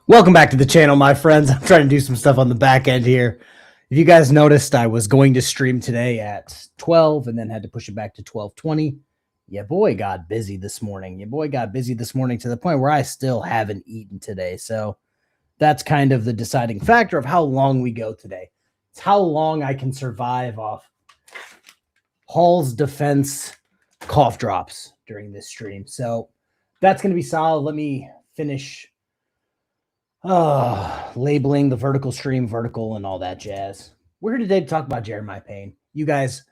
Welcome back to the channel, my friends. I'm trying to do some stuff on the back end here. If you guys noticed, I was going to stream today at 12 and then had to push it back to 12:20. Yeah, boy got busy this morning. To the point where I still haven't eaten today. So that's kind of the deciding factor of how long we go today. It's how long I can survive off Hall's Defense cough drops during this stream. So that's going to be solid. Let me finish labeling the vertical stream vertical and all that jazz. We're here today to talk about Jeremiah Payne. You guys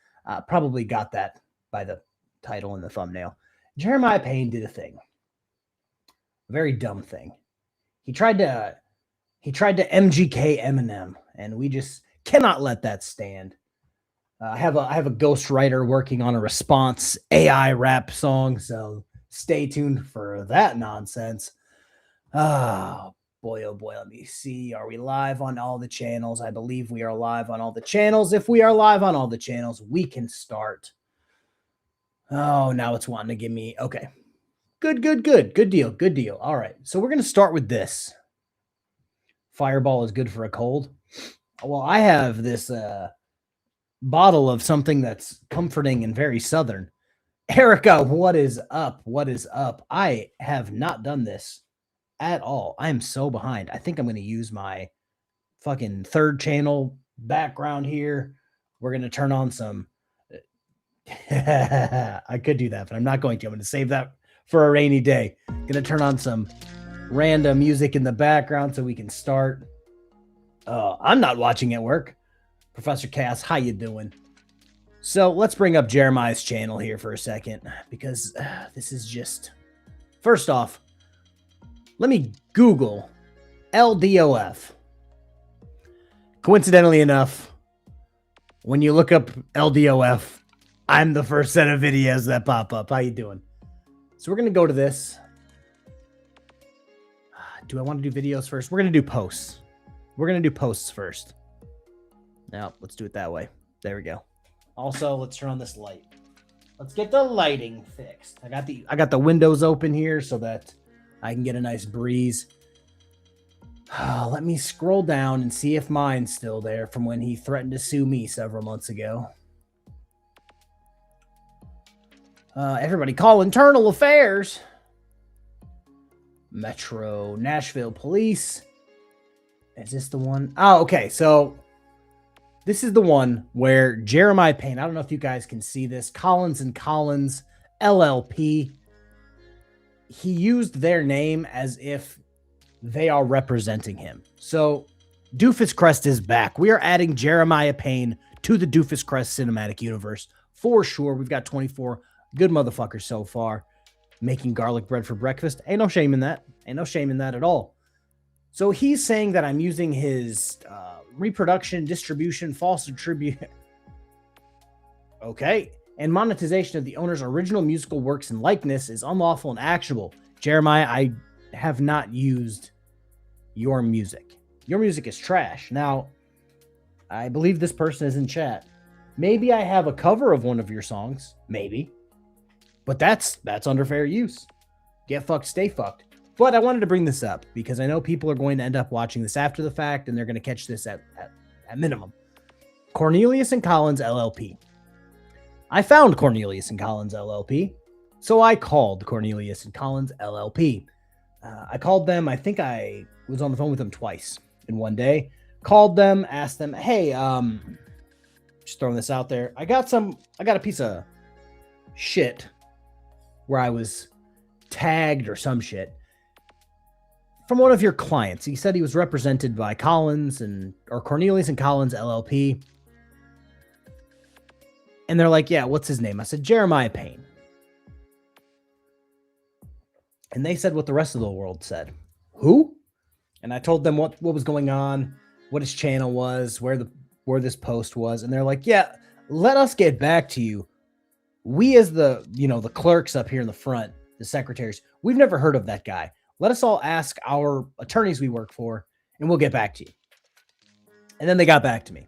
probably got that by the title and the thumbnail. Jeremiah Payne did a thing, a very dumb thing. He tried to MGK Eminem, and we just cannot let that stand. I have a ghostwriter working on a response AI rap song, so stay tuned for that nonsense. Boy, oh boy, let me see. Are we live on all the channels? I believe we are live on all the channels. If we are live on all the channels, we can start. Oh, now it's wanting to give me, okay. Good deal. All right, so we're going to start with this. Fireball is good for a cold. Well, I have this bottle of something that's comforting and very southern. Erica, what is up? I have not done this at all. I am so behind. I think I'm going to use my fucking third channel background here. We're going to turn on some I could do that, but I'm not going to. I'm going to save that for a rainy day. Going to turn on some random music in the background so we can start. I'm not watching at work. Professor Cass, how you doing? So let's bring up Jeremiah's channel here for a second, because this is just, first off, let me Google LDOF. Coincidentally enough, when you look up LDOF, I'm the first set of videos that pop up. How you doing? So we're going to go to this. Do I want to do videos first? We're going to do posts. We're going to do posts first. Now, let's do it that way. There we go. Also, let's turn on this light. Let's get the lighting fixed. I got the windows open here so that I can get a nice breeze. Let me scroll down and see if mine's still there from when he threatened to sue me several months ago. Everybody call internal affairs. Metro Nashville Police. Is this the one? Oh, okay. So this is the one where Jeremiah Payne, I don't know if you guys can see this, Collins and Collins LLP. He used their name as if they are representing him. So Doofus Crest is back. We are adding Jeremiah Payne to the Doofus Crest cinematic universe for sure. We've got 24 good motherfuckers so far making garlic bread for breakfast. Ain't no shame in that. Ain't no shame in that at all. So he's saying that I'm using his reproduction, distribution, false attribute. Okay. And monetization of the owner's original musical works and likeness is unlawful and actionable. Jeremiah, I have not used your music. Your music is trash. Now, I believe this person is in chat. Maybe I have a cover of one of your songs. Maybe. But that's under fair use. Get fucked, stay fucked. But I wanted to bring this up because I know people are going to end up watching this after the fact and they're going to catch this at minimum. Cornelius and Collins LLP. I found Cornelius and Collins LLP, so I called Cornelius and Collins LLP. I called them. I think I was on the phone with them twice in one day. Called them, asked them, hey, just throwing this out there. I got a piece of shit where I was tagged or some shit from one of your clients. He said he was represented by Collins or Cornelius and Collins LLP. And they're like, yeah, what's his name? I said, Jeremiah Payne. And they said what the rest of the world said. Who? And I told them what was going on, what his channel was, where this post was. And they're like, yeah, let us get back to you. We as the clerks up here in the front, the secretaries, we've never heard of that guy. Let us all ask our attorneys we work for, and we'll get back to you. And then they got back to me,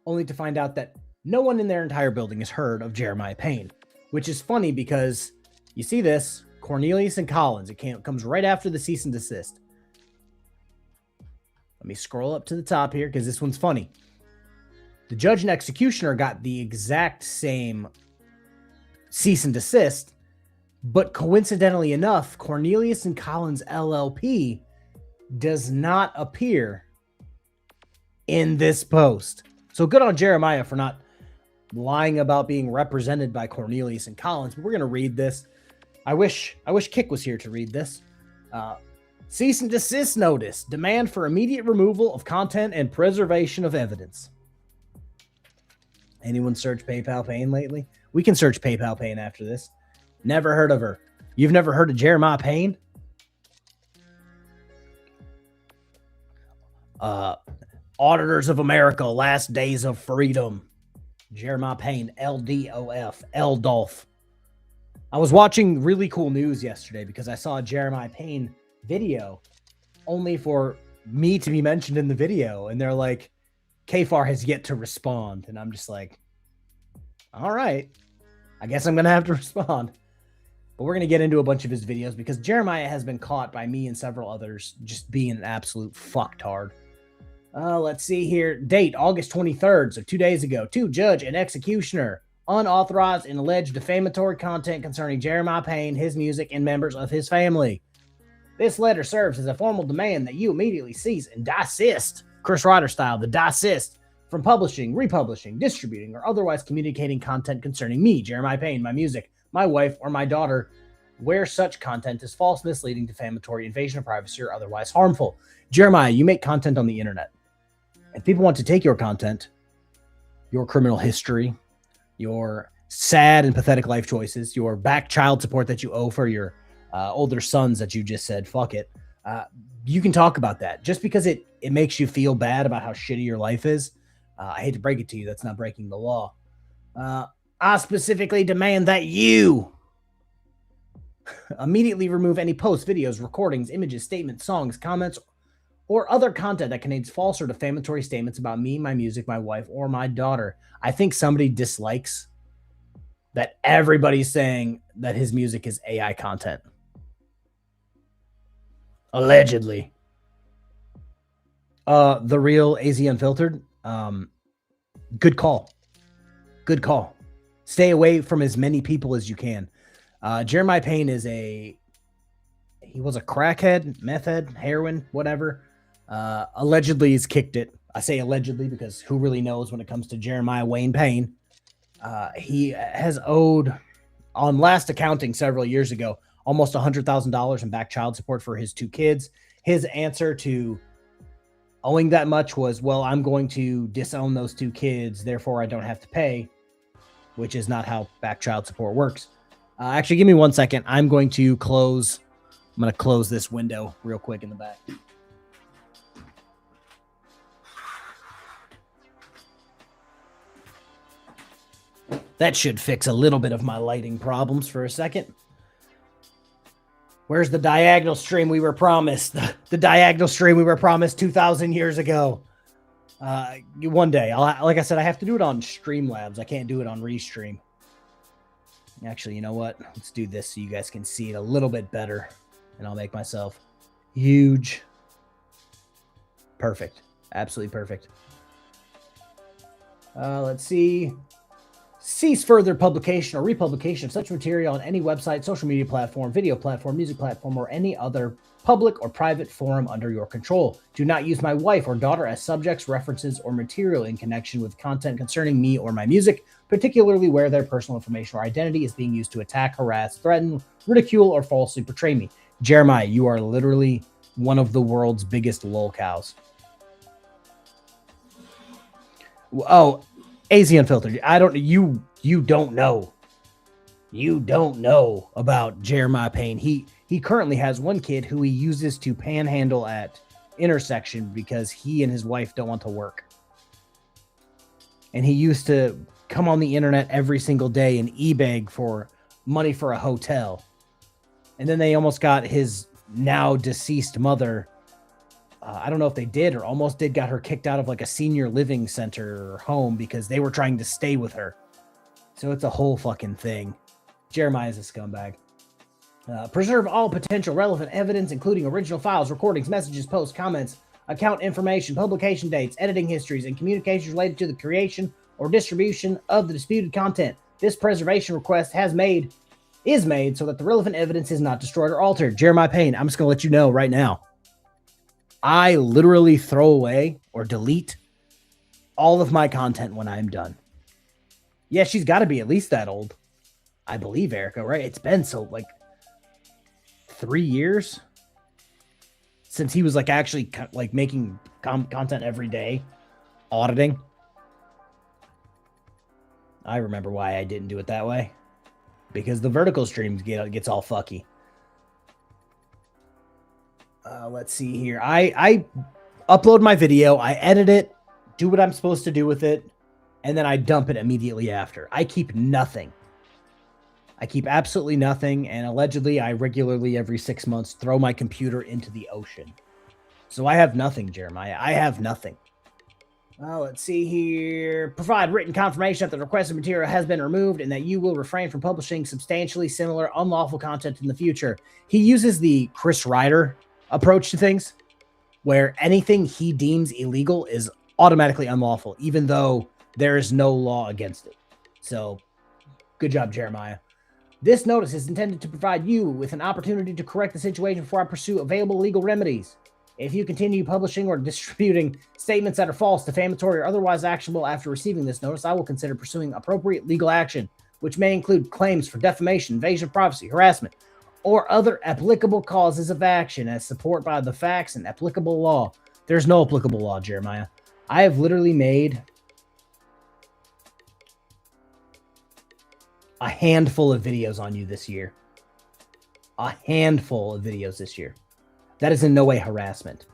only to find out that no one in their entire building has heard of Jeremiah Payne, which is funny because you see this, Cornelius and Collins. It comes right after the cease and desist. Let me scroll up to the top here because this one's funny. The judge and executioner got the exact same cease and desist, but coincidentally enough, Cornelius and Collins LLP does not appear in this post. So good on Jeremiah for not lying about being represented by Cornelius and Collins, but we're going to read this. I wish Kick was here to read this. Cease and desist notice. Demand for immediate removal of content and preservation of evidence. Anyone search PayPal Payne lately? We can search PayPal Payne after this. Never heard of her. You've never heard of Jeremiah Payne? Auditors of America, Last Days of Freedom. Jeremiah Payne, LDOF, LDOF. I was watching really cool news yesterday because I saw a Jeremiah Payne video only for me to be mentioned in the video. And they're like, KFARR has yet to respond. And I'm just like, all right, I guess I'm going to have to respond. But we're going to get into a bunch of his videos because Jeremiah has been caught by me and several others just being an absolute fucktard. Let's see here. Date, August 23rd, so 2 days ago. To judge and executioner. Unauthorized and alleged defamatory content concerning Jeremiah Payne, his music, and members of his family. This letter serves as a formal demand that you immediately cease and desist, Chris Ryder style, the desist, from publishing, republishing, distributing, or otherwise communicating content concerning me, Jeremiah Payne, my music, my wife, or my daughter, where such content is false, misleading, defamatory, invasion of privacy, or otherwise harmful. Jeremiah, you make content on the internet. If people want to take your content, your criminal history, your sad and pathetic life choices, your back child support that you owe for your older sons that you just said, fuck it, you can talk about that. Just because it makes you feel bad about how shitty your life is, I hate to break it to you, that's not breaking the law. I specifically demand that you immediately remove any posts, videos, recordings, images, statements, songs, comments, or other content that contains false or defamatory statements about me, my music, my wife, or my daughter. I think somebody dislikes that everybody's saying that his music is AI content. Allegedly. The real AZ Unfiltered. Good call. Good call. Stay away from as many people as you can. Jeremiah Payne he was a crackhead, meth head, heroin, whatever. Allegedly he's kicked it. I say allegedly because who really knows when it comes to Jeremiah Wayne Payne. He has owed, on last accounting several years ago, almost $100,000 in back child support for his 2 kids. His answer to owing that much was, well, I'm going to disown those 2 kids, therefore I don't have to pay, which is not how back child support works. Actually, give me 1 second. I'm going to close this window real quick in the back. That should fix a little bit of my lighting problems for a second. Where's the diagonal stream we were promised? The diagonal stream we were promised 2,000 years ago. One day, like I said, I have to do it on Streamlabs. I can't do it on Restream. Actually, you know what? Let's do this so you guys can see it a little bit better. And I'll make myself huge. Perfect. Absolutely perfect. Let's see. Cease further publication or republication of such material on any website, social media platform, video platform, music platform, or any other public or private forum under your control. Do not use my wife or daughter as subjects, references, or material in connection with content concerning me or my music, particularly where their personal information or identity is being used to attack, harass, threaten, ridicule, or falsely portray me. Jeremiah, you are literally one of the world's biggest lol cows. Oh, AZ Unfiltered. You don't know. You don't know about Jeremiah Payne. He currently has 1 kid who he uses to panhandle at intersection because he and his wife don't want to work. And he used to come on the internet every single day and e-beg for money for a hotel. And then they almost got his now deceased mother. I don't know if they did or almost did, got her kicked out of like a senior living center or home because they were trying to stay with her. So it's a whole fucking thing. Jeremiah's a scumbag. Preserve all potential relevant evidence, including original files, recordings, messages, posts, comments, account information, publication dates, editing histories, and communications related to the creation or distribution of the disputed content. This preservation request is made so that the relevant evidence is not destroyed or altered. Jeremiah Payne, I'm just going to let you know right now. I literally throw away or delete all of my content when I'm done. Yeah, she's got to be at least that old. I believe, Erica, right? It's been so, like, 3 years since he was, like, actually, like, making content every day, auditing. I remember why I didn't do it that way. Because the vertical streams gets all fucky. Let's see here. I upload my video, I edit it, do what I'm supposed to do with it, and then I dump it immediately after. I keep nothing. I keep absolutely nothing, and allegedly, I regularly, every 6 months, throw my computer into the ocean. So I have nothing, Jeremiah. I have nothing. Let's see here. Provide written confirmation that the requested material has been removed and that you will refrain from publishing substantially similar unlawful content in the future. He uses the Chris Ryder approach to things, where anything he deems illegal is automatically unlawful, even though there is no law against it. So, good job, Jeremiah. This notice is intended to provide you with an opportunity to correct the situation before I pursue available legal remedies. If you continue publishing or distributing statements that are false, defamatory, or otherwise actionable after receiving this notice, I will consider pursuing appropriate legal action, which may include claims for defamation, invasion of privacy, harassment, or other applicable causes of action as supported by the facts and applicable law. There's no applicable law, Jeremiah. I have literally made a handful of videos on you this year. A handful of videos this year. That is in no way harassment.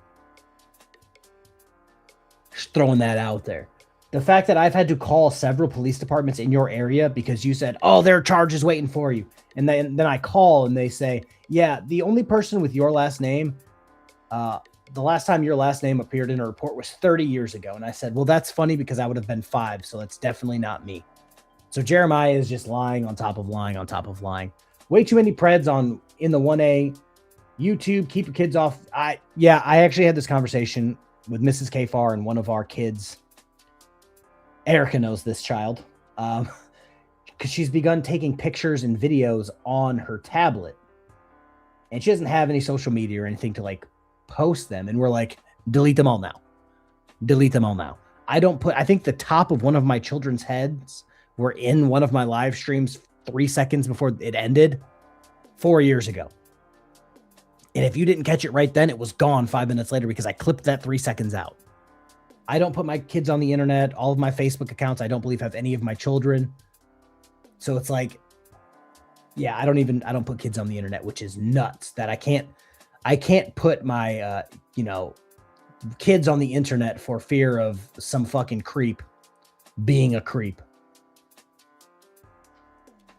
Just throwing that out there. The fact that I've had to call several police departments in your area because you said, oh, there are charges waiting for you. And then I call and they say, yeah, the only person with your last name, the last time your last name appeared in a report was 30 years ago. And I said, well, that's funny because I would have been 5. So it's definitely not me. So Jeremiah is just lying on top of lying on top of lying. Way too many preds in the 1A. YouTube, keep your kids off. I actually had this conversation with Mrs. KFARR and one of our kids. Erica knows this child. Because she's begun taking pictures and videos on her tablet. And she doesn't have any social media or anything to like post them. And we're like, delete them all now. Delete them all now. I think the top of one of my children's heads were in one of my live streams 3 seconds before it ended 4 years ago. And if you didn't catch it right then, it was gone 5 minutes later because I clipped that 3 seconds out. I don't put my kids on the internet. All of my Facebook accounts, I don't believe have any of my children. So it's like, yeah, I don't put kids on the internet, which is nuts that I can't put my, kids on the internet for fear of some fucking creep being a creep.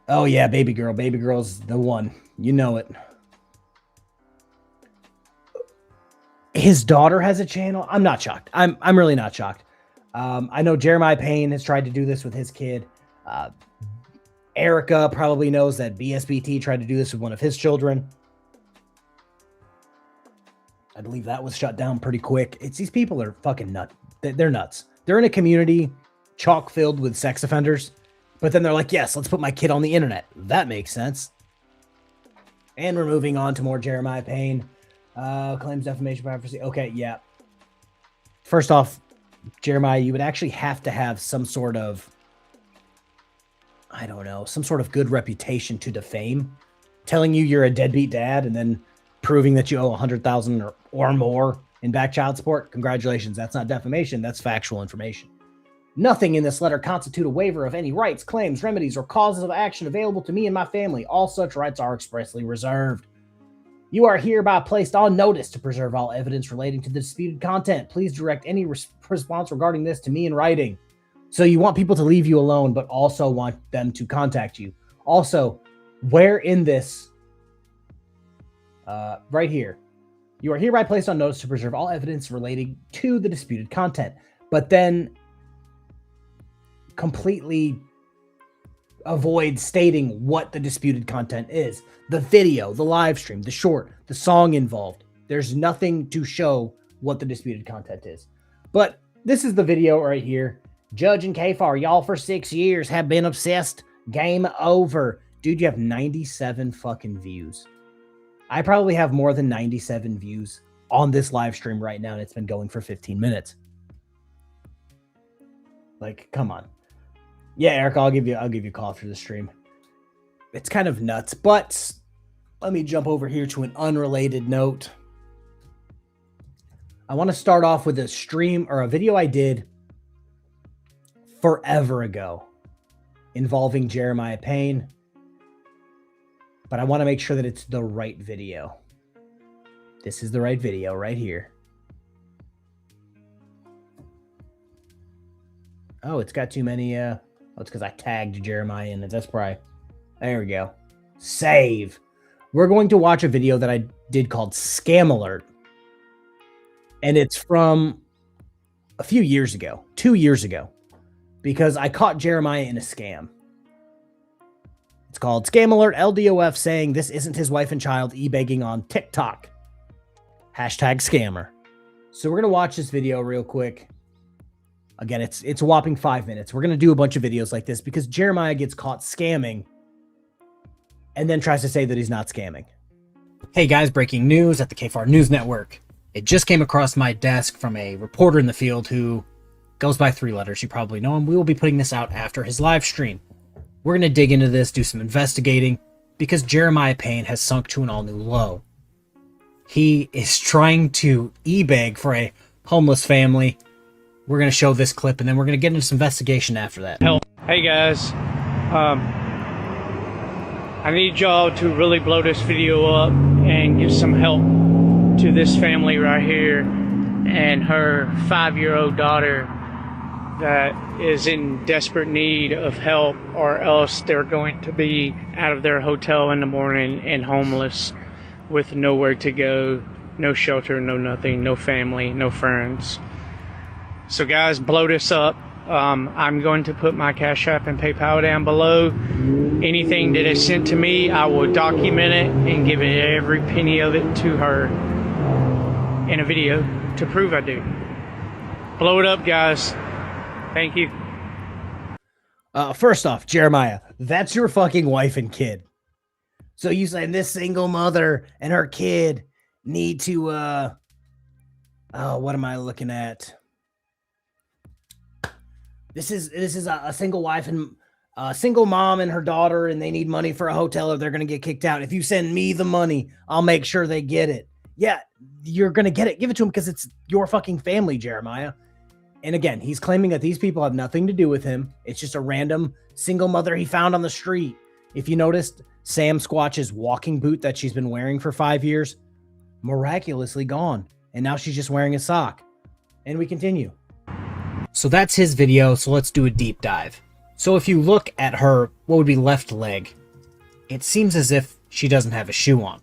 Oh yeah, baby girl's the one. You know it. His daughter has a channel. I'm not shocked. I'm really not shocked. I know Jeremiah Payne has tried to do this with his kid. Erica probably knows that BSBT tried to do this with one of his children. I believe that was shut down pretty quick. These people are fucking nuts. They're nuts. They're in a community chock filled with sex offenders, but then they're like, yes, let's put my kid on the internet. That makes sense. And we're moving on to more Jeremiah Payne. Claims defamation privacy. Okay, yeah. First off, Jeremiah, you would actually have to have some sort of, I don't know, some sort of good reputation to defame. Telling you you're a deadbeat dad and then proving that you owe $100,000 or more in back child support. Congratulations. That's not defamation. That's factual information. Nothing in this letter constitute a waiver of any rights, claims, remedies, or causes of action available to me and my family. All such rights are expressly reserved. You are hereby placed on notice to preserve all evidence relating to the disputed content. Please direct any response regarding this to me in writing. So you want people to leave you alone, but also want them to contact you. Also, where in this, right here, you are hereby placed on notice to preserve all evidence relating to the disputed content, but then completely avoid stating what the disputed content is. The video, the live stream, the short, the song involved. There's nothing to show what the disputed content is. But this is the video right here. Judge and KFARR, y'all for 6 years have been obsessed. Game over. Dude, you have 97 fucking views. I probably have more than 97 views on this live stream right now, and it's been going for 15 minutes. Like, come on. Yeah, Eric, I'll give you a call after the stream. It's kind of nuts, but let me jump over here to an unrelated note. I want to start off with a stream or a video I did forever ago involving Jeremiah Payne, but I want to make sure that it's the right video. This is the right video right here. Oh, it's got too many, oh, it's because I tagged Jeremiah in it. That's probably, there we go. Save. We're going to watch a video that I did called Scam Alert. And it's from a few years ago, 2 years ago, because I caught Jeremiah in a scam. It's called Scam Alert, LDOF saying this isn't his wife and child e-begging on TikTok. Hashtag scammer. So we're going to watch this video real quick. Again, it's a whopping 5 minutes. We're going to do a bunch of videos like this because Jeremiah gets caught scamming and then tries to say that he's not scamming. Hey guys, breaking news at the KFARR News Network. It just came across my desk from a reporter in the field who goes by 3 letters. You probably know him. We will be putting this out after his live stream. We're going to dig into this, do some investigating, because Jeremiah Payne has sunk to an all-new low. He is trying to e-beg for a homeless family. We're going to show this clip, and then we're going to get into some investigation after that. Hey guys, I need y'all to really blow this video up and give some help to this family right here and her 5-year-old daughter that is in desperate need of help, or else they're going to be out of their hotel in the morning and homeless with nowhere to go, no shelter, no nothing, no family, no friends. So guys, blow this up. I'm going to put my Cash App and PayPal down below. Anything that is sent to me, I will document it and give it every penny of it to her in a video to prove I do. Blow it up, guys. Thank you. First off, Jeremiah, that's your fucking wife and kid. So you saying this single mother and her kid need to, oh, what am I looking at? This is a single wife and a single mom and her daughter, and they need money for a hotel or they're going to get kicked out. If you send me the money, I'll make sure they get it. Yeah, you're going to get it. Give it to him because it's your fucking family, Jeremiah. And again, he's claiming that these people have nothing to do with him. It's just a random single mother he found on the street. If you noticed, Sam Squatch's walking boot that she's been wearing for 5 years, miraculously gone. And now she's just wearing a sock. And we continue. So that's his video, so let's do a deep dive. So if you look at her, what would be left leg, it seems as if she doesn't have a shoe on.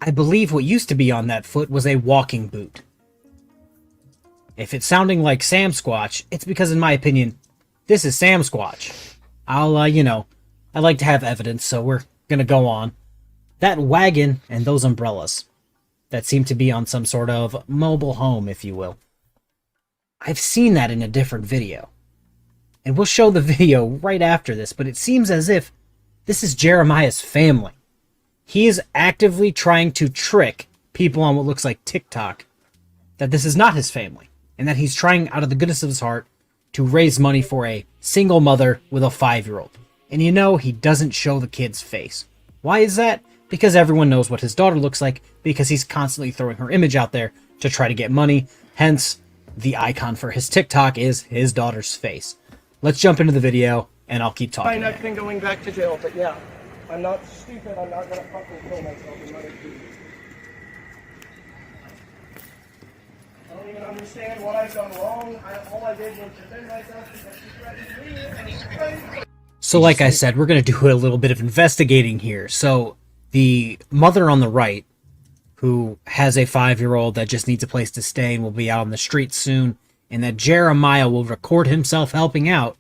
I believe what used to be on that foot was a walking boot. If it's sounding like Sam Squatch, it's because, in my opinion, this is Sam Squatch. You know, I like to have evidence, so we're gonna go on. That wagon and those umbrellas that seem to be on some sort of mobile home, if you will. I've seen that in a different video. And we'll show the video right after this, but it seems as if this is Jeremiah's family. He is actively trying to trick people on what looks like TikTok that this is not his family, and that he's trying out of the goodness of his heart to raise money for a single mother with a 5-year-old. And you know, he doesn't show the kid's face. Why is that? Because everyone knows what his daughter looks like, because he's constantly throwing her image out there to try to get money. Hence, the icon for his TikTok is his daughter's face. Let's jump into the video, and I'll keep talking. I've been going back to jail, but yeah, I'm not stupid. I'm not gonna fucking kill myself in my sleep. I don't even understand what I've done wrong. All I did was defend myself because she threatened me. So like I said, we're going to do a little bit of investigating here. So the mother on the right, who has a 5-year-old that just needs a place to stay and will be out on the street soon, and that Jeremiah will record himself helping out,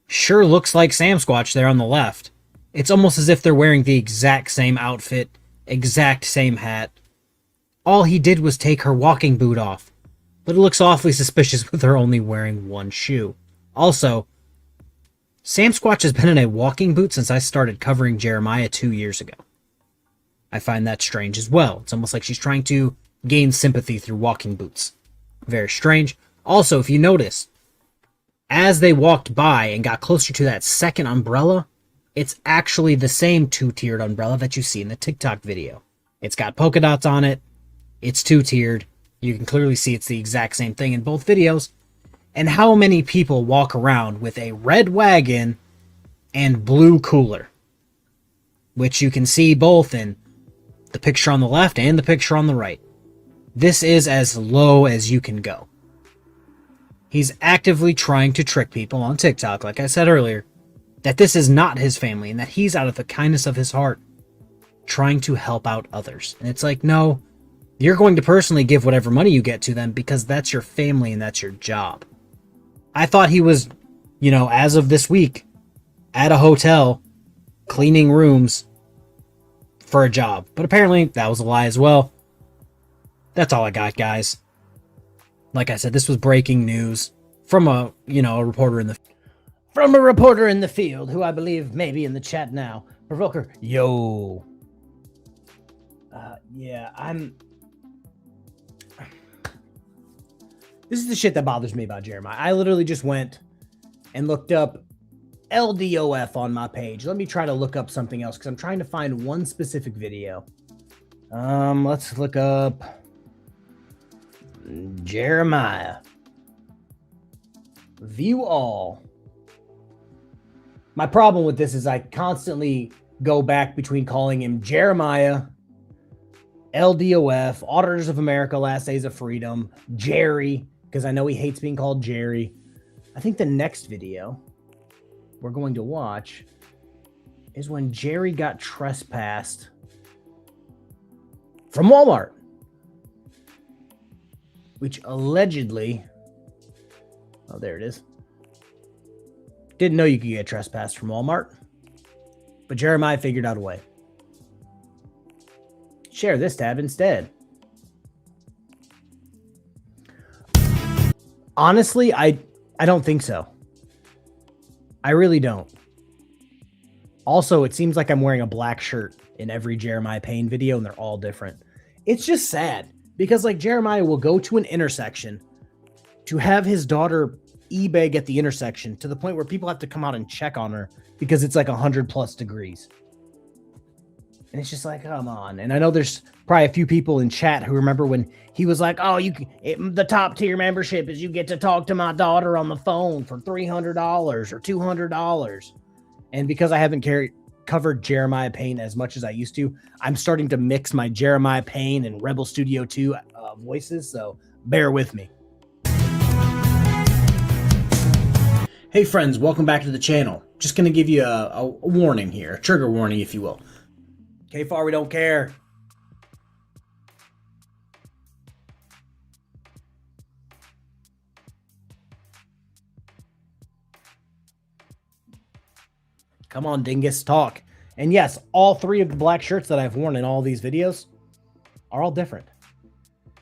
sure looks like Sam Squatch there on the left. It's almost as if they're wearing the exact same outfit, exact same hat, all he did was take her walking boot off. But it looks awfully suspicious with her only wearing one shoe. Also, Sam Squatch has been in a walking boot since I started covering Jeremiah 2 years ago. I find that strange as well. It's almost like she's trying to gain sympathy through walking boots. Very strange. Also, if you notice, as they walked by and got closer to that second umbrella, it's actually the same two-tiered umbrella that you see in the TikTok video. It's got polka dots on it. It's two-tiered. You can clearly see it's the exact same thing in both videos. And how many people walk around with a red wagon and blue cooler? Which you can see both in the picture on the left and the picture on the right. This is as low as you can go. He's actively trying to trick people on TikTok, like I said earlier, that this is not his family and that he's out of the kindness of his heart trying to help out others. And it's like, no, you're going to personally give whatever money you get to them because that's your family and that's your job. I thought he was, as of this week, at a hotel, cleaning rooms for a job. But apparently that was a lie as well. That's all I got, guys. Like I said, this was breaking news from a reporter in the field, who I believe may be in the chat now. Provoker, yo. This is the shit that bothers me about Jeremiah. I literally just went and looked up LDOF on my page. Let me try to look up something else because I'm trying to find one specific video. Let's look up Jeremiah. View all. My problem with this is I constantly go back between calling him Jeremiah, LDOF, Auditors of America, Last Days of Freedom, Jerry, because I know he hates being called Jerry. I think the next video we're going to watch is when Jerry got trespassed from Walmart, which allegedly, oh, there it is. Didn't know you could get trespassed from Walmart, but Jeremiah figured out a way. Share this tab instead. Honestly, I don't think so. I really don't. Also, it seems like I'm wearing a black shirt in every Jeremiah Payne video, and they're all different. It's just sad because, like, Jeremiah will go to an intersection to have his daughter eBay at the intersection to the point where people have to come out and check on her because it's like 100+ degrees. And it's just like, come on. And I know there's probably a few people in chat who remember when he was like, oh, the top tier membership is you get to talk to my daughter on the phone for $300 or $200. And because I haven't covered Jeremiah Payne as much as I used to, I'm starting to mix my Jeremiah Payne and Rebel Studio 2 voices. So bear with me. Hey friends, welcome back to the channel. Just going to give you a warning here, a trigger warning, if you will. KFARR, we don't care. Come on, dingus, talk. And yes, all three of the black shirts that I've worn in all these videos are all different.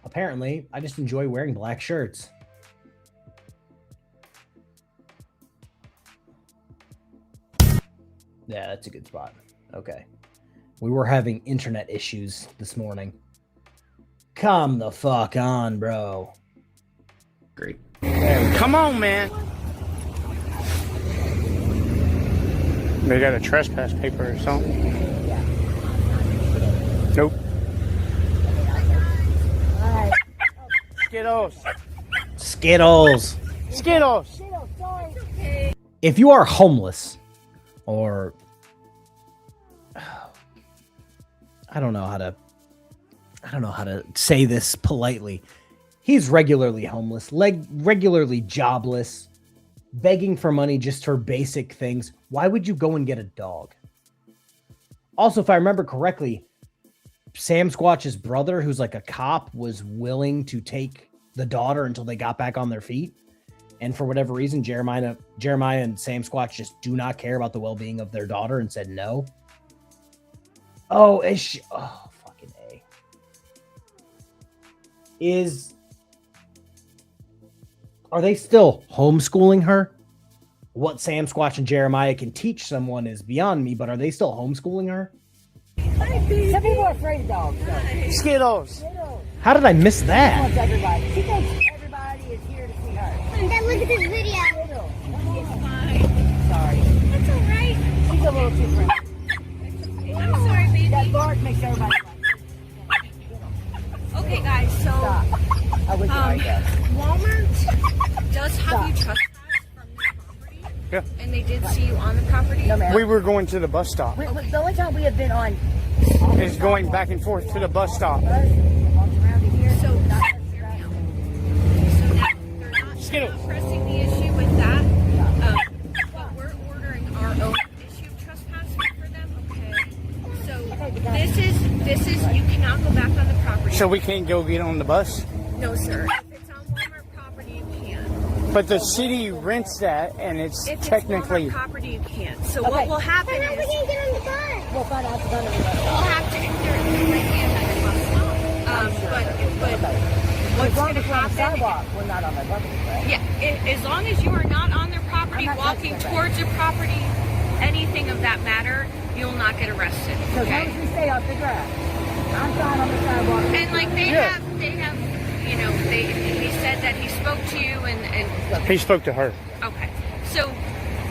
Apparently, I just enjoy wearing black shirts. Yeah, that's a good spot. Okay. We were having internet issues this morning. Come the fuck on, bro. Great. Come on, man. They got a trespass paper or something. Nope. Skittles. Skittles. Skittles. If you are homeless, or I don't know how to say this politely. He's regularly homeless, regularly jobless, begging for money just for basic things. Why would you go and get a dog? Also, if I remember correctly, Sam Squatch's brother, who's like a cop, was willing to take the daughter until they got back on their feet. And for whatever reason, Jeremiah and Sam Squatch just do not care about the well-being of their daughter and said no. Oh, fucking A. Are they still homeschooling her? What Sam Squatch and Jeremiah can teach someone is beyond me, but are they still homeschooling her? Some people are afraid of dogs. Skittles. How did I miss She that? wants everybody. She thinks everybody is here to see her. Dad, look at this video. Sorry. That's all right. She's a little too friendly. I'm sorry, baby. That bark makes everybody Okay, guys, so stop. I was right there. Walmart does have you trespass from their property. Yeah. And they did see you on the property. No, ma'am. We were going to the bus stop. The only time we have been on Is going back and forth to the bus stop. walked around to here. So, not so now they're not Skittles. pressing the issue with that. But we're ordering our own issue of trespassing for them. Okay. So this is you cannot go back on the property. So we can't go get on the bus? No, sir. If it's on Walmart property, you can. But the city rents that, and it's If it's technically... Walmart property, you can't. So what will happen But now we is can't get on the bus. We'll find out the we'll have to there might be another bus stop. But what's As long going to as we're on the happen? sidewalk, we're not on their property, right? Yeah, as long as you are not on their property, I'm not walking touching towards your property, anything of that matter, you'll not get arrested. So as long Okay. as we stay off the grass. I'm fine on the sidewalk. And like they Yeah. have, you know, he said that he spoke to you and He spoke to her. okay. So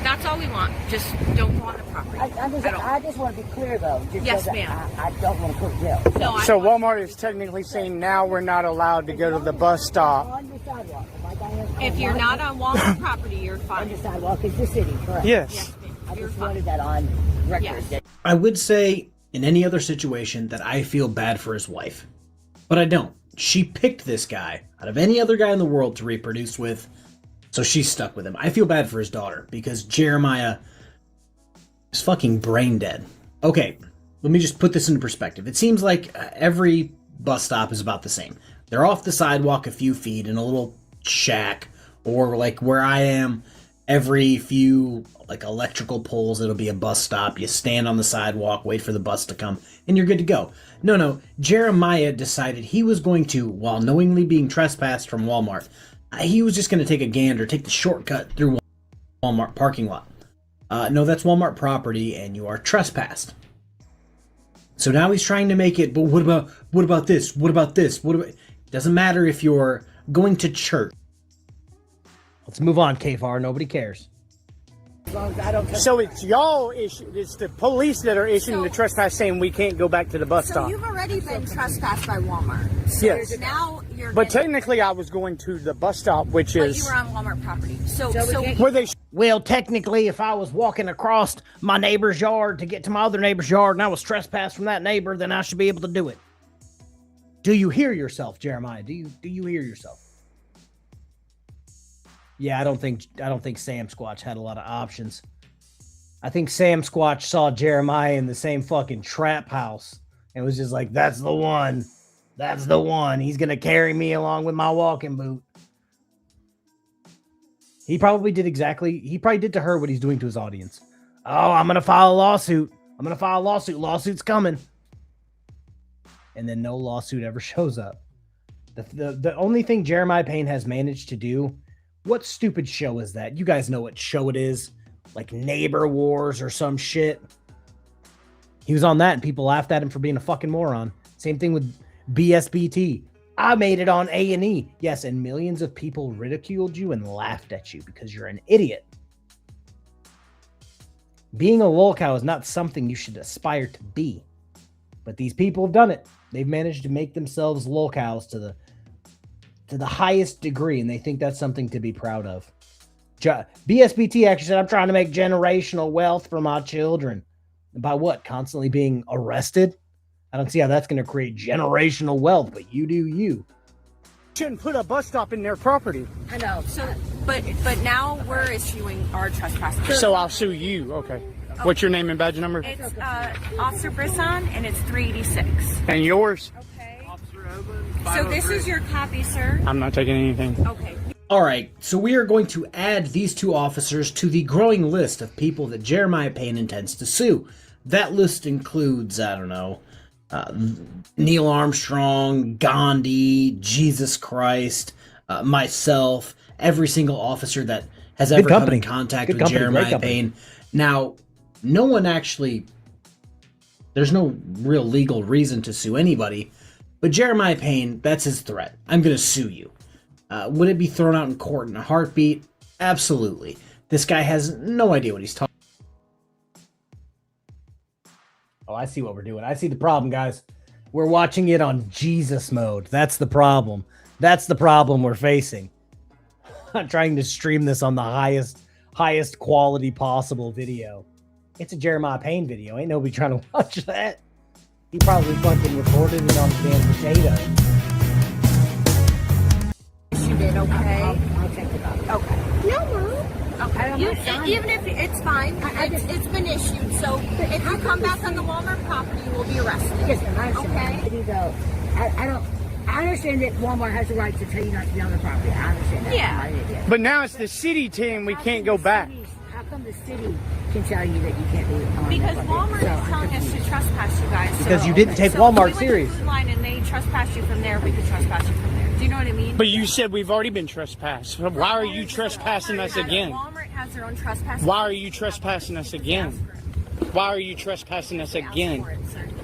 that's all we want. Just don't go on the property. I just want to be clear, though. Just Yes, so that ma'am. I don't want to put jail. No, So Walmart is technically saying now we're not allowed to go to the bus stop. On your sidewalk. Like I am if you're not on Walmart property, you're on fine. your sidewalk, it's the city, correct? Yes. Yes, ma'am. I You're just fine. wanted that on record. Yes. I would say in any other situation that I feel bad for his wife, but I don't. She picked this guy out of any other guy in the world to reproduce with, so she's stuck with him. I feel bad for his daughter because Jeremiah is fucking brain dead. Okay, let me just put this into perspective. It seems like every bus stop is about the same. They're off the sidewalk a few feet in a little shack, or like where I am, every few like electrical poles, it'll be a bus stop. You stand on the sidewalk, wait for the bus to come, and you're good to go. No, Jeremiah decided he was going to, while knowingly being trespassed from Walmart, he was just going to take a gander, take the shortcut through Walmart parking lot. No, that's Walmart property, and you are trespassed. So now he's trying to make it, but what about this? What about this? It doesn't matter if you're going to church. Let's move on, KFARR. Nobody cares. As long as I don't touch So it's y'all issue. It's the police that are issuing the trespass saying we can't go back to the bus So stop. you've already been trespassed by Walmart. So Yes. now you're. But getting- technically, I was going to the bus stop, which but is you were on Walmart property. So where they. Well, technically, if I was walking across my neighbor's yard to get to my other neighbor's yard and I was trespassed from that neighbor, then I should be able to do it. Do you hear yourself, Jeremiah? Do you hear yourself? Yeah, I don't think Sam Squatch had a lot of options. I think Sam Squatch saw Jeremiah in the same fucking trap house and was just like, that's the one. That's the one. He's going to carry me along with my walking boot. He probably did to her what he's doing to his audience. Oh, I'm going to file a lawsuit. Lawsuit's coming. And then no lawsuit ever shows up. The only thing Jeremiah Payne has managed to do, what stupid show is that? You guys know what show it is. Like Neighbor Wars or some shit. He was on that and people laughed at him for being a fucking moron. Same thing with BSBT. I made it on A&E. Yes, and millions of people ridiculed you and laughed at you because you're an idiot. Being a lolcow is not something you should aspire to be. But these people have done it. They've managed to make themselves lolcows to the highest degree, and they think that's something to be proud of. BSBT actually said, I'm trying to make generational wealth for my children. By what? Constantly being arrested? I don't see how that's going to create generational wealth, but you do you. Shouldn't put a bus stop in their property. I know. So, but now we're issuing our trespass. So I'll sue you. Okay. What's your name and badge number? It's Officer Brisson, and it's 386. And yours? Okay. So this is your copy, sir. I'm not taking anything. Okay. All right, so we are going to add these two officers to the growing list of people that Jeremiah Payne intends to sue. That list includes, I don't know, Neil Armstrong, Gandhi, Jesus Christ, myself, every single officer that has ever come in contact with Jeremiah Payne. Now, no one actually, there's no real legal reason to sue anybody, but Jeremiah Payne, that's his threat. I'm going to sue you. Would it be thrown out in court in a heartbeat? Absolutely. This guy has no idea what he's talking. Oh, I see what we're doing. I see the problem, guys. We're watching it on Jesus mode. That's the problem. That's the problem we're facing. I'm trying to stream this on the highest quality possible video. It's a Jeremiah Payne video. Ain't nobody trying to watch that. He probably fucking recorded it on the damn potato. You did okay. I'll check it out. Okay. No, Mom. Okay. Even if it's fine, it's been issued. So if you come back on the Walmart property, you will be arrested. Yes, ma'am, I understand. Okay. You go. I understand that Walmart has the right to tell you not to be on the property. I understand that. Yeah. But now it's the city team. We can't go back. How come the city can tell you that you can't be on Because the property? Walmart is telling us to trespass you guys. Because you didn't take So Walmart if we serious. went to the line and they trespass you from there, we could trespass you from there. Do you know what I mean? But you said we've already been trespassed. Why are you trespassing us again? Walmart has their own trespass. Why are you trespassing us again? Why are you trespassing us again?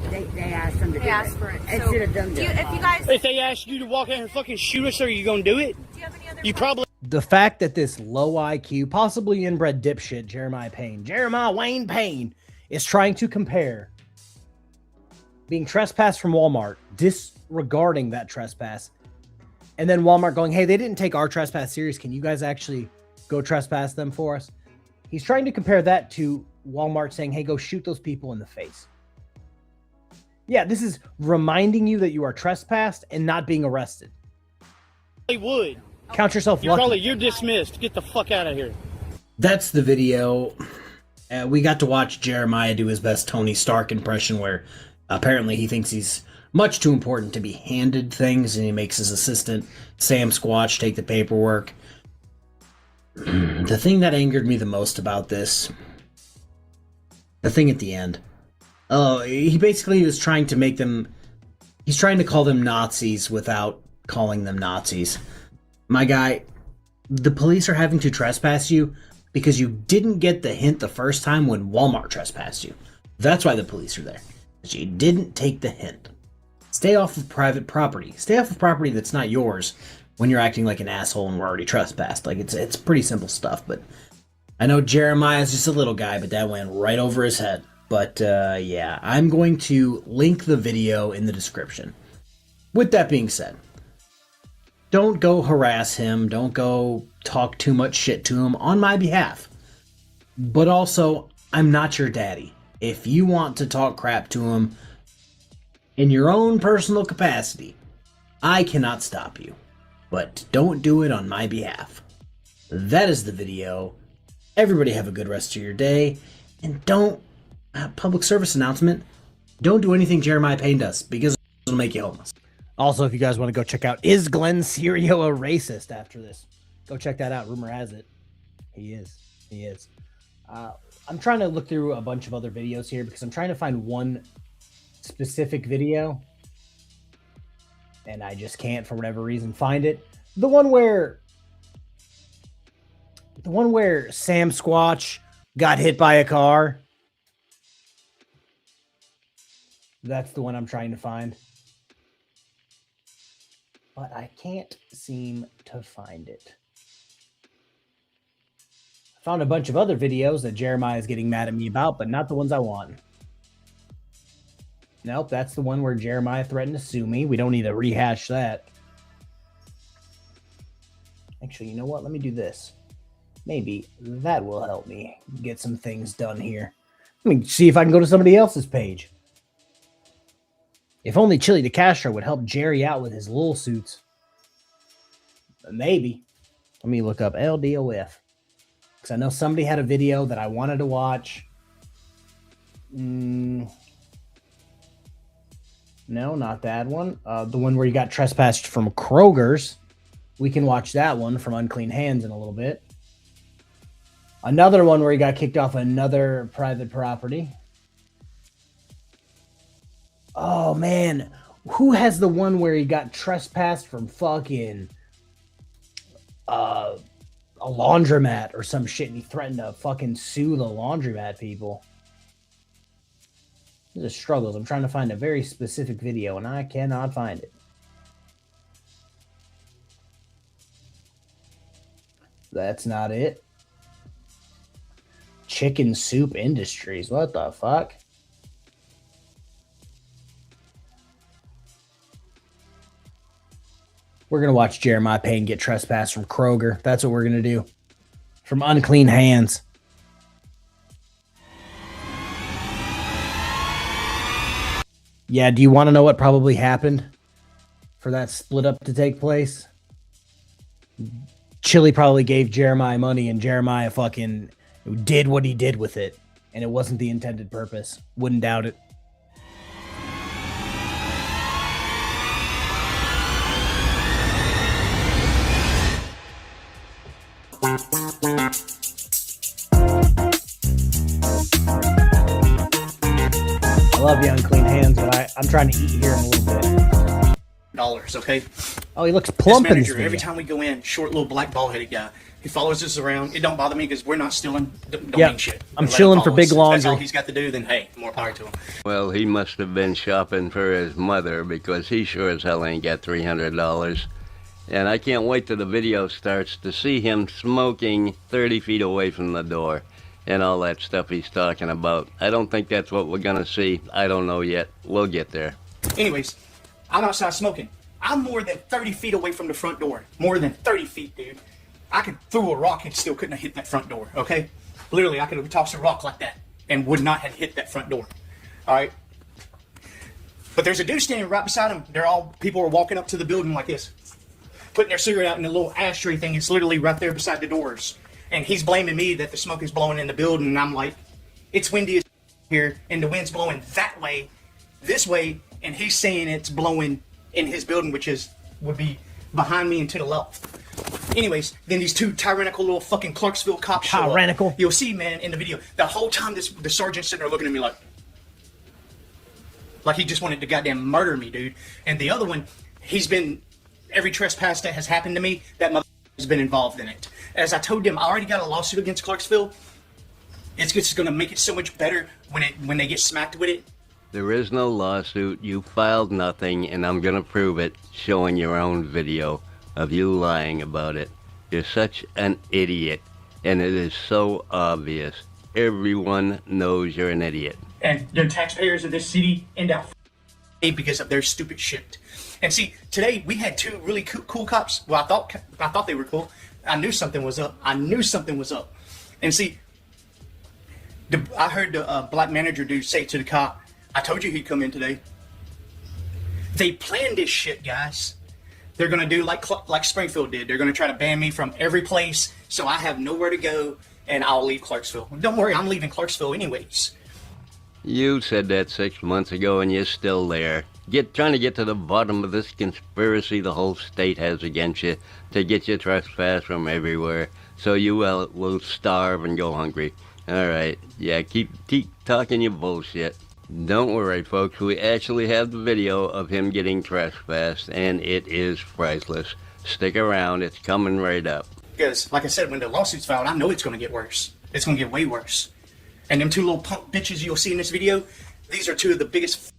They asked them to do They asked it. for it. It So, should have done if that. you guys, If they ask you to walk out here and fucking shoot us, are you gonna do it? do you have any other You probably. The fact that this low IQ, possibly inbred dipshit, Jeremiah Wayne Payne, is trying to compare being trespassed from Walmart, disregarding that trespass, and then Walmart going, hey, they didn't take our trespass serious. Can you guys actually go trespass them for us? He's trying to compare that to Walmart saying, hey, go shoot those people in the face. Yeah, this is reminding you that you are trespassed and not being arrested. They would. Count yourself lucky. You're dismissed. Get the fuck out of here. That's the video. We got to watch Jeremiah do his best Tony Stark impression, where apparently he thinks he's much too important to be handed things, and he makes his assistant Sam Squatch take the paperwork. The thing that angered me the most about this, the thing at the end, he basically was trying to make them, he's trying to call them Nazis without calling them Nazis. My guy, the police are having to trespass you because you didn't get the hint the first time when Walmart trespassed you. That's why the police are there. Because you didn't take the hint. Stay off of private property. Stay off of property that's not yours when you're acting like an asshole and we're already trespassed. Like, it's pretty simple stuff, but I know Jeremiah's just a little guy, but that went right over his head. But yeah, I'm going to link the video in the description. With that being said, don't go harass him. Don't go talk too much shit to him on my behalf. But also, I'm not your daddy. If you want to talk crap to him in your own personal capacity, I cannot stop you. But don't do it on my behalf. That is the video. Everybody have a good rest of your day. And don't, public service announcement, don't do anything Jeremiah Payne does, because it'll make you homeless. Also, if you guys want to go check out, is Glenn Serio a racist after this? Go check that out. Rumor has it. He is. He is. I'm trying to look through a bunch of other videos here because I'm trying to find one specific video. And I just can't, for whatever reason, find it. The one where Sam Squatch got hit by a car. That's the one I'm trying to find. But I can't seem to find it. I found a bunch of other videos that Jeremiah is getting mad at me about, but not the ones I want. Nope, that's the one where Jeremiah threatened to sue me. We don't need to rehash that. Actually, you know what? Let me do this. Maybe that will help me get some things done here. Let me see if I can go to somebody else's page. If only Chili DeCastro would help Jerry out with his little suits. Maybe. Let me look up LDOF. Because I know somebody had a video that I wanted to watch. No, not that one. The one where you got trespassed from Kroger's. We can watch that one from Unclean Hands in a little bit. Another one where he got kicked off another private property. Oh man, who has the one where he got trespassed from fucking a laundromat or some shit, and he threatened to fucking sue the laundromat people? This is struggles. I'm trying to find a very specific video, and I cannot find it. That's not it. Chicken Soup Industries. What the fuck? We're going to watch Jeremiah Payne get trespassed from Kroger. That's what we're going to do. From unclean hands. Yeah, do you want to know what probably happened for that split up to take place? Chili probably gave Jeremiah money, and Jeremiah fucking did what he did with it, and it wasn't the intended purpose. Wouldn't doubt it. I love you, unclean hands, but I'm trying to eat here in a little bit. Dollars, okay? Oh, he looks plump in This this manager, video. every time we go in, short little black bald-headed guy. He follows us around. It don't bother me because we're not stealing. Don't Yep. mean shit. I'm Let him chilling for follow big us. If that's all laundry. he's got to do, then hey, more power to him. Well, he must have been shopping for his mother because he sure as hell ain't got $300. And I can't wait till the video starts to see him smoking 30 feet away from the door and all that stuff he's talking about. I don't think that's what we're gonna see. I don't know yet. We'll get there. Anyways, I'm outside smoking. I'm more than 30 feet away from the front door. More than 30 feet, dude. I could throw a rock and still couldn't have hit that front door, okay? Literally, I could have tossed a rock like that and would not have hit that front door. All right? But there's a dude standing right beside him. People are walking up to the building like this, putting their cigarette out in a little ashtray thing. It's literally right there beside the doors. And he's blaming me that the smoke is blowing in the building. And I'm like, it's windy as here, and the wind's blowing that way, this way, and he's saying it's blowing in his building, which would be behind me and to the left. Anyways, then these two tyrannical little fucking Clarksville cops show up. Tyrannical? You'll see, man, in the video. The whole time the sergeant's sitting there looking at me like he just wanted to goddamn murder me, dude. And the other one, every trespass that has happened to me, that mother has been involved in it. As I told them, I already got a lawsuit against Clarksville. It's just going to make it so much better when they get smacked with it. There is no lawsuit. You filed nothing, and I'm gonna prove it, showing your own video of you lying about it. You're such an idiot, and it is so obvious. Everyone knows you're an idiot. And the taxpayers of this city end up because of their stupid shit. And see, today we had two really cool cops. Well, I thought they were cool. I knew something was up. And see, I heard the black manager dude say to the cop, "I told you he'd come in today." They planned this shit, guys. They're gonna do like Springfield did. They're gonna try to ban me from every place, so I have nowhere to go, and I'll leave Clarksville. Don't worry, I'm leaving Clarksville anyways. You said that 6 months ago, and you're still there. Trying to get to the bottom of this conspiracy the whole state has against you to get you trespassed from everywhere, so you will starve and go hungry. All right, yeah, keep talking your bullshit. Don't worry, folks. We actually have the video of him getting trespassed, and it is priceless. Stick around. It's coming right up. Because, like I said, when the lawsuit's filed, I know it's going to get worse. It's going to get way worse. And them two little punk bitches you'll see in this video, these are two of the biggest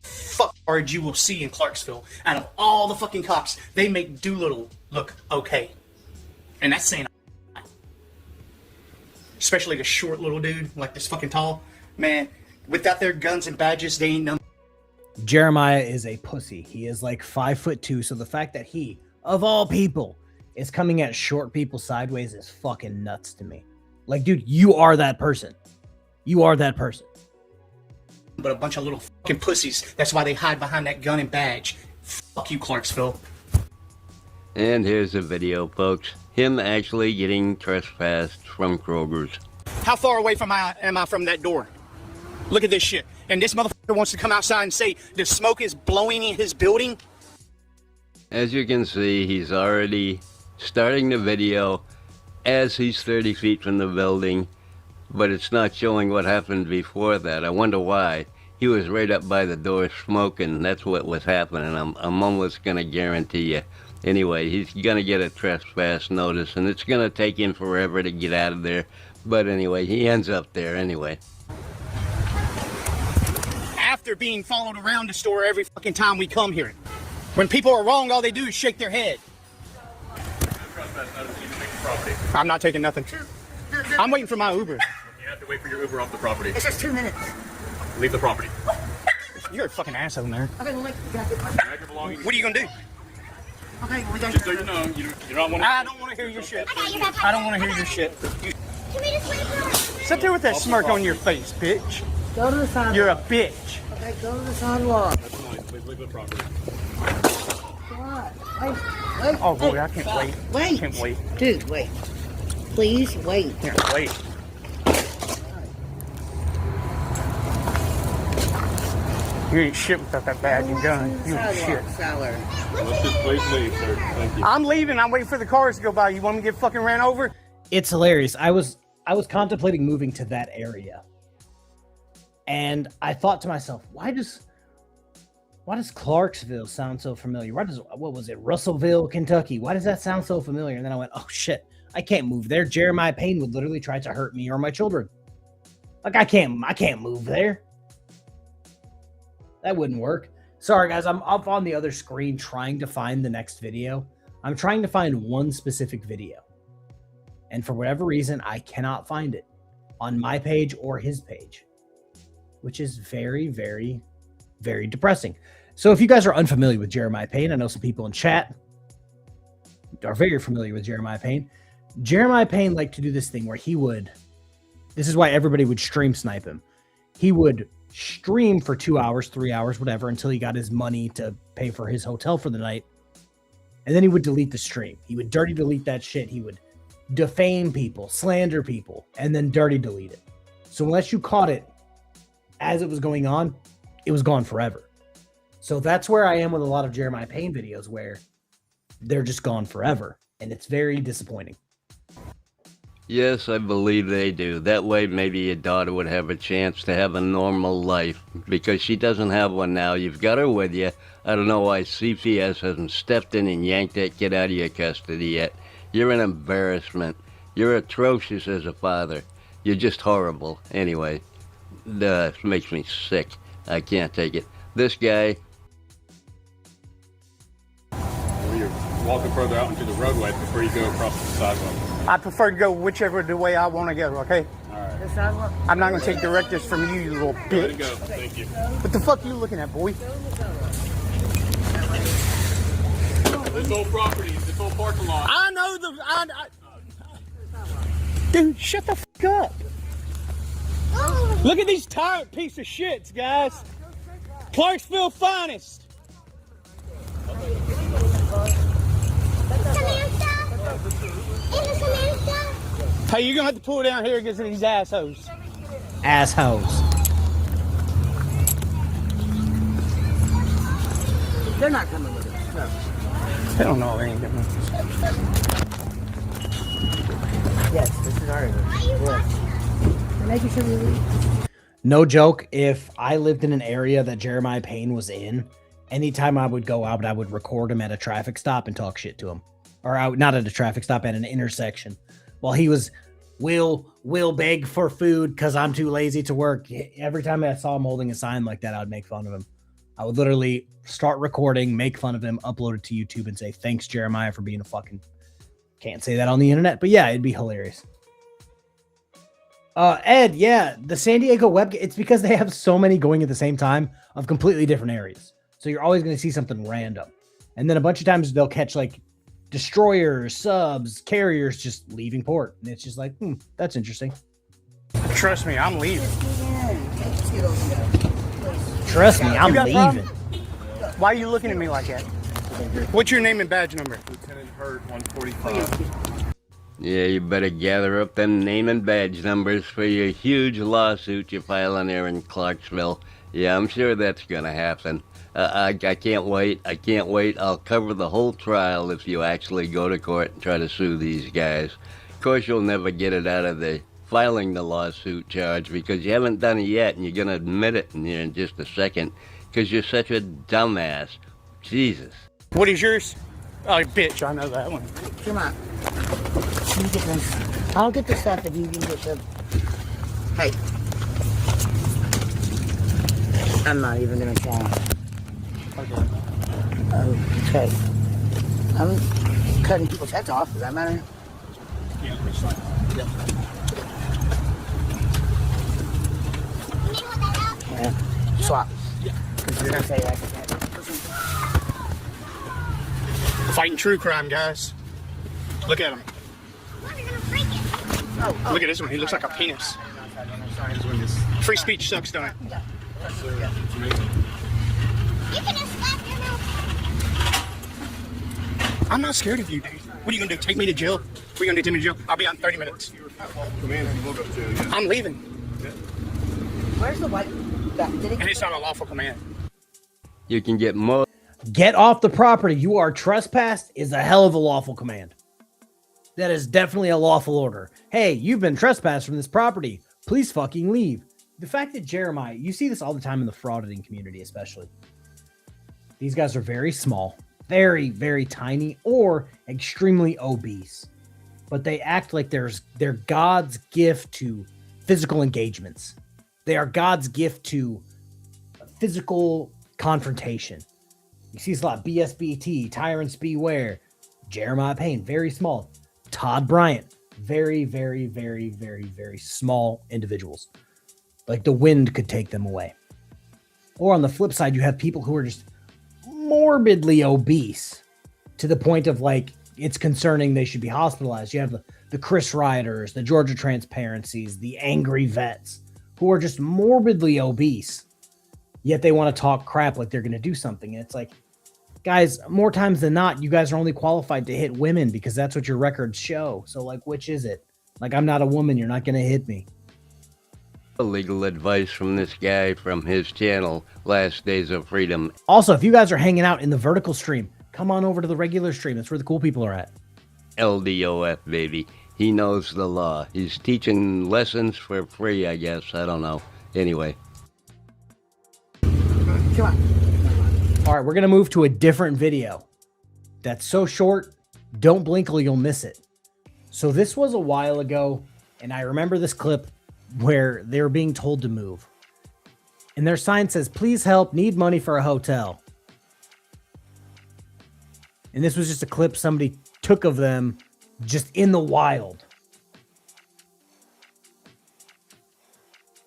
fucktards you will see in Clarksville. Out of all the fucking cops, they make Doolittle look okay. And that's saying a lot. Especially the short little dude, like this fucking tall. Man, without their guns and badges, they ain't none. Jeremiah is a pussy. He is like 5'2", so the fact that he, of all people, is coming at short people sideways is fucking nuts to me. Like, dude, you are that person. You are that person. But a bunch of little fucking pussies. That's why they hide behind that gun and badge. Fuck you, Clarksville. And here's the video, folks. Him actually getting trespassed from Kroger's. How far away am I from that door? Look at this shit. And this motherfucker wants to come outside and say the smoke is blowing in his building? As you can see, he's already starting the video as he's 30 feet from the building, but it's not showing what happened before that. I wonder why. he was right up by the door smoking. That's what was happening. I'm almost going to guarantee you. Anyway, he's going to get a trespass notice, and it's going to take him forever to get out of there. But anyway, he ends up there anyway. After being followed around the store every fucking time we come here. When people are wrong, all they do is shake their head. I'm not taking nothing. I'm waiting for my Uber. You have to wait for your Uber off the property. It's just 2 minutes. Leave the property. You're a fucking asshole, man. Okay, well, Drag your belongings. What are you gonna do? okay, we got Just so you know, you don't want to. I don't want to hear your shit. I don't want to hear your shit. You Can we just wait for her? sit there with that smirk on your face, bitch. Go to the sidewalk. You're a bitch. Okay, go to the sidewalk. That's fine. Please leave the property. What? Wait. Oh boy, I can't wait. Wait. Can't wait. Dude, wait. Please wait. Can't wait. You ain't shit without that bag and gun. You ain't shit. Seller. Let's just please leave, sir. Thank you. I'm leaving. I'm waiting for the cars to go by. You want me to get fucking ran over? It's hilarious. I was contemplating moving to that area, and I thought to myself, why does Clarksville sound so familiar? What was it, Russellville, Kentucky? Why does that sound so familiar? And then I went, oh shit, I can't move there. Jeremiah Payne would literally try to hurt me or my children. Like I can't move there. That wouldn't work. Sorry guys, I'm up on the other screen trying to find the next video. I'm trying to find one specific video. And for whatever reason, I cannot find it on my page or his page, which is very, very, very depressing. So if you guys are unfamiliar with Jeremiah Payne, I know some people in chat are very familiar with Jeremiah Payne. Jeremiah Payne liked to do this thing where this is why everybody would stream snipe him. He would stream for 2 hours, 3 hours, whatever, until he got his money to pay for his hotel for the night. And then he would delete the stream. He would dirty delete that shit. He would defame people, slander people, and then dirty delete it. So unless you caught it as it was going on, it was gone forever. So that's where I am with a lot of Jeremiah Payne videos, where they're just gone forever. And it's very disappointing. Yes, I believe they do. That way maybe your daughter would have a chance to have a normal life, because she doesn't have one now. You've got her with you. I don't know why CPS hasn't stepped in and yanked that kid out of your custody yet. You're an embarrassment. You're atrocious as a father. You're just horrible. Anyway, this makes me sick. I can't take it. This guy... You're walking further out into the roadway before you go across the sidewalk. I prefer to go whichever the way I want to go, okay? All right. The sidewalk. I'm not going to take directives from you, you little Let it bitch. go. Thank you. What the fuck are you looking at, boy? This whole property, this whole parking lot. I know Dude, shut the fuck up. Look at these tired piece of shits, guys. Clarksville finest. Hey, you're gonna have to pull down here against these assholes. Assholes. They're not coming with us. No. Hell no, they ain't getting me. Yes, this is our English. Yes. They're making sure we leave. No joke, if I lived in an area that Jeremiah Payne was in, anytime I would go out, I would record him at a traffic stop and talk shit to him. Or not at a traffic stop, at an intersection. While he was, will beg for food because I'm too lazy to work. Every time I saw him holding a sign like that, I would make fun of him. I would literally start recording, make fun of him, upload it to YouTube, and say, thanks, Jeremiah, for being a fucking... Can't say that on the internet, but yeah, it'd be hilarious. Ed, yeah, the San Diego web, it's because they have so many going at the same time of completely different areas. So you're always going to see something random. And then a bunch of times they'll catch like destroyers, subs, carriers just leaving port. And it's just like, that's interesting. Trust me, I'm leaving. Trust me, I'm got a leaving. Why are you looking at me like that? What's your name and badge number? Lieutenant Hurt, 145. Yeah, you better gather up them name and badge numbers for your huge lawsuit you're filing there in Clarksville. Yeah, I'm sure that's gonna happen. I can't wait. I can't wait. I'll cover the whole trial if you actually go to court and try to sue these guys. Of course, you'll never get it out of the filing the lawsuit charge because you haven't done it yet, and you're going to admit it in just a second because you're such a dumbass. Jesus. What is yours? Oh, bitch, I know that one. Come on. You get this. I'll get the stuff if you can get the... Hey. I'm not even gonna try. Okay. I'm cutting people's heads off. Does that matter? Yeah, it's fine. Yeah. Swap. Yeah. Because you're gonna say that. Fighting true crime, guys. Look at him. Look at this one. He looks like a penis. Free speech sucks, don't it? I'm not scared of you, dude. What are you gonna do? Take me to jail? What are you gonna do? Take me to jail? I'll be out in 30 minutes. I'm leaving. Where's the white? And it's not a lawful command. You can get more. Get off the property. You are trespassed is a hell of a lawful command. That is definitely a lawful order. Hey, you've been trespassed from this property. Please fucking leave. The fact that Jeremiah, you see this all the time in the frauditing community, especially. These guys are very small, very, very tiny, or extremely obese. But they act like they're God's gift to physical engagements. They are God's gift to physical confrontation. You see this a lot. BSBT, Tyrants Beware, Jeremiah Payne, very small. Todd Bryant, very, very, very, very, very small individuals. Like the wind could take them away. Or on the flip side, you have people who are just morbidly obese to the point of like, it's concerning they should be hospitalized. You have the Chris Rioters, the Georgia Transparencies, the Angry Vets, who are just morbidly obese. Yet they want to talk crap like they're going to do something. And it's like, guys, more times than not, you guys are only qualified to hit women because that's what your records show. So, like, which is it? Like, I'm not a woman. You're not going to hit me. Legal advice from this guy from his channel, Last Days of Freedom. Also, if you guys are hanging out in the vertical stream, come on over to the regular stream. That's where the cool people are at. LDOF, baby. He knows the law. He's teaching lessons for free, I guess. I don't know. Anyway. Come on. All right, we're going to move to a different video. That's so short, don't blink or you'll miss it. So this was a while ago, and I remember this clip where they were being told to move. And their sign says, please help, need money for a hotel. And this was just a clip somebody took of them just in the wild.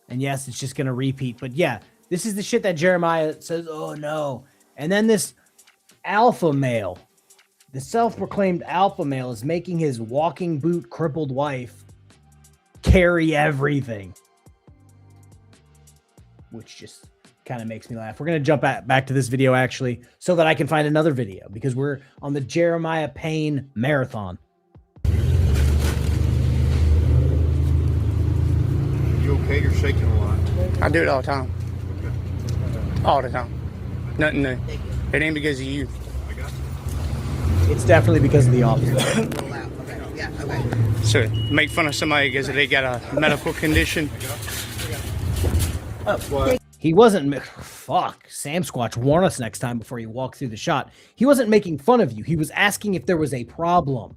And yes, it's just going to repeat. But yeah, this is the shit that Jeremiah says, oh no. And then this alpha male, the self-proclaimed alpha male, is making his walking boot crippled wife carry everything. Which just kind of makes me laugh. We're going to jump back to this video actually so that I can find another video because we're on the Jeremiah Payne marathon. You okay? You're shaking a lot. I do it all the time. All the time. Nothing new. It ain't because of you. It's definitely because of the officer. Yeah, okay. So make fun of somebody because they got a medical condition. He wasn't, fuck, Sam Squatch, warn us next time before you walk through the shot. He wasn't making fun of you. He was asking if there was a problem.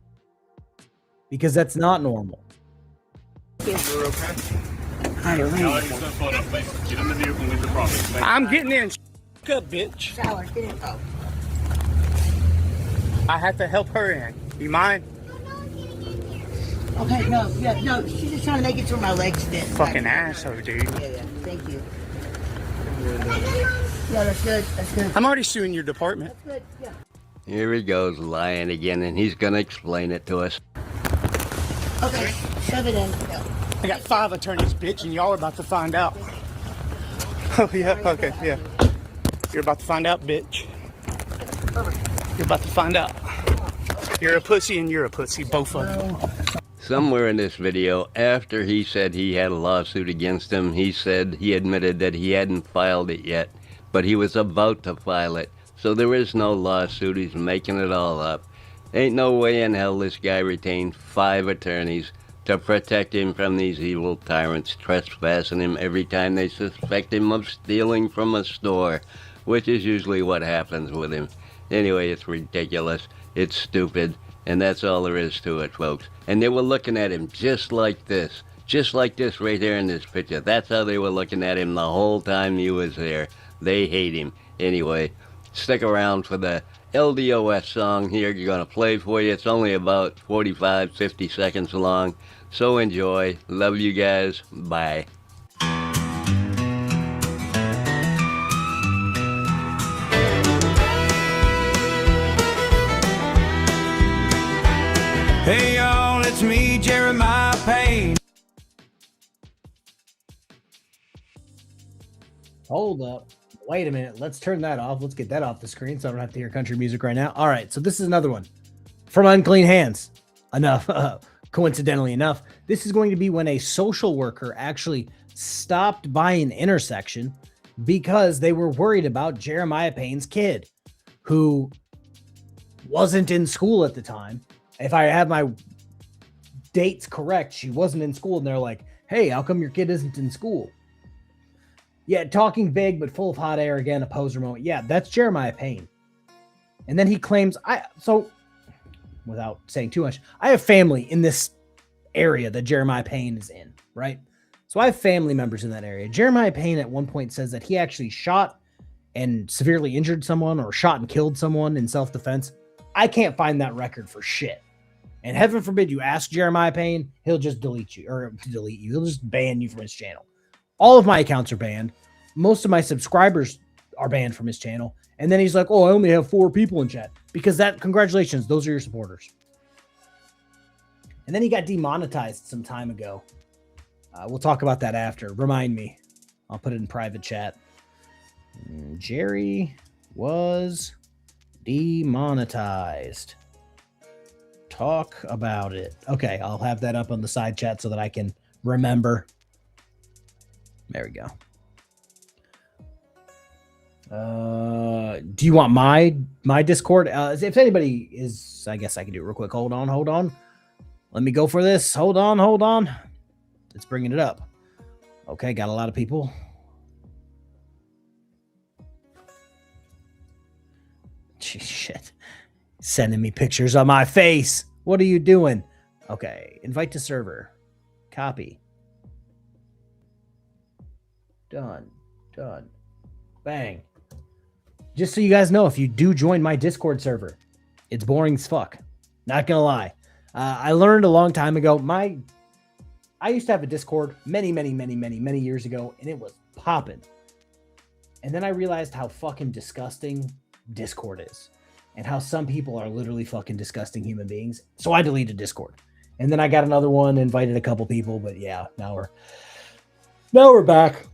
Because that's not normal. You're okay? I don't know. Alex, that photo, please. Get in the vehicle and leave the property. Thank you. I'm getting in. Up, bitch. Shower, get in. Oh. I have to help her in. You mind? Okay, no, yeah, no, she's just trying to make it so my legs fit. Fucking asshole, dude. Yeah, thank you. Yeah, that's good, that's good. I'm already suing your department. That's good, yeah. Here he goes lying again, and he's going to explain it to us. Okay, shove it in. Yeah. I got 5 attorneys, bitch, and y'all are about to find out. Oh, yeah, okay, yeah. You're about to find out, bitch. You're about to find out. You're a pussy and you're a pussy, both of you. Somewhere in this video, after he said he had a lawsuit against him, he said he admitted that he hadn't filed it yet, but he was about to file it. So there is no lawsuit. He's making it all up. Ain't no way in hell this guy retained 5 attorneys to protect him from these evil tyrants trespassing him every time they suspect him of stealing from a store, which is usually what happens with him. Anyway, it's ridiculous, it's stupid, and that's all there is to it, folks. And they were looking at him just like this right there in this picture. That's how they were looking at him the whole time he was there. They hate him. Anyway, stick around for the LDOF song here you're going to play for you. It's only about 45, 50 seconds long. So enjoy. Love you guys. Bye. Hey y'all, it's me, Jeremiah Payne. Hold up. Wait a minute. Let's turn that off. Let's get that off the screen so I don't have to hear country music right now. All right. So this is another one from Unclean Hands. Enough. Coincidentally enough, this is going to be when a social worker actually stopped by an intersection because they were worried about Jeremiah Payne's kid, who wasn't in school at the time. If I have my dates correct, she wasn't in school, and they're like, hey, how come your kid isn't in school? Yeah, talking big, but full of hot air again, a poser moment. Yeah, that's Jeremiah Payne. And then he claims, without saying too much, I have family in this area that Jeremiah Payne is in, right? So I have family members in that area. Jeremiah Payne at one point says that he actually shot and severely injured someone or shot and killed someone in self-defense. I can't find that record for shit. And heaven forbid you ask Jeremiah Payne, he'll just delete you. He'll just ban you from his channel. All of my accounts are banned. Most of my subscribers are banned from his channel. And then he's like, oh, I only have 4 people in chat. Because congratulations, those are your supporters. And then he got demonetized some time ago. We'll talk about that after. Remind me. I'll put it in private chat. Jerry was demonetized. Talk about it. Okay, I'll have that up on the side chat so that I can remember. There we go. Do you want my Discord? If anybody is, I guess I can do it real quick. Hold on. Let me go for this. Hold on. It's bringing it up. Okay, got a lot of people. Shit. Sending me pictures of my face. What are you doing? Okay, invite to server. Copy. Done. Bang. Just so you guys know, if you do join my Discord server, it's boring as fuck. Not gonna lie. I learned a long time ago. I used to have a Discord many years ago, and it was popping. And then I realized how fucking disgusting Discord is, and how some people are literally fucking disgusting human beings. So I deleted Discord, and then I got another one, invited a couple people, but yeah, now we're back.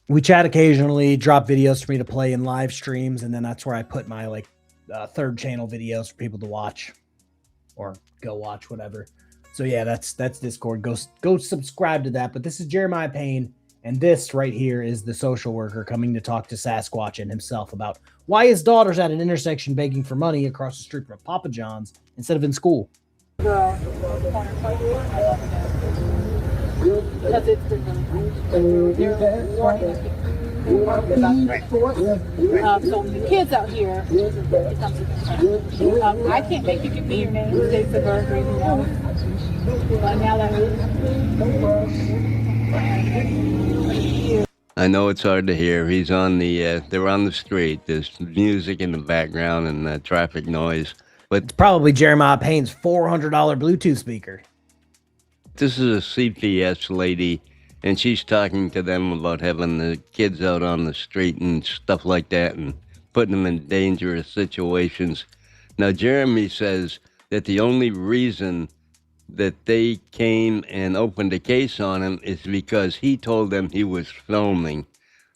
We chat occasionally, drop videos for me to play in live streams, and then that's where I put my third channel videos for people to watch or go watch, whatever. So yeah, that's Discord. Go subscribe to that. But this is Jeremiah Payne, and this right here is the social worker coming to talk to Sasquatch and himself about why his daughter's at an intersection begging for money across the street from Papa John's instead of in school. Because it's so the kids out here, I can't make you give me your name, dates of birth, or anything else. But now that I know it's hard to hear. He's on they're on the street. There's music in the background and traffic noise. But it's probably Jeremiah Payne's $400 Bluetooth speaker. This is a CPS lady, and she's talking to them about having the kids out on the street and stuff like that and putting them in dangerous situations. Now, Jeremy says that the only reason that they came and opened a case on him is because he told them he was filming.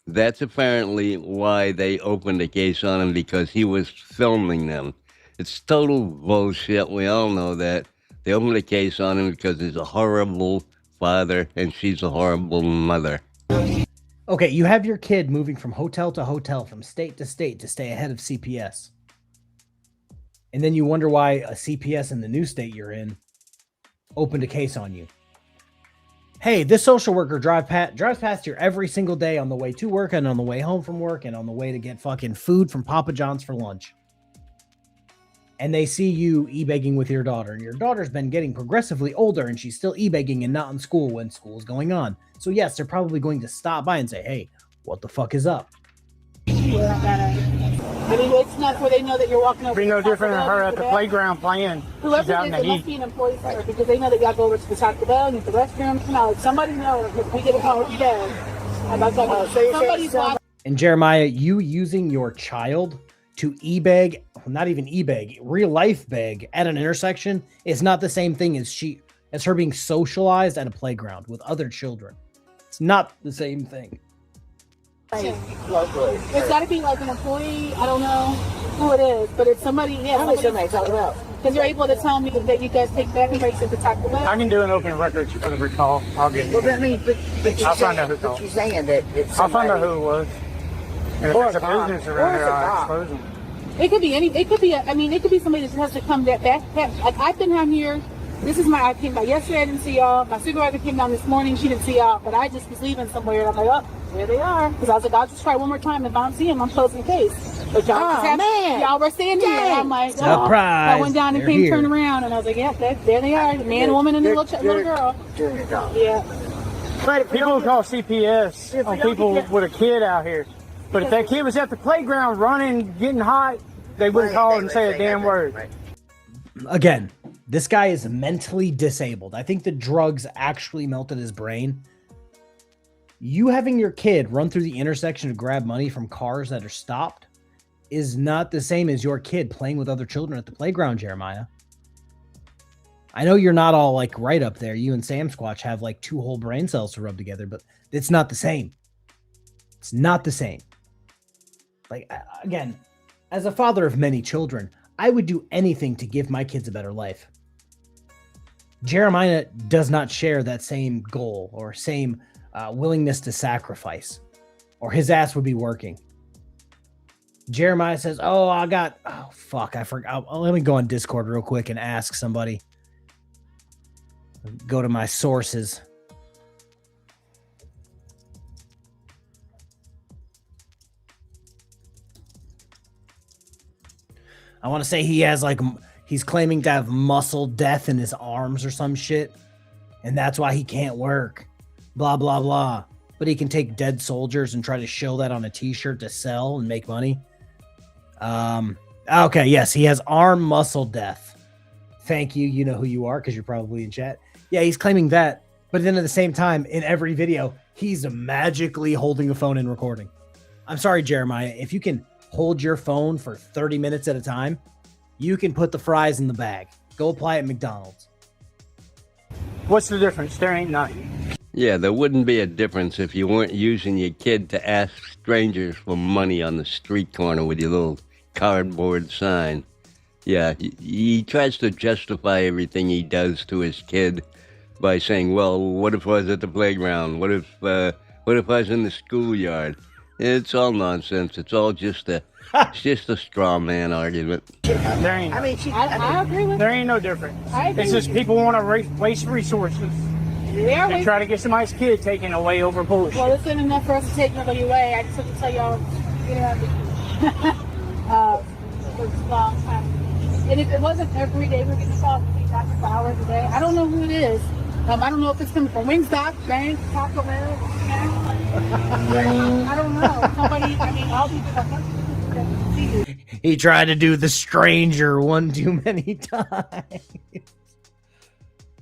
That's apparently why they opened a case on him, because he was filming them. It's total bullshit. We all know that. They opened a case on him because he's a horrible father and she's a horrible mother. Okay, you have your kid moving from hotel to hotel, from state to state to stay ahead of CPS. And then you wonder why a CPS in the new state you're in opened a case on you. Hey, this social worker drives past here every single day on the way to work and on the way home from work and on the way to get fucking food from Papa John's for lunch. And they see you e-begging with your daughter, and your daughter's been getting progressively older and she's still e-begging and not in school when school's going on. So yes, they're probably going to stop by and say, hey, what the fuck is up? I mean, it's not where they know that you're walking over. Be no different than her at the playground playing. Whoever She's out it in is, the it must heat. be an employee there because they know that y'all go over to the Taco Bell and use the restroom. You know, somebody knows if we get a call today. Somebody's watching. And Jeremiah, you using your child to e-beg, not even e-beg, real life beg at an intersection is not the same thing as her being socialized at a playground with other children. It's not the same thing. It's got to be like an employee. I don't know who it is, but it's somebody. Yeah, because you're able to tell me that you guys take back and breaks at the Taco Bell. I can do an open record for the recall. I'll get it. Well, that means, but I'll find out who called. you're saying that it's I'll find out somebody- who it was. And if Or it's a a cop. business Or around it's here, a I'll cop. expose them. It could be any. It could be. I mean, it could be somebody that has to come back. Like I've been down here. This is I came by yesterday. I didn't see y'all. My supervisor came down this morning. She didn't see y'all, but I just was leaving somewhere. And I'm like, oh, there they are. Because I was like, I'll just try one more time. If I don't see him, I'm closing the case. But y'all were standing here. I'm like, oh. Surprise. I went down and They're came, here. turned around, and I was like, yeah, there they are. The man, woman, and the little girl. Yeah. But people call CPS on people with a kid out here. But if that kid was at the playground running, getting hot, they wouldn't call and say a damn word. Again, this guy is mentally disabled. I think the drugs actually melted his brain. You having your kid run through the intersection to grab money from cars that are stopped is not the same as your kid playing with other children at the playground, Jeremiah. I know you're not all like right up there. You and Sam Squatch have like 2 whole brain cells to rub together, but it's not the same. It's not the same. Like, again, as a father of many children, I would do anything to give my kids a better life. Jeremiah does not share that same goal or same willingness to sacrifice, or his ass would be working. Jeremiah says, oh, fuck, I forgot. Let me go on Discord real quick and ask somebody. Go to my sources. I want to say he has he's claiming to have muscle death in his arms or some shit. And that's why he can't work. Blah, blah, blah. But he can take dead soldiers and try to show that on a t-shirt to sell and make money. Okay, yes, he has arm muscle death. Thank you. You know who you are because you're probably in chat. Yeah, he's claiming that. But then at the same time, in every video, he's magically holding a phone and recording. I'm sorry, Jeremiah. If you can hold your phone for 30 minutes at a time, you can put the fries in the bag. Go apply at McDonald's. What's the difference? There ain't none. Yeah, there wouldn't be a difference if you weren't using your kid to ask strangers for money on the street corner with your little cardboard sign. Yeah, he tries to justify everything he does to his kid by saying, well, what if I was at the playground? What if I was in the schoolyard? It's all nonsense. It's all just a straw man argument. There ain't. I agree with. There ain't no difference. I agree It's just people want to waste resources and try to get somebody's kid taken away over bullshit. Well, it's not enough for us to take nobody away. I just have to tell y'all, for a long time. And if it wasn't every day we're getting calls for hours a day, I don't know who it is. I don't know if it's coming from Wingstop, Bank, Taco Bell. I don't know. Somebody, all these people. He tried to do the stranger one too many times.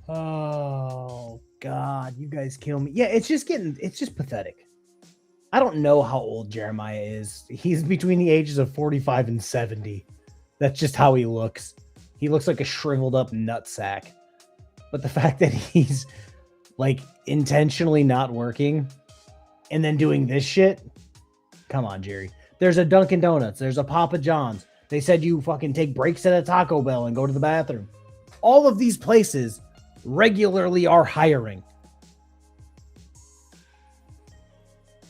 Oh, God. You guys kill me. Yeah, it's just pathetic. I don't know how old Jeremiah is. He's between the ages of 45 and 70. That's just how he looks. He looks like a shriveled up nutsack. But the fact that he's like intentionally not working and then doing this shit. Come on, Jerry. There's a Dunkin' Donuts. There's a Papa John's. They said you fucking take breaks at a Taco Bell and go to the bathroom. All of these places regularly are hiring.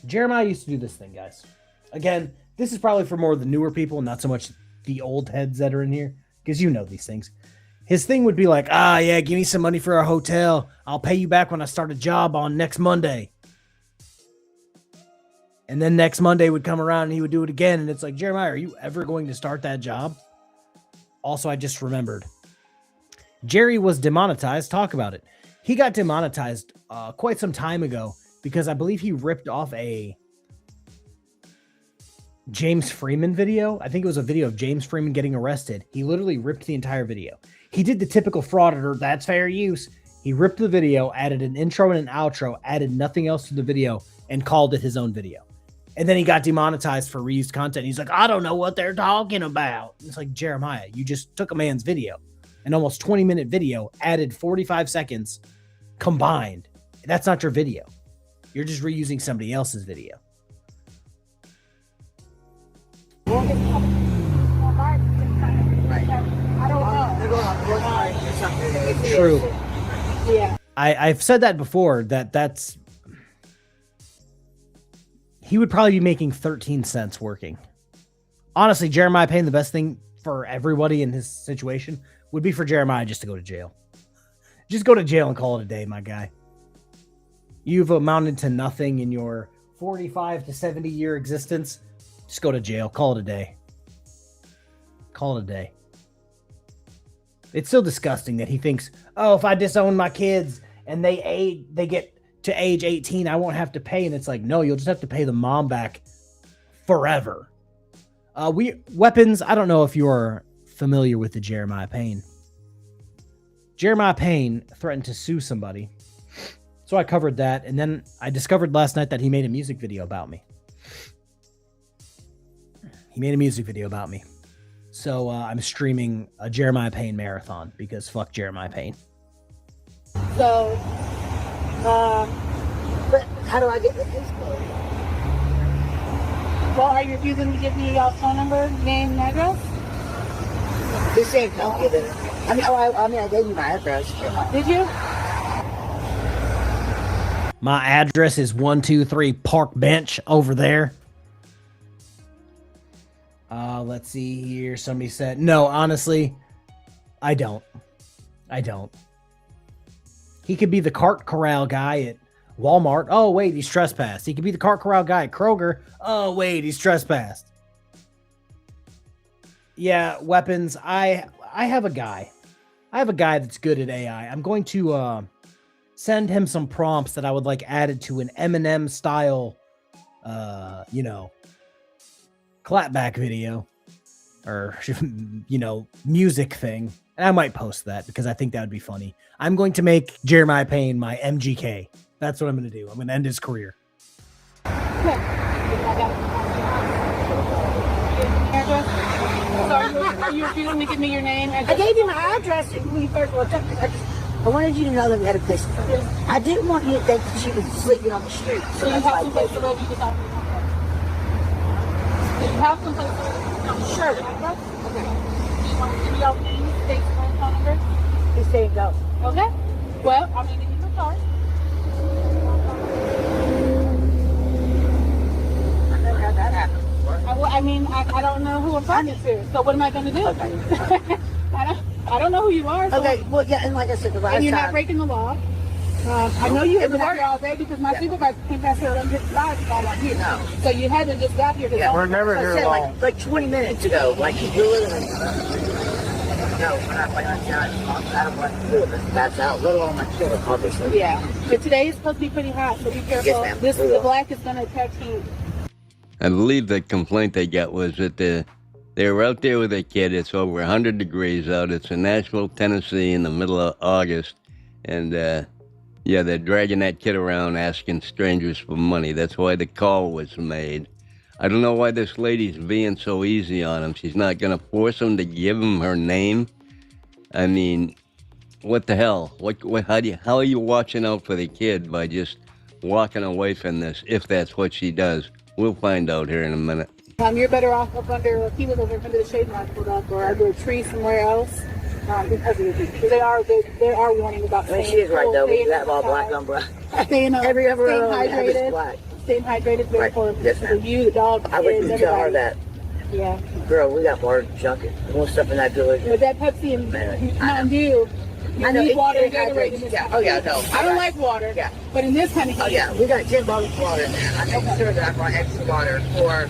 Jeremiah used to do this thing, guys. Again, this is probably for more of the newer people, not so much the old heads that are in here, because you know these things. His thing would be like, yeah, give me some money for a hotel. I'll pay you back when I start a job on next Monday. And then next Monday would come around and he would do it again. And it's like, Jeremiah, are you ever going to start that job? Also, I just remembered. Jerry was demonetized. Talk about it. He got demonetized quite some time ago because I believe he ripped off a James Freeman video. I think it was a video of James Freeman getting arrested. He literally ripped the entire video. He did the typical frauditor, that's fair use. He ripped the video, added an intro and an outro, added nothing else to the video, and called it his own video. And then he got demonetized for reused content. He's like, I don't know what they're talking about. It's like, Jeremiah, you just took a man's video, an almost 20-minute video, added 45 seconds combined. That's not your video. You're just reusing somebody else's video. True. Yeah. I've said that before, that's he would probably be making 13 cents working. Honestly, Jeremiah Payne, the best thing for everybody in his situation would be for Jeremiah just to go to jail. Just go to jail and call it a day, my guy. You've amounted to nothing in your 45 to 70 year existence. Just go to jail. Call it a day. Call it a day. It's so disgusting that he thinks, oh, if I disown my kids and they get to age 18, I won't have to pay. And it's like, no, you'll just have to pay the mom back forever. Weapons. I don't know if you're familiar with the Jeremiah Payne. Jeremiah Payne threatened to sue somebody. So I covered that. And then I discovered last night that he made a music video about me. He made a music video about me. So I'm streaming a Jeremiah Payne marathon because fuck Jeremiah Payne. So, but how do I get the Facebook? Well, are you refusing to give me your phone number, name, and address? This ain't don't give it. I gave you my address. Did you? My address is 123 Park Bench over there. Let's see here. Somebody said, no, honestly, I don't. He could be the cart corral guy at Walmart. Oh, wait, he's trespassed. He could be the cart corral guy at Kroger. Oh, wait, he's trespassed. Yeah, weapons. I have a guy. I have a guy that's good at AI. I'm going to send him some prompts that I would like added to an Eminem style, clapback video or, music thing. And I might post that because I think that would be funny. I'm going to make Jeremiah Payne my MGK. That's what I'm going to do. I'm going to end his career. So are you refusing to give me your name? I gave you my address when you first walked up. I wanted you to know that we had a place to go. I didn't want you to think that she was sleeping on the street. So you have some place to live, you can talk to me. You have some place to live? Sure. Okay. You want to give me your name, state, phone number? It's saying go. Okay. Well, I'm going to give you the card. I've never had that happen before. I don't know who I'm talking to. So what am I going to do? Okay. I don't know who you are. So Okay, well, yeah, and like I said, the last and you're time... not breaking the law. I know you have been out here all day because my supervisor came past here and just lied all on you. No. So you hadn't just got here. Yeah, we're never I here said, long. like 20 minutes ago, like you literally... No, we're not like I don't want to do it. That's out, little on my children, obviously. Yeah, but today is supposed to be pretty hot, so be careful. Yes, ma'am. The black is going to attack you. I believe the complaint they got was that they were out there with a kid. It's over 100 degrees out. It's in Nashville, Tennessee in the middle of August. And, they're dragging that kid around asking strangers for money. That's why the call was made. I don't know why this lady's being so easy on him. She's not going to force him to give him her name. I mean, what the hell? How are you watching out for the kid by just walking away from this, if that's what she does? We'll find out here in a minute. You're better off up under, he was over under the shade line put up or under a tree somewhere else. Because of the heat. They are warning about I mean, she is right, though. We have all black on black. Staying Everywhere hydrated. black. Staying hydrated is very important. Yes, for you, the dog, the I wouldn't kids, tell her everybody. that. Yeah. Girl, we got more junk, more stuff in that village. But that Pepsi and Mountain Dew, you need water and Gatorade in this. Yeah. Oh yeah, no. I don't like water. Yeah. But in this kind of heat. Oh yeah, we got 10 bottles of water in there. I make sure that I brought extra water for.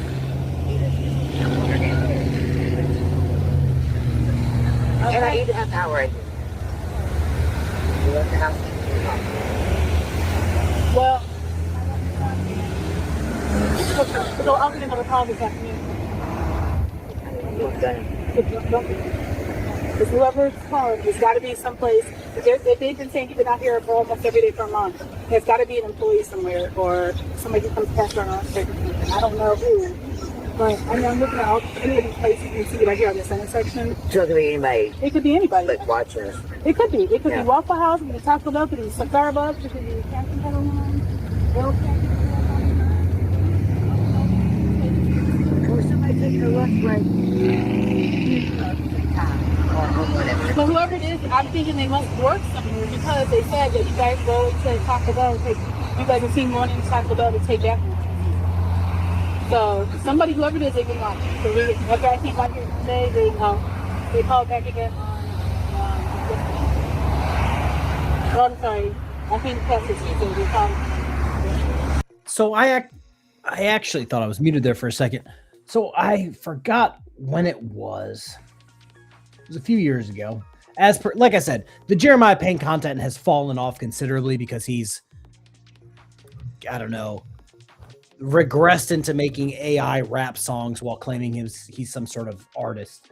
And I need to have power right here. We left the house. Well, so I'm going to have a call this afternoon. Because whoever's calling, there's got to be someplace. They've been saying you've been out here for almost every day for a month. There's got to be an employee somewhere or somebody who comes past our office. I don't know who. But I know I'm looking at all any of these places you can see right here on this intersection. So it could be anybody. It could be anybody. Like watching us. It could be. It could be Waffle House, it could be Taco Bell, it could be Starbucks, it could be Captain Kettle Line, Or somebody taking a lunch break. But whoever it is, I'm thinking they must work somewhere because they said that you guys go to Taco Bell and take, you guys have seen going into Taco Bell to take that one. So somebody, whoever it is, they can watch. So after I came out here today, they called back again on, oh, I'm sorry, I think that's his Tuesday, they called. So I actually thought I was muted there for a second. So I forgot when it was. It was a few years ago. As per, like I said, the Jeremiah Payne content has fallen off considerably because he's, I don't know, regressed into making AI rap songs while claiming he's some sort of artist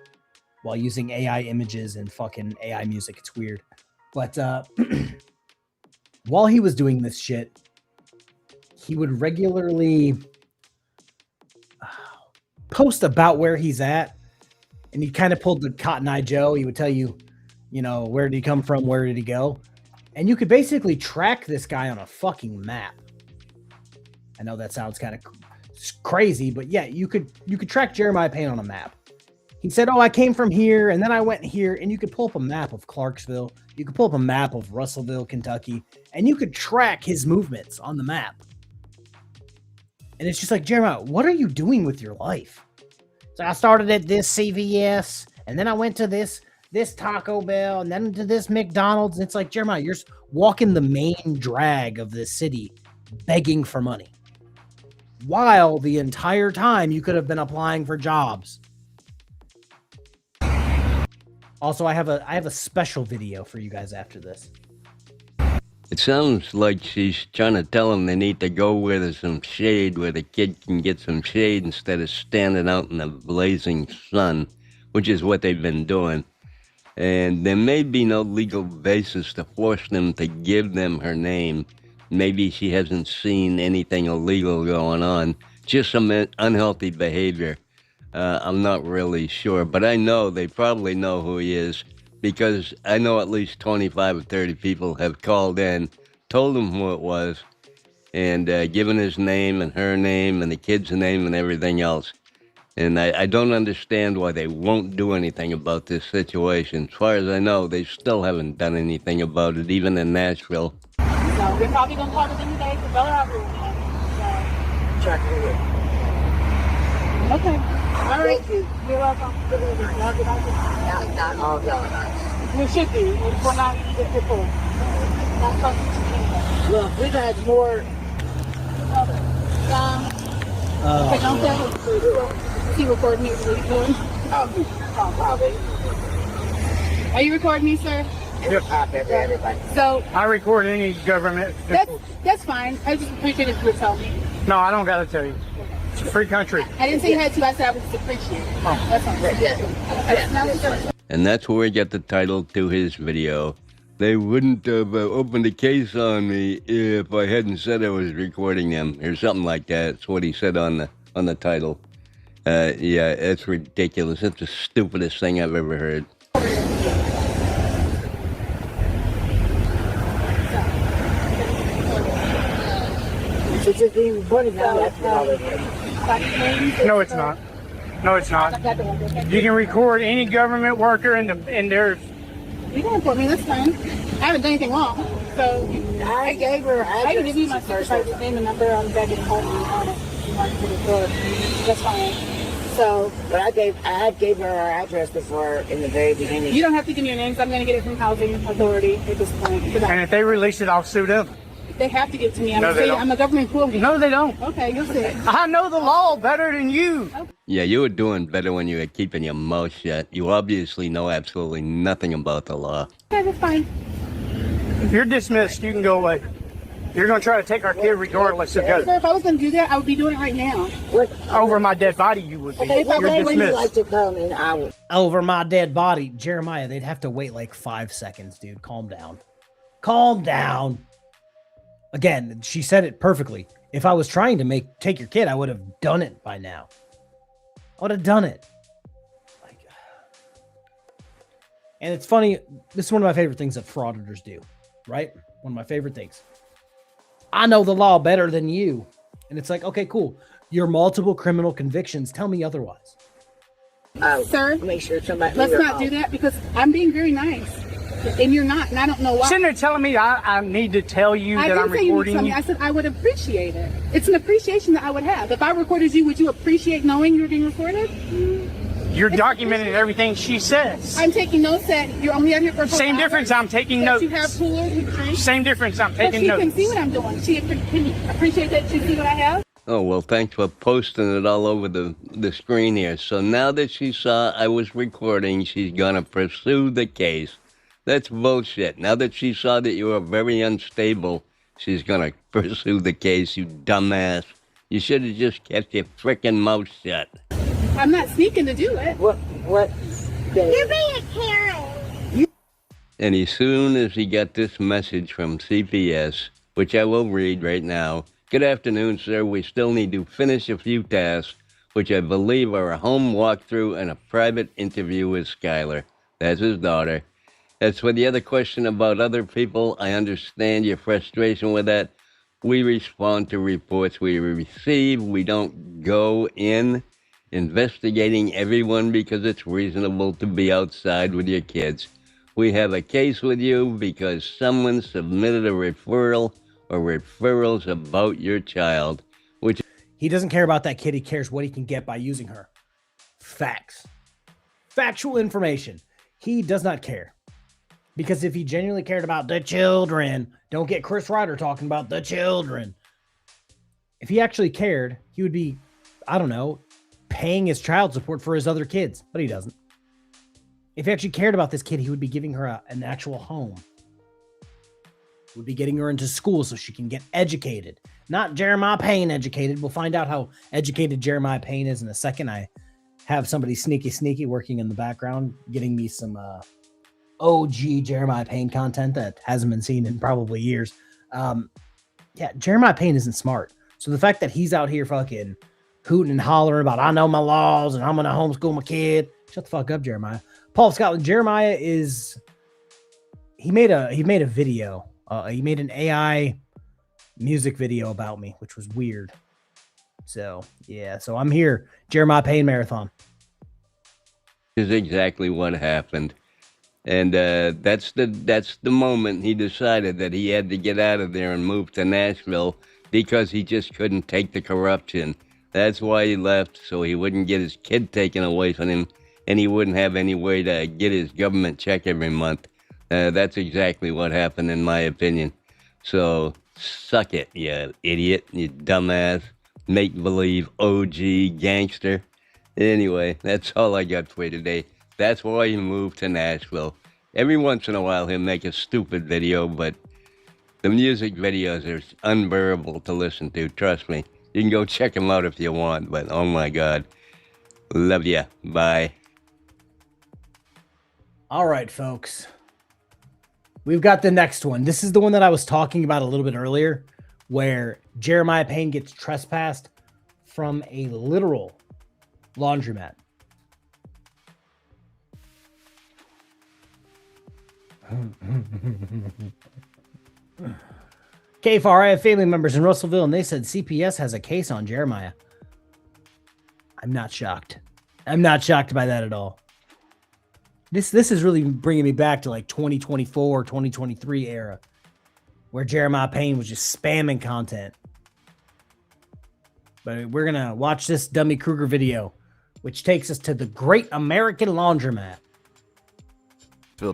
while using AI images and fucking AI music. It's weird. But while he was doing this shit, he would regularly post about where he's at, and he kind of pulled the Cotton Eye Joe. He would tell you, you know, where did he come from, where did he go, and you could basically track this guy on a fucking map. I know that sounds kind of crazy, but yeah, you could track Jeremiah Payne on a map. He said, "Oh, I came from here, and then I went here," and you could pull up a map of Clarksville. You could pull up a map of Russellville, Kentucky, and you could track his movements on the map. And it's just like, Jeremiah, what are you doing with your life? So I started at this CVS, and then I went to this Taco Bell, and then to this McDonald's. And it's like, Jeremiah, you're walking the main drag of this city, begging for money, while the entire time you could have been applying for jobs. Also, I have a special video for you guys after this. It sounds like she's trying to tell them they need to go where there's some shade, where the kid can get some shade instead of standing out in the blazing sun, which is what they've been doing. And there may be no legal basis to force them to give them her name. Maybe she hasn't seen anything illegal going on, just some unhealthy behavior. I'm not really sure, but I know they probably know who he is, because I know at least 25 or 30 people have called in, told him who it was, and given his name and her name and the kid's name and everything else. And I don't understand why they won't do anything about this situation. As far as I know, they still haven't done anything about it, even in Nashville. So we're probably going to call it in today for Bella Robbery. Check it in. Okay. All right. Thank you. You're welcome. Not all going. We should be. We're not before. Look, we've had more. Okay, don't tell him. Is he recording me? Probably. Are you recording me, sir? Everybody. So I record any government. that's fine. I just appreciate it if you would tell me. No, I don't got to tell you. It's a free country. I didn't say you had to. I said I would just appreciate it. Oh, that's all. And that's where we get the title to his video. They wouldn't have opened a case on me if I hadn't said I was recording them, or something like that. That's what he said on the title. Yeah, it's ridiculous. It's the stupidest thing I've ever heard. It's just being funny now. No, it's not. No, it's not. You can record any government worker and there's. You can report me. That's fine. I haven't done anything wrong. So I gave her. I can give you my supervisor's name and number on the back of the phone on it. That's fine. So, But I gave her our address before in the very beginning. you don't have to give me your names. I'm going to get it from Housing Authority at this point. And if they release it, I'll sue them. They have to give it to me. No, they don't. I'm a government employee. No, they don't. Okay, you'll see it. I know the law better than you. Yeah, you were doing better when you were keeping your mouth shut. You obviously know absolutely nothing about the law. Okay, that's fine. If you're dismissed, you can go away. You're going to try to take our kid regardless of Sir, go. if I was going to do that, I would be doing it right now. Over my dead body, you would be. Okay, if I You're was- When you dismissed. like to come in, I would. Over my dead body. Jeremiah, they'd have to wait like 5 seconds, dude. Calm down. Calm down. Again, she said it perfectly. If I was trying to take your kid, I would have done it by now. I would have done it. Like, and it's funny. This is one of my favorite things that frauditors do, right? One of my favorite things. I know the law better than you. And it's like, okay, cool. Your multiple criminal convictions tell me otherwise. Sir, Make sure somebody. let's not do that because I'm being very nice. And you're not, and I don't know why. Sitting there telling me I need to tell you I that I'm didn't say you need recording something. you. I said I would appreciate it. It's an appreciation that I would have. If I recorded you, would you appreciate knowing you were being recorded? You're documenting everything she says. I'm taking notes that you're only out here for a couple Same hours, difference, I'm taking that notes. You have coolers with drinks. Same difference, I'm But taking she can notes. see what I'm doing. She can appreciate that she see what I have. Oh, well, thanks for posting it all over the screen here. So now that she saw I was recording, she's going to pursue the case. That's bullshit. Now that she saw that you were very unstable, she's going to pursue the case, you dumbass. You should have just kept your frickin' mouth shut. I'm not sneaking to do it. What? You're being a Karen. And as soon as he got this message from CPS, which I will read right now. Good afternoon, sir. We still need to finish a few tasks, which I believe are a home walkthrough and a private interview with Skylar. That's his daughter. As for the other question about other people, I understand your frustration with that. We respond to reports we receive. We don't go in investigating everyone because it's reasonable to be outside with your kids. We have a case with you because someone submitted a referral or referrals about your child, which He doesn't care about that kid. He cares what he can get by using her. Facts. Factual information. He does not care. Because if he genuinely cared about the children, don't get Chris Ryder talking about the children. If he actually cared, he would be, I don't know, paying his child support for his other kids. But he doesn't. If he actually cared about this kid, he would be giving her an actual home. He would be getting her into school so she can get educated. Not Jeremiah Payne educated. We'll find out how educated Jeremiah Payne is in a second. I have somebody sneaky working in the background, getting me some OG Jeremiah Payne content that hasn't been seen in probably years. Yeah, Jeremiah Payne isn't smart. So the fact that he's out here fucking hooting and hollering about, I know my laws and I'm going to homeschool my kid. Shut the fuck up, Jeremiah. Paul Scotland, Jeremiah is, he made a video. He made an AI music video about me, which was weird. So, yeah. So I'm here. Jeremiah Payne Marathon. is exactly what happened. And that's the moment he decided that he had to get out of there and move to Nashville because he just couldn't take the corruption. That's why he left, so he wouldn't get his kid taken away from him, and he wouldn't have any way to get his government check every month. That's exactly what happened, in my opinion. So, suck it, you idiot, you dumbass, make-believe OG gangster. Anyway, that's all I got for you today. That's why he moved to Nashville. Every once in a while, he'll make a stupid video, but the music videos are unbearable to listen to, trust me. You can go check him out if you want, but oh my God. Love ya. Bye. All right, folks. We've got the next one. This is the one that I was talking about a little bit earlier, where Jeremiah Payne gets trespassed from a literal laundromat. KFARR, I have family members in Russellville, and they said CPS has a case on Jeremiah. I'm not shocked. I'm not shocked by that at all. This is really bringing me back to like 2024, 2023 era, where Jeremiah Payne was just spamming content. But we're going to watch this Dummy Kruger video which takes us to the Great American Laundromat.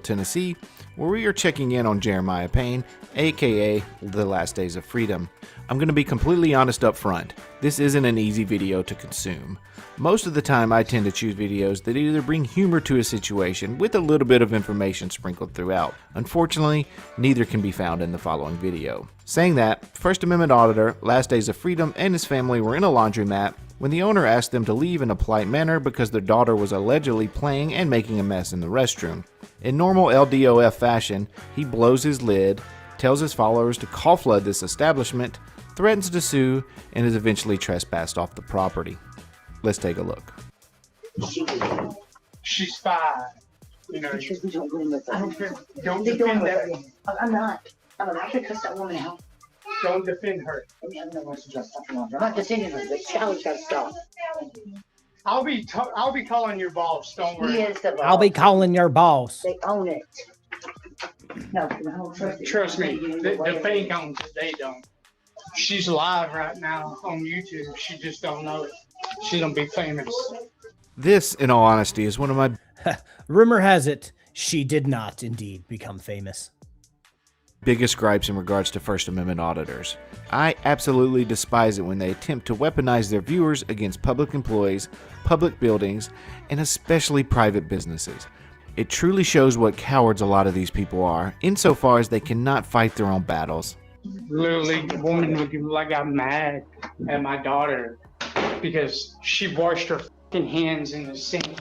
Tennessee, where we are checking in on Jeremiah Payne, aka The Last Days of Freedom. I'm going to be completely honest up front. This isn't an easy video to consume. Most of the time I tend to choose videos that either bring humor to a situation with a little bit of information sprinkled throughout. Unfortunately, neither can be found in the following video. Saying that, First Amendment auditor, Last Days of Freedom, and his family were in a laundromat when the owner asked them to leave in a polite manner because their daughter was allegedly playing and making a mess in the restroom. In normal LDOF fashion, he blows his lid, tells his followers to call flood this establishment, threatens to sue, and is eventually trespassed off the property. Let's take a look. She's 5. You know, don't defend that woman. I'm not. I'm not going to cuss that woman out. Don't defend her. I'm not defending her. The challenge got to stop. I'll be calling your boss. Don't worry. He is the boss. I'll be calling your boss. They own it. No, I don't trust it. Trust me, the bank owns it. They don't. She's live right now on YouTube. She just don't know it. She's gonna be famous. This, in all honesty, is one of my Rumor has it, she did not indeed become famous. biggest gripes in regards to First Amendment auditors. I absolutely despise it when they attempt to weaponize their viewers against public employees, public buildings, and especially private businesses. It truly shows what cowards a lot of these people are, insofar as they cannot fight their own battles. Literally, the woman got mad at my daughter because she washed her fucking hands in the sink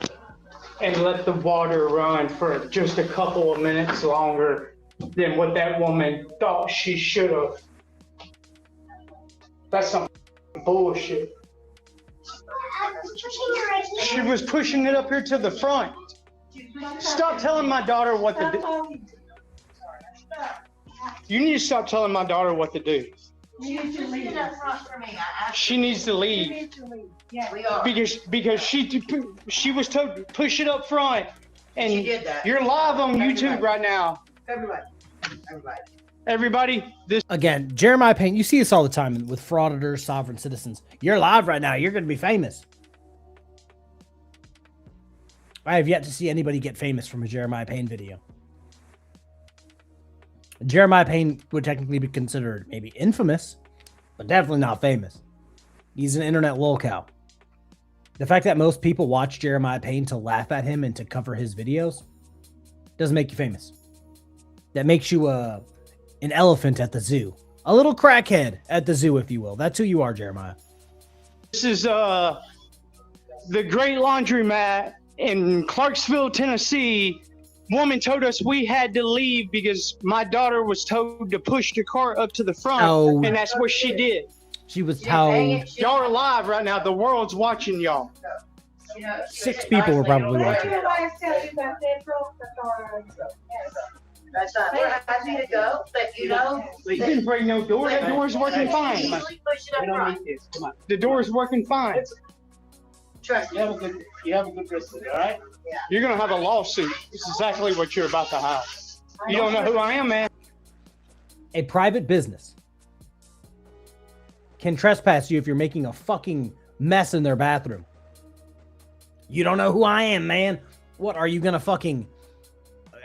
and let the water run for just a couple of minutes longer than what that woman thought she should have. That's some bullshit. She was pushing it up here to the front. Stop telling my daughter what to do. You need to stop telling my daughter what to do. She needs to leave. Because she was told to push it up front, and you're live on YouTube right now. Everybody, this Again, Jeremiah Payne, you see this all the time with frauditors, sovereign citizens. You're live right now. You're going to be famous. I have yet to see anybody get famous from a Jeremiah Payne video. Jeremiah Payne would technically be considered maybe infamous, but definitely not famous. He's an internet lolcow. The fact that most people watch Jeremiah Payne to laugh at him and to cover his videos doesn't make you famous. That makes you an elephant at the zoo. A little crackhead at the zoo, if you will. That's who you are, Jeremiah. This is the Great Laundromat in Clarksville, Tennessee. Woman told us we had to leave because my daughter was told to push the car up to the front, and that's what she did. She was told. Y'all are live right now. The world's watching y'all. 6 people were probably watching. That's not. We're happy to go, but you know. You didn't break no door. That door's working fine. The door's working fine. Trust me. You have a good business, all right? Yeah. You're gonna have a lawsuit. It's exactly what you're about to have. You don't know who I am, man. A private business can trespass you if you're making a fucking mess in their bathroom. You don't know who I am, man. What, are you gonna fucking,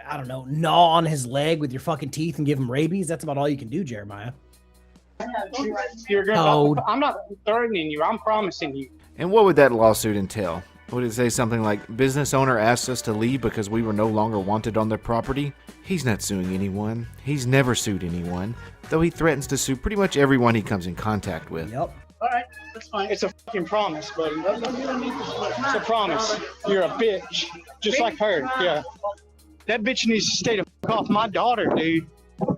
I don't know, gnaw on his leg with your fucking teeth and give him rabies? That's about all you can do, Jeremiah. I'm not threatening you. I'm promising you. And what would that lawsuit entail? Would it say something like, business owner asked us to leave because we were no longer wanted on their property? He's not suing anyone. He's never sued anyone, though he threatens to sue pretty much everyone he comes in contact with. Yep. All right, that's fine. It's a fucking promise, buddy. It's a promise. You're a bitch, just like her. Yeah. That bitch needs to stay the fuck off my daughter, dude.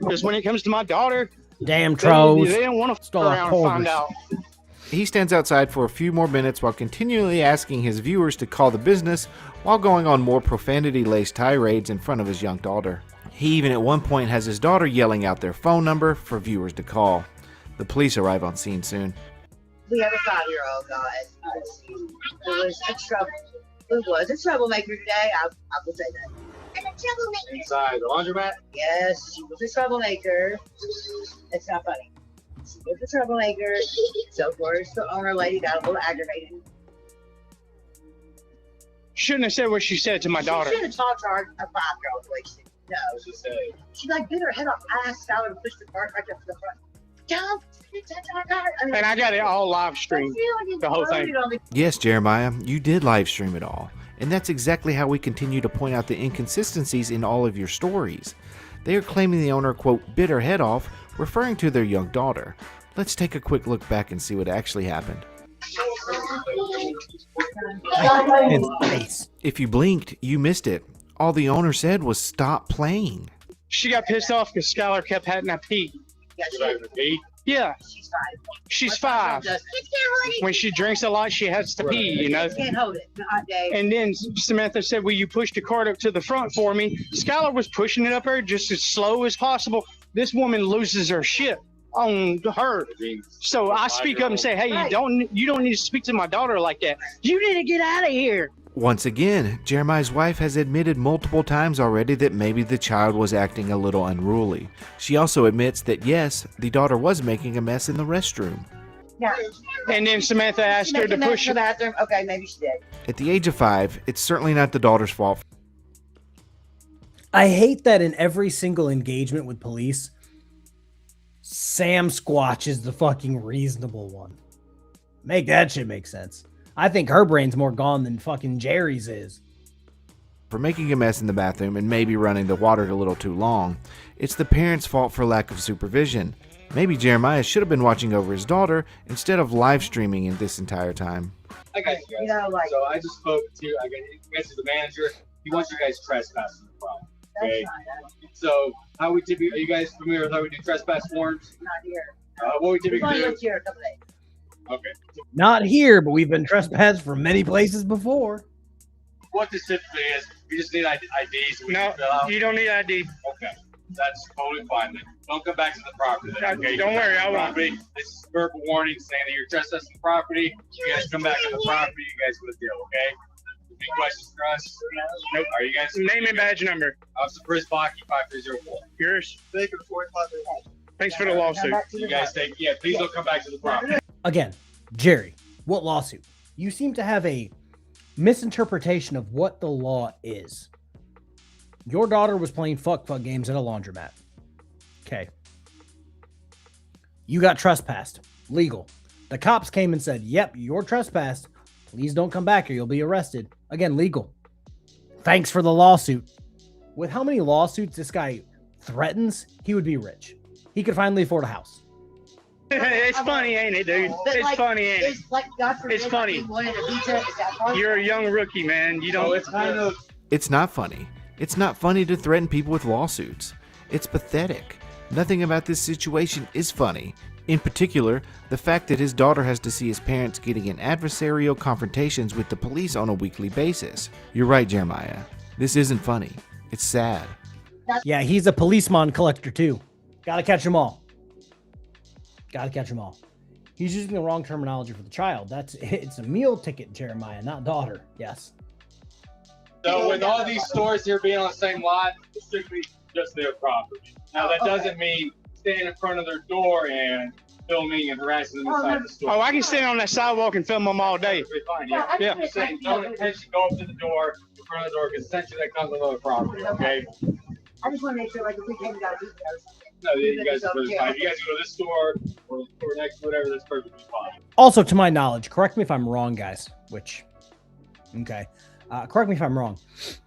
Because when it comes to my daughter, damn trolls. They don't want to fuck around and find out. He stands outside for a few more minutes while continually asking his viewers to call the business while going on more profanity-laced tirades in front of his young daughter. He even at one point has his daughter yelling out their phone number for viewers to call. The police arrive on scene soon. We have a 5-year-old, guys. Who was a troublemaker today? I will say that. And a troublemaker. Inside the laundromat? Yes, she was a troublemaker. It's not funny. She was a troublemaker. So of course the owner lady got a little aggravated. Shouldn't have said what she said to my daughter. She should have talked to a 5-year-old the way she no. She like bit her head off. I asked Skylar to push the cart back up to the front. Don't. And I got it all live streamed, the whole thing. Yes, Jeremiah, you did live stream it all. And that's exactly how we continue to point out the inconsistencies in all of your stories. They are claiming the owner, quote, bit her head off, referring to their young daughter. Let's take a quick look back and see what actually happened. If you blinked, you missed it. All the owner said was stop playing. She got pissed off because Skylar kept having to pee. Yeah. She's 5. When she drinks a lot, she has to pee, you know. Can't hold it. And then Samantha said, will you push the cart up to the front for me? Skylar was pushing it up there just as slow as possible. This woman loses her shit on her. So I speak up and say, hey, you don't need to speak to my daughter like that. You need to get out of here. Once again, Jeremiah's wife has admitted multiple times already that maybe the child was acting a little unruly. She also admits that yes, the daughter was making a mess in the restroom. Yeah. And then Samantha asked her to push the bathroom. Okay, maybe she did. At the age of 5, it's certainly not the daughter's fault. I hate that in every single engagement with police, Sam Squatch is the fucking reasonable one. Make that shit make sense. I think her brain's more gone than fucking Jerry's is. For making a mess in the bathroom and maybe running the water a little too long, it's the parents' fault for lack of supervision. Maybe Jeremiah should have been watching over his daughter instead of live streaming in this entire time. I got you guys. So I just spoke to, the manager. He wants you guys trespassing the problem. Okay. So how we typically, are you guys familiar with how we do trespass forms? Not here. What we typically do? Here a couple days. Okay. Not here, but we've been trespassed from many places before. What this typically is, we just need IDs. No, you don't need ID. Okay. That's totally fine. Then don't come back to the property. Okay. Don't worry, I won't. This is verbal warning saying that you're trespassing the property. You guys come back to the property. You guys will deal. Okay. Any questions for us? Nope. Are you guys? Name and badge number. Officer Brisbaki 5304. Yours. Baker 4531. Thanks for the lawsuit. You guys take. Yeah. Please don't come back to the property. Again, Jerry, what lawsuit? You seem to have a misinterpretation of what the law is. Your daughter was playing fuck games at a laundromat. Okay. You got trespassed. Legal. The cops came and said, yep, you're trespassed. Please don't come back or you'll be arrested. Again, legal. Thanks for the lawsuit. With how many lawsuits this guy threatens, he would be rich. He could finally afford a house. It's funny, ain't it, dude? It's funny, ain't it? It's funny. You're a young rookie, man. You don't. It's not funny. It's not funny to threaten people with lawsuits. It's pathetic. Nothing about this situation is funny. In particular, the fact that his daughter has to see his parents getting in adversarial confrontations with the police on a weekly basis. You're right, Jeremiah. This isn't funny. It's sad. Yeah, he's a policeman collector too. Gotta catch them all. Gotta catch them all. He's using the wrong terminology for the child. It's a meal ticket, Jeremiah, not daughter. Yes. So with all these stores here being on the same lot, it's strictly just their property. Now that doesn't mean staying in front of their door and filming and harassing them inside the store. Oh, I can stand on that sidewalk and film them all day. Fine, yeah. I'm just saying, don't intentionally go up to the door, in front of the door, because essentially that comes with other property, okay? I just want to make sure, like, if we came down to this house. No, you guys are really fine. You guys go to this store or next, whatever, that's perfectly fine. Also, to my knowledge, correct me if I'm wrong, guys, okay. Correct me if I'm wrong.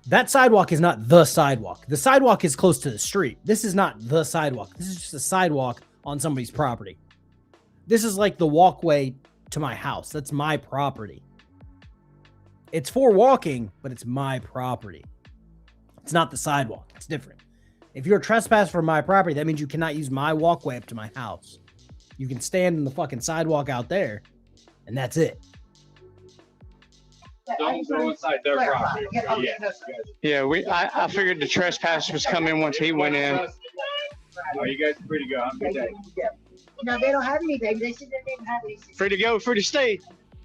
That sidewalk is not the sidewalk. The sidewalk is close to the street. This is not the sidewalk. This is just a sidewalk on somebody's property. This is like the walkway to my house. That's my property. It's for walking, but it's my property. It's not the sidewalk. It's different. If you're trespassing from my property, that means you cannot use my walkway up to my house. You can stand in the fucking sidewalk out there, and that's it. Don't go inside their property. Yeah, I figured the trespass was coming once he went in. Oh, you guys are free to go. Have a good day. No, they don't have any, baby. They said they didn't have any. Free to go, free to stay.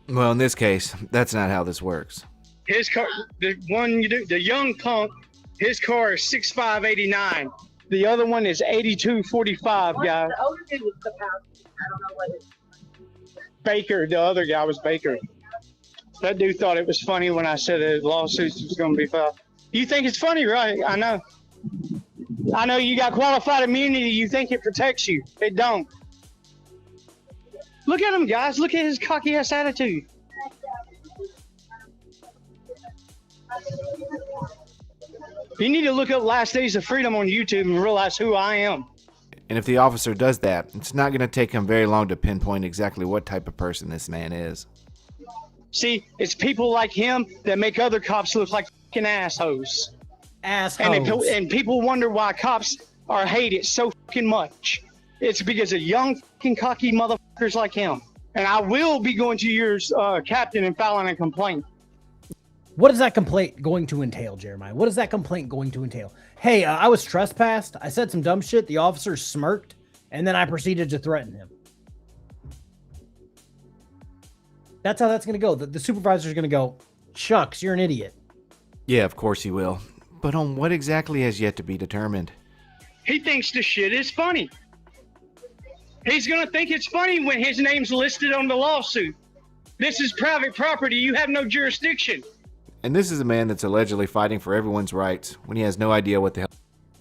Well, in this case, that's not how this works. His car, the one you do, the young punk, his car is 6589. The other one is 8245, guys. The older dude was the pound. I don't know what it is. Baker, the other guy was Baker. That dude thought it was funny when I said that lawsuits was going to be filed. You think it's funny, right? I know. I know you got qualified immunity. You think it protects you. It don't. Look at him, guys. Look at his cocky ass attitude. You need to look up Last Days of Freedom on YouTube and realize who I am. And if the officer does that, it's not going to take him very long to pinpoint exactly what type of person this man is. See, it's people like him that make other cops look like fucking assholes. Assholes. And people wonder why cops are hated so fucking much. It's because of young fucking cocky motherfuckers like him. And I will be going to your captain and filing a complaint. What is that complaint going to entail, Jeremiah? What is that complaint going to entail? Hey, I was trespassed. I said some dumb shit. The officer smirked, and then I proceeded to threaten him. That's how that's going to go. The supervisor's going to go, shucks, you're an idiot. Yeah, of course he will. But on what exactly has yet to be determined. He thinks the shit is funny. He's going to think it's funny when his name's listed on the lawsuit. This is private property. You have no jurisdiction. And this is a man that's allegedly fighting for everyone's rights when he has no idea what the hell.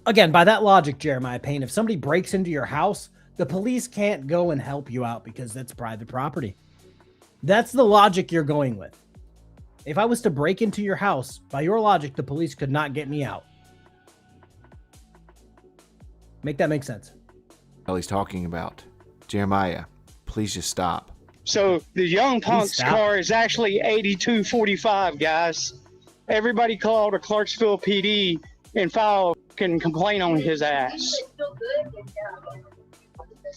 Again, by that logic, Jeremiah Payne, if somebody breaks into your house, the police can't go and help you out because that's private property. That's the logic you're going with. If I was to break into your house, by your logic, the police could not get me out. Make that make sense. Hell he's talking about. Jeremiah, please just stop. So the young punk's car is actually 8245, guys. Everybody call the Clarksville PD and file a complaint on his ass.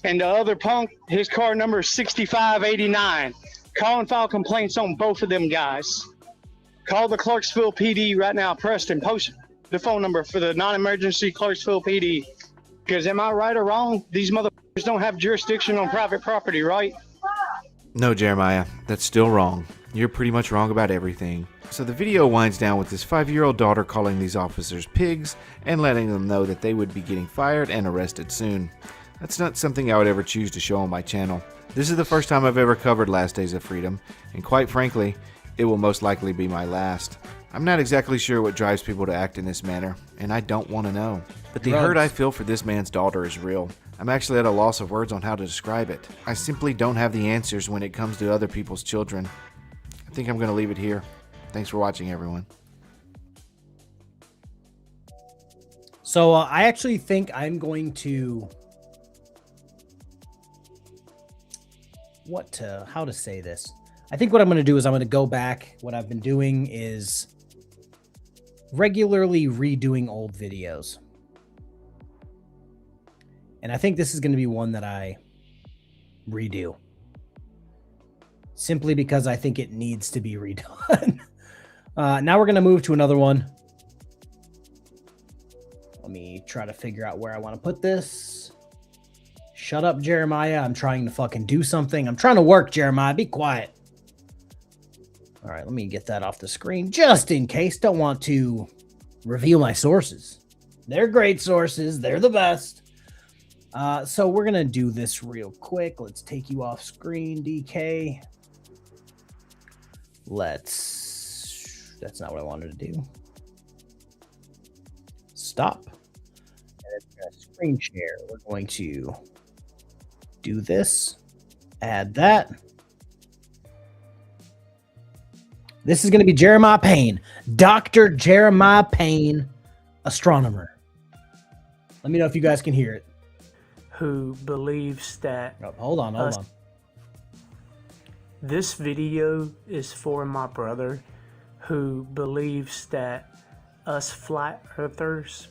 And the other punk, his car number is 6589. Call and file complaints on both of them guys. Call the Clarksville PD right now. Preston, post the phone number for the non-emergency Clarksville PD. Because am I right or wrong? These motherfuckers don't have jurisdiction on private property, right? No, Jeremiah, that's still wrong. You're pretty much wrong about everything. So the video winds down with his 5-year-old daughter calling these officers pigs and letting them know that they would be getting fired and arrested soon. That's not something I would ever choose to show on my channel. This is the first time I've ever covered Last Days of Freedom, and quite frankly, it will most likely be my last. I'm not exactly sure what drives people to act in this manner, and I don't want to know. But the hurt I feel for this man's daughter is real. I'm actually at a loss of words on how to describe it. I simply don't have the answers when it comes to other people's children. I think I'm going to leave it here. Thanks for watching, everyone. So I actually think I'm going to... how to say this? I think what I'm going to do is I'm going to go back. What I've been doing is regularly redoing old videos. And I think this is going to be one that I redo. Simply because I think it needs to be redone. Now we're going to move to another one. Let me try to figure out where I want to put this. Shut up, Jeremiah. I'm trying to fucking do something. I'm trying to work, Jeremiah. Be quiet. All right, let me get that off the screen just in case. Don't want to reveal my sources. They're great sources. They're the best. So we're going to do this real quick. Let's take you off screen, DK. That's not what I wanted to do. Stop. And screen share. We're going to do this. Add that. This is going to be Jeremiah Payne. Dr. Jeremiah Payne, astronomer. Let me know if you guys can hear it. Who believes that... Oh, hold on. This video is for my brother who believes that us flat earthers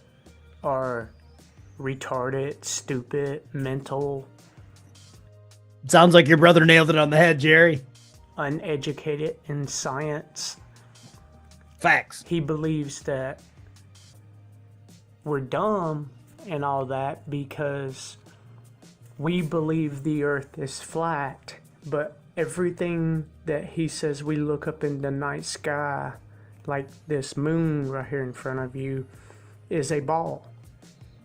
are retarded, stupid, mental. Sounds like your brother nailed it on the head, Jerry. Uneducated in science. Facts. He believes that we're dumb and all that because we believe the earth is flat, but everything that he says we look up in the night sky, like this moon right here in front of you, is a ball.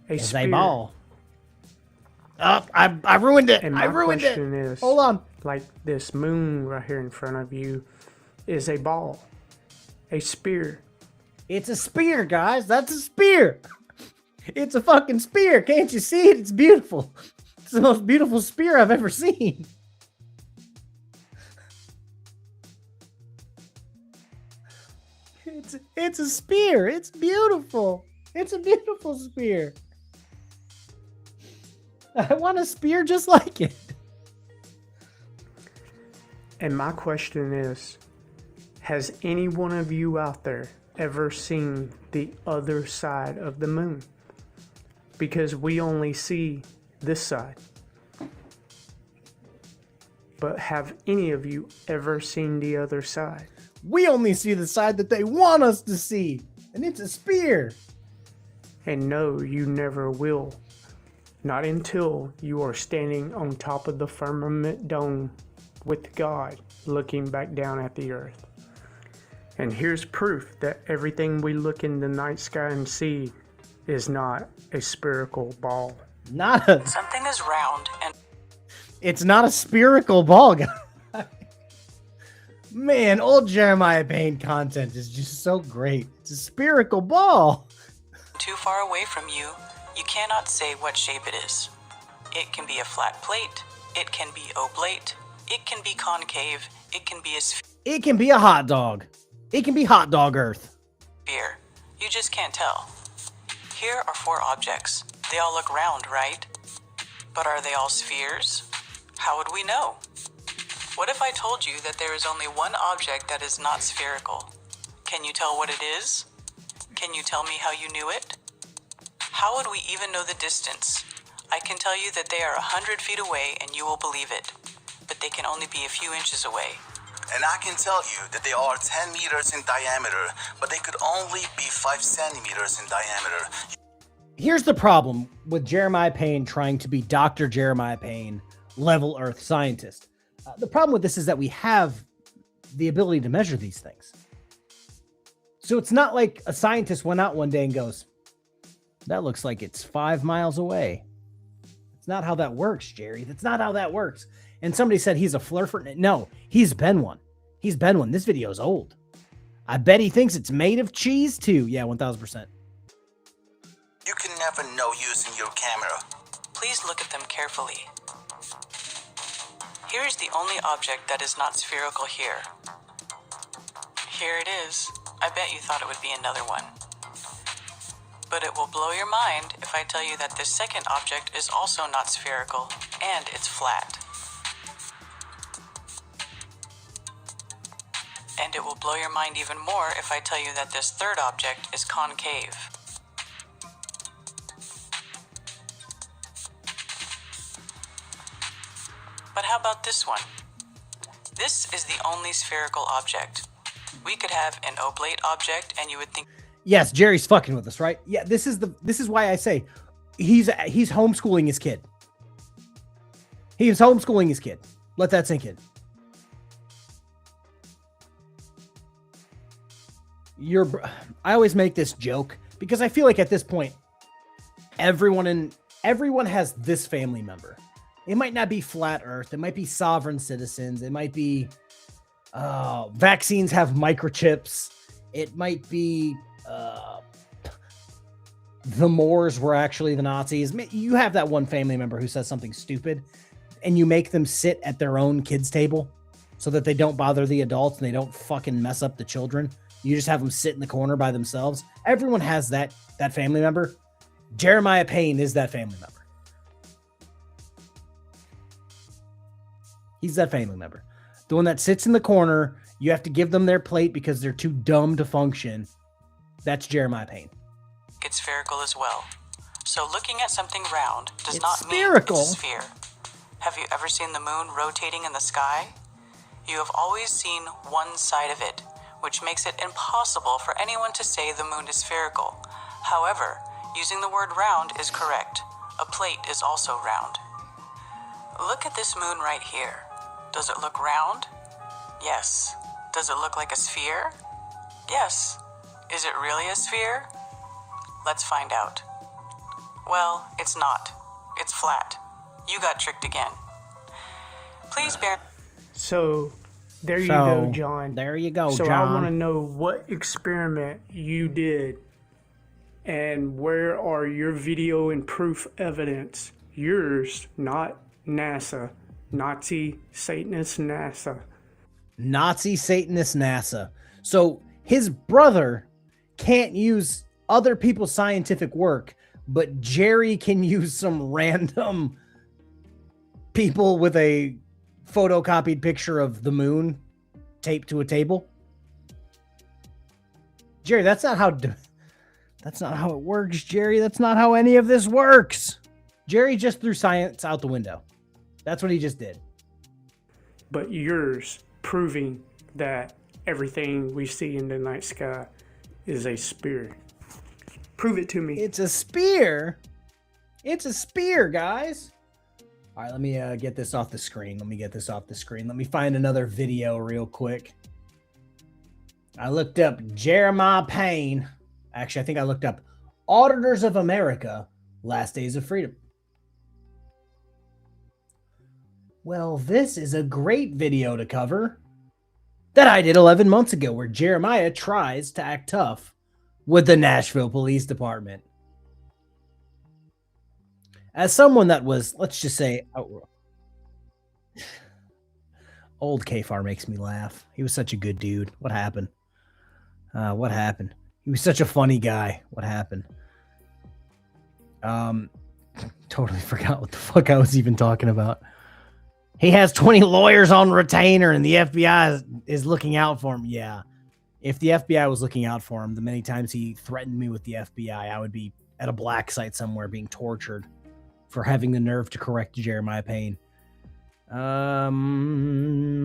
It's a ball. Oh, I ruined it. And I ruined it. Is, hold on. Like this moon right here in front of you is a ball, a spear. It's a spear, guys. That's a spear. It's a fucking spear. Can't you see it? It's beautiful. It's the most beautiful spear I've ever seen. It's a spear. It's beautiful. It's a beautiful spear. I want a spear just like it. And my question is, has any one of you out there ever seen the other side of the moon? Because we only see this side. But have any of you ever seen the other side? We only see the side that they want us to see. And it's a spear. And no, you never will. Not until you are standing on top of the firmament dome with God, looking back down at the earth. And here's proof that everything we look in the night sky and see is not a spherical ball. Something is round and It's not a spherical ball, guys. Man, old Jeremiah Payne content is just so great. It's a spherical ball. too far away from you, you cannot say what shape it is. It can be a flat plate, it can be oblate, it can be concave, it can be a sphere. It can be a hot dog. It can be hot dog Earth. You just can't tell. Here are 4 objects. They all look round, right? But are they all spheres? How would we know? What if I told you that there is only one object that is not spherical? Can you tell what it is? Can you tell me how you knew it? How would we even know the distance? I can tell you that they are 100 feet away and you will believe it. But they can only be a few inches away. And I can tell you that they are 10 meters in diameter, but they could only be 5 centimeters in diameter. Here's the problem with Jeremiah Payne trying to be Dr. Jeremiah Payne, level Earth scientist. The problem with this is that we have the ability to measure these things. So it's not like a scientist went out one day and goes, that looks like it's 5 miles away. It's not how that works, Jerry. That's not how that works. And somebody said he's a fluffer. No, he's been one. He's been one. This video is old. I bet he thinks it's made of cheese too. Yeah, 1000%. You can never know using your camera. Please look at them carefully. Here is the only object that is not spherical here. Here it is. I bet you thought it would be another one. But it will blow your mind if I tell you that this second object is also not spherical, and it's flat. And it will blow your mind even more if I tell you that this third object is concave. But how about this one? This is the only spherical object. We could have an oblate object and you would think... Yes, Jerry's fucking with us, right? Yeah, this is why I say he's homeschooling his kid. He's homeschooling his kid. Let that sink in. I always make this joke because I feel like at this point, everyone has this family member. It might not be flat Earth. It might be sovereign citizens. It might be vaccines have microchips. It might be the Moors were actually the Nazis. You have that one family member who says something stupid and you make them sit at their own kids' table so that they don't bother the adults and they don't fucking mess up the children. You just have them sit in the corner by themselves. Everyone has that family member. Jeremiah Payne is that family member. He's that family member. The one that sits in the corner. You have to give them their plate because they're too dumb to function. That's Jeremiah Payne. It's spherical as well. So looking at something round does not spherical. mean it's a sphere. Have you ever seen the moon rotating in the sky? You have always seen one side of it, which makes it impossible for anyone to say the moon is spherical. However, using the word round is correct. A plate is also round. Look at this moon right here. Does it look round? Yes. Does it look like a sphere? Yes. Is it really a sphere? Let's find out. Well, it's not. It's flat. You got tricked again. Please bear... So, There you So, go, John. There you go, So John. I want to know what experiment you did and where are your video and proof evidence? Yours, not NASA. Nazi Satanist NASA. Nazi Satanist NASA. So his brother can't use other people's scientific work, but Jerry can use some random people with a photocopied picture of the moon taped to a table. Jerry, that's not how it works, Jerry. That's not how any of this works. Jerry just threw science out the window. That's what he just did. But yours proving that everything we see in the night sky is a spear. Prove it to me. It's a spear. It's a spear, guys. All right, let me get this off the screen. Let me find another video real quick. I looked up Jeremiah Payne. Actually, I think I looked up Auditors of America, Last Days of Freedom. Well, this is a great video to cover that I did 11 months ago where Jeremiah tries to act tough with the Nashville Police Department. As someone that was, let's just say, old KFARR makes me laugh. He was such a good dude. What happened? What happened? He was such a funny guy. What happened? Totally forgot what the fuck I was even talking about. He has 20 lawyers on retainer and the FBI is looking out for him. Yeah. If the FBI was looking out for him, the many times he threatened me with the FBI, I would be at a black site somewhere being tortured for having the nerve to correct Jeremiah Payne.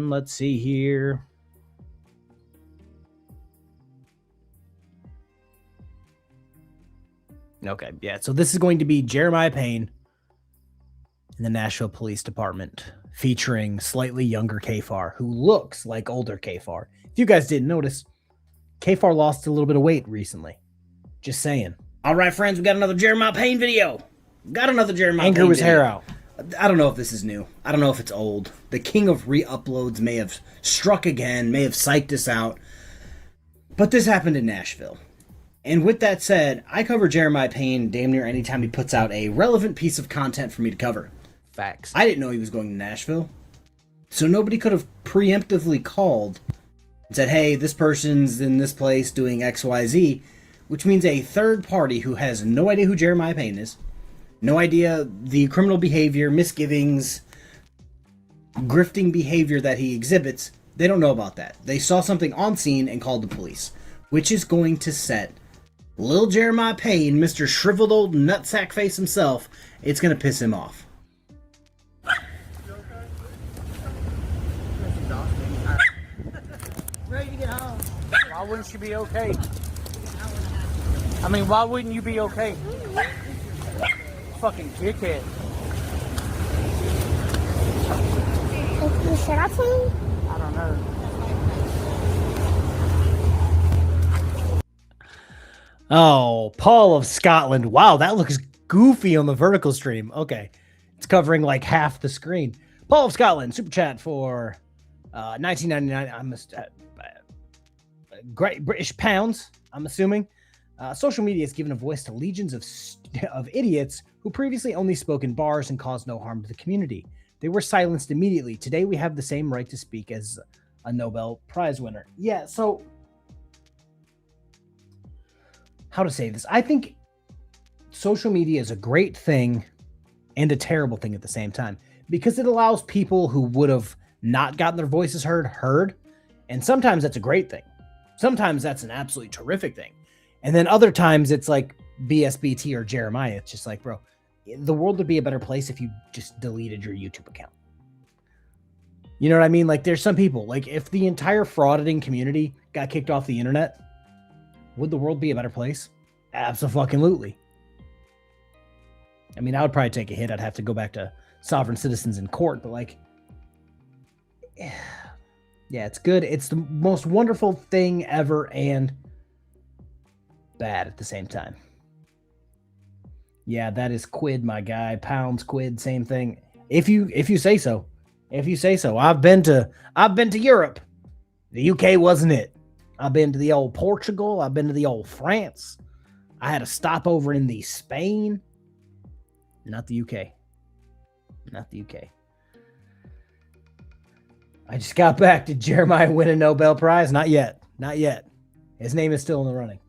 Let's see here. Okay, yeah. So this is going to be Jeremiah Payne in the Nashville Police Department, featuring slightly younger KFARR, who looks like older KFARR. If you guys didn't notice, KFARR lost a little bit of weight recently. Just saying. All right, friends, we got another Jeremiah Payne video. Payne Grew his hair out. I don't know if this is new. I don't know if it's old. The king of re-uploads may have struck again, may have psyched us out. But this happened in Nashville. And with that said, I cover Jeremiah Payne damn near anytime he puts out a relevant piece of content for me to cover. Facts. I didn't know he was going to Nashville. So nobody could have preemptively called and said, hey, this person's in this place doing XYZ, which means a third party who has no idea who Jeremiah Payne is, no idea the criminal behavior, misgivings, grifting behavior that he exhibits, they don't know about that. They saw something on scene and called the police, which is going to set Lil Jeremiah Payne, Mr. Shriveled Old Nutsack Face himself, it's going to piss him off. Ready to get home. Why wouldn't you be okay? I mean, why wouldn't you be okay? Fucking dickhead. Should I tell? I don't know. Oh, Paul of Scotland. Wow, that looks goofy on the vertical stream. Okay. It's covering like half the screen. Paul of Scotland, super chat for $19.99. Great British pounds, I'm assuming. Social media has given a voice to legions of idiots who previously only spoke in bars and caused no harm to the community. They were silenced immediately. Today we have the same right to speak as a Nobel Prize winner. Yeah, so how to say this? I think social media is a great thing and a terrible thing at the same time, because it allows people who would have not gotten their voices heard. And sometimes that's a great thing. Sometimes that's an absolutely terrific thing. And then other times it's like BSBT or Jeremiah. It's just like, bro, the world would be a better place if you just deleted your YouTube account. You know what I mean? Like, there's some people, like, if the entire frauding community got kicked off the internet, would the world be a better place? Absolutely. I mean, I would probably take a hit. I'd have to go back to sovereign citizens in court, but like, yeah, it's good. It's the most wonderful thing ever and bad at the same time. Yeah, that is quid, my guy. Pounds, quid, same thing. If you say so. If you say so. I've been to Europe. The UK wasn't it. I've been to the old Portugal. I've been to the old France. I had a stopover in the Spain. Not the UK. Not the UK. I just got back. Did Jeremiah win a Nobel Prize? Not yet. Not yet. His name is still in the running.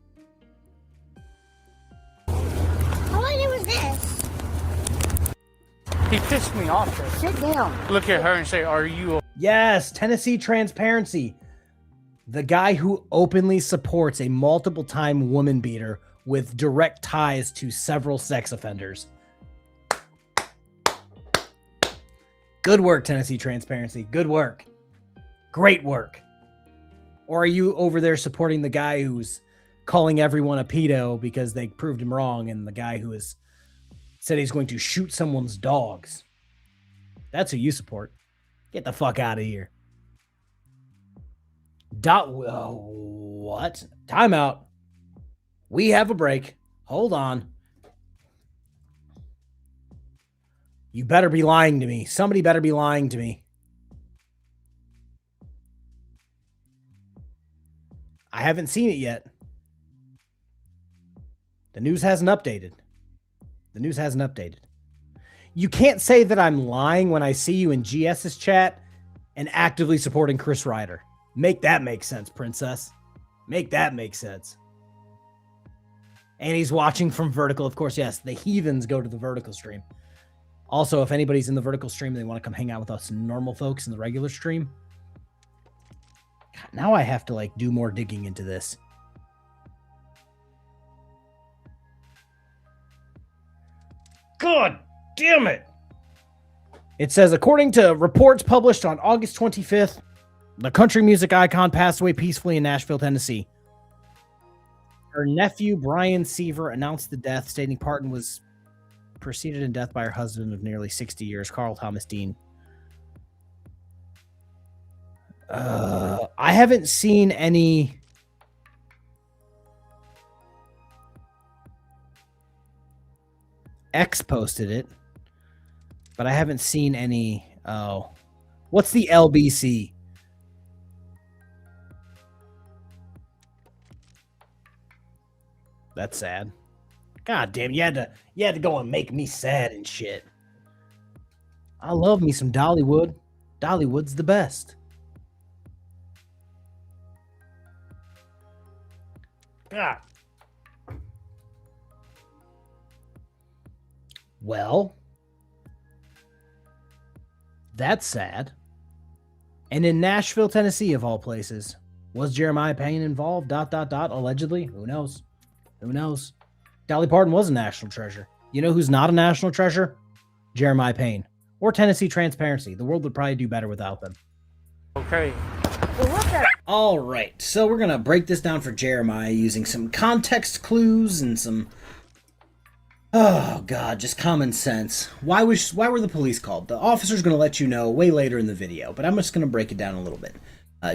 All I did was this. He pissed me off. Sit down. Look at her and say, "Are you?" Yes, Tennessee Transparency. The guy who openly supports a multiple-time woman beater with direct ties to several sex offenders. Good work, Tennessee Transparency. Good work. Great work. Or are you over there supporting the guy who's calling everyone a pedo because they proved him wrong, and the guy who has said he's going to shoot someone's dogs? That's who you support. Get the fuck out of here. What? Timeout. We have a break. Hold on. You better be lying to me. Somebody better be lying to me. I haven't seen it yet. The news hasn't updated. The news hasn't updated. You can't say that I'm lying when I see you in GS's chat and actively supporting Chris Ryder. Make that make sense, princess. Make that make sense. And he's watching from vertical. Of course, yes, the heathens go to the vertical stream. Also, if anybody's in the vertical stream and they want to come hang out with us normal folks in the regular stream, God, now I have to like do more digging into this. God damn it. It says, according to reports published on August 25th, the country music icon passed away peacefully in Nashville, Tennessee. Her nephew, Brian Seaver, announced the death, stating Parton was preceded in death by her husband of nearly 60 years, Carl Thomas Dean. I haven't seen any... X posted it, but I haven't seen any... Oh. What's the LBC? That's sad. God damn, you had to go and make me sad and shit. I love me some Dollywood. Dollywood's the best. God. Well, that's sad. And in Nashville, Tennessee, of all places, was Jeremiah Payne involved? ... Allegedly? Who knows? Who knows? Dolly Parton was a national treasure. You know who's not a national treasure? Jeremiah Payne. Or Tennessee Transparency. The world would probably do better without them. Okay. All right, so we're going to break this down for Jeremiah using some context clues and some... Oh, God, just common sense. Why were the police called? The officer's going to let you know way later in the video, but I'm just going to break it down a little bit.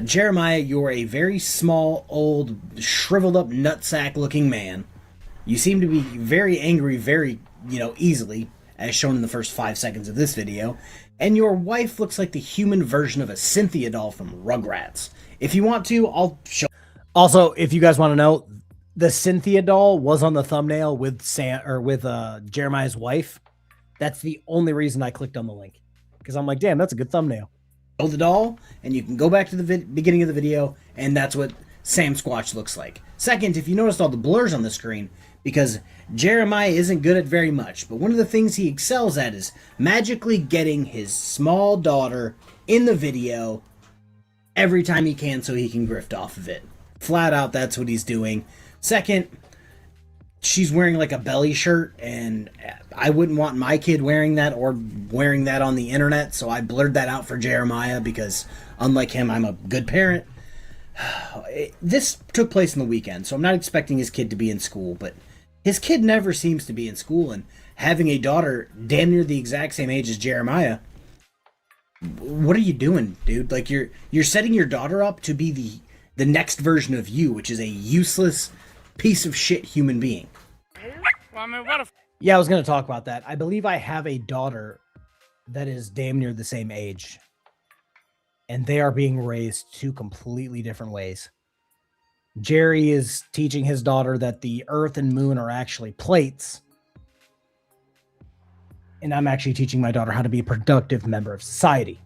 Jeremiah, you're a very small, old, shriveled-up, nutsack-looking man. You seem to be very angry very, easily, as shown in the first 5 seconds of this video. And your wife looks like the human version of a Cynthia doll from Rugrats. If you want to, I'll show... Also, if you guys want to know, the Cynthia doll was on the thumbnail with Jeremiah's wife. That's the only reason I clicked on the link. Because I'm like, damn, that's a good thumbnail. Show the doll, and you can go back to the beginning of the video, and that's what Sam Squatch looks like. Second, if you noticed all the blurs on the screen, because Jeremiah isn't good at very much, but one of the things he excels at is magically getting his small daughter in the video every time he can so he can grift off of it. Flat out, that's what he's doing. Second, she's wearing like a belly shirt, and I wouldn't want my kid wearing that or wearing that on the internet, so I blurred that out for Jeremiah because, unlike him, I'm a good parent. This took place in the weekend, so I'm not expecting his kid to be in school, but his kid never seems to be in school, and having a daughter damn near the exact same age as Jeremiah, what are you doing, dude? Like, you're setting your daughter up to be the next version of you, which is a useless piece of shit human being. Well, I mean, what if... Yeah, I was going to talk about that. I believe I have a daughter that is damn near the same age and they are being raised two completely different ways. Jerry is teaching his daughter that the earth and moon are actually plates. And I'm actually teaching my daughter how to be a productive member of society.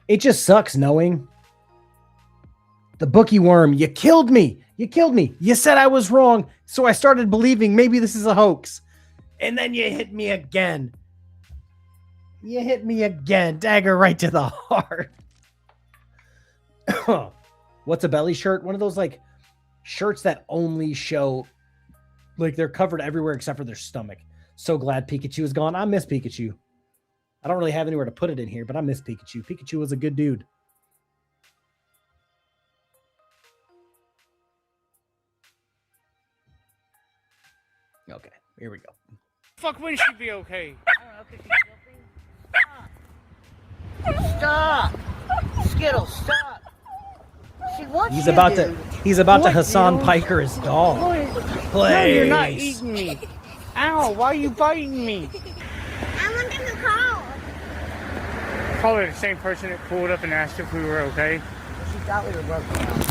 It just sucks knowing the bookie worm, you killed me. You killed me. You said I was wrong. So I started believing maybe this is a hoax. And then you hit me again. You hit me again. Dagger right to the heart. What's a belly shirt? One of those like shirts that only show, like they're covered everywhere except for their stomach. So glad Pikachu is gone. I miss Pikachu. I don't really have anywhere to put it in here, but I miss Pikachu. Pikachu was a good dude. Okay, here we go. Fuck, wouldn't she be okay? Stop! Skittles, stop! She wants He's you, about dude. to Hassan Piker his dog. No, you're not eating me. Ow, why are you biting me? I want them to call. Probably the same person that pulled up and asked if we were okay. She thought we were broken down.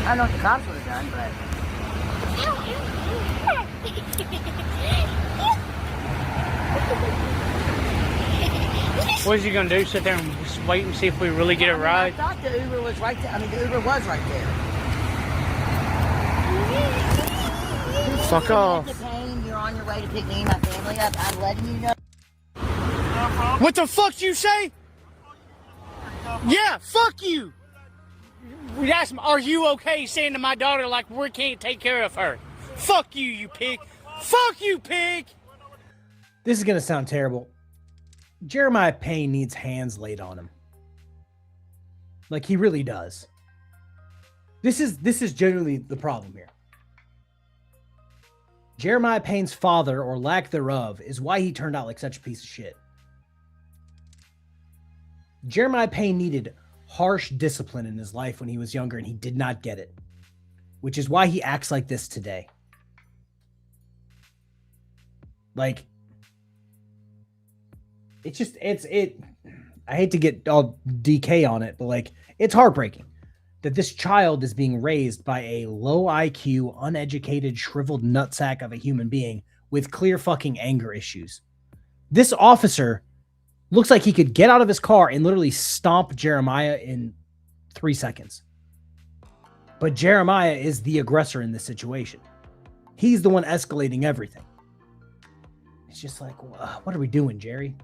I don't know what the cops would have done, but... What is he gonna do? Sit there and just wait and see if we really get a ride? I thought the Uber was right there. I mean, the Uber was right there. Fuck off. Payne, you're on your way to pick me and my family up. I'm letting you know. What the fuck you say? Yeah, fuck you. We asked him, are you okay saying to my daughter like we can't take care of her? Fuck you, you pig. Fuck you, pig. This is going to sound terrible. Jeremiah Payne needs hands laid on him. Like, he really does. This is genuinely the problem here. Jeremiah Payne's father, or lack thereof, is why he turned out like such a piece of shit. Jeremiah Payne needed harsh discipline in his life when he was younger, and he did not get it. Which is why he acts like this today. Like, I hate to get all DK on it, but like, it's heartbreaking that this child is being raised by a low IQ, uneducated, shriveled nutsack of a human being with clear fucking anger issues. This officer looks like he could get out of his car and literally stomp Jeremiah in 3 seconds. But Jeremiah is the aggressor in this situation. He's the one escalating everything. It's just like, what are we doing, Jerry?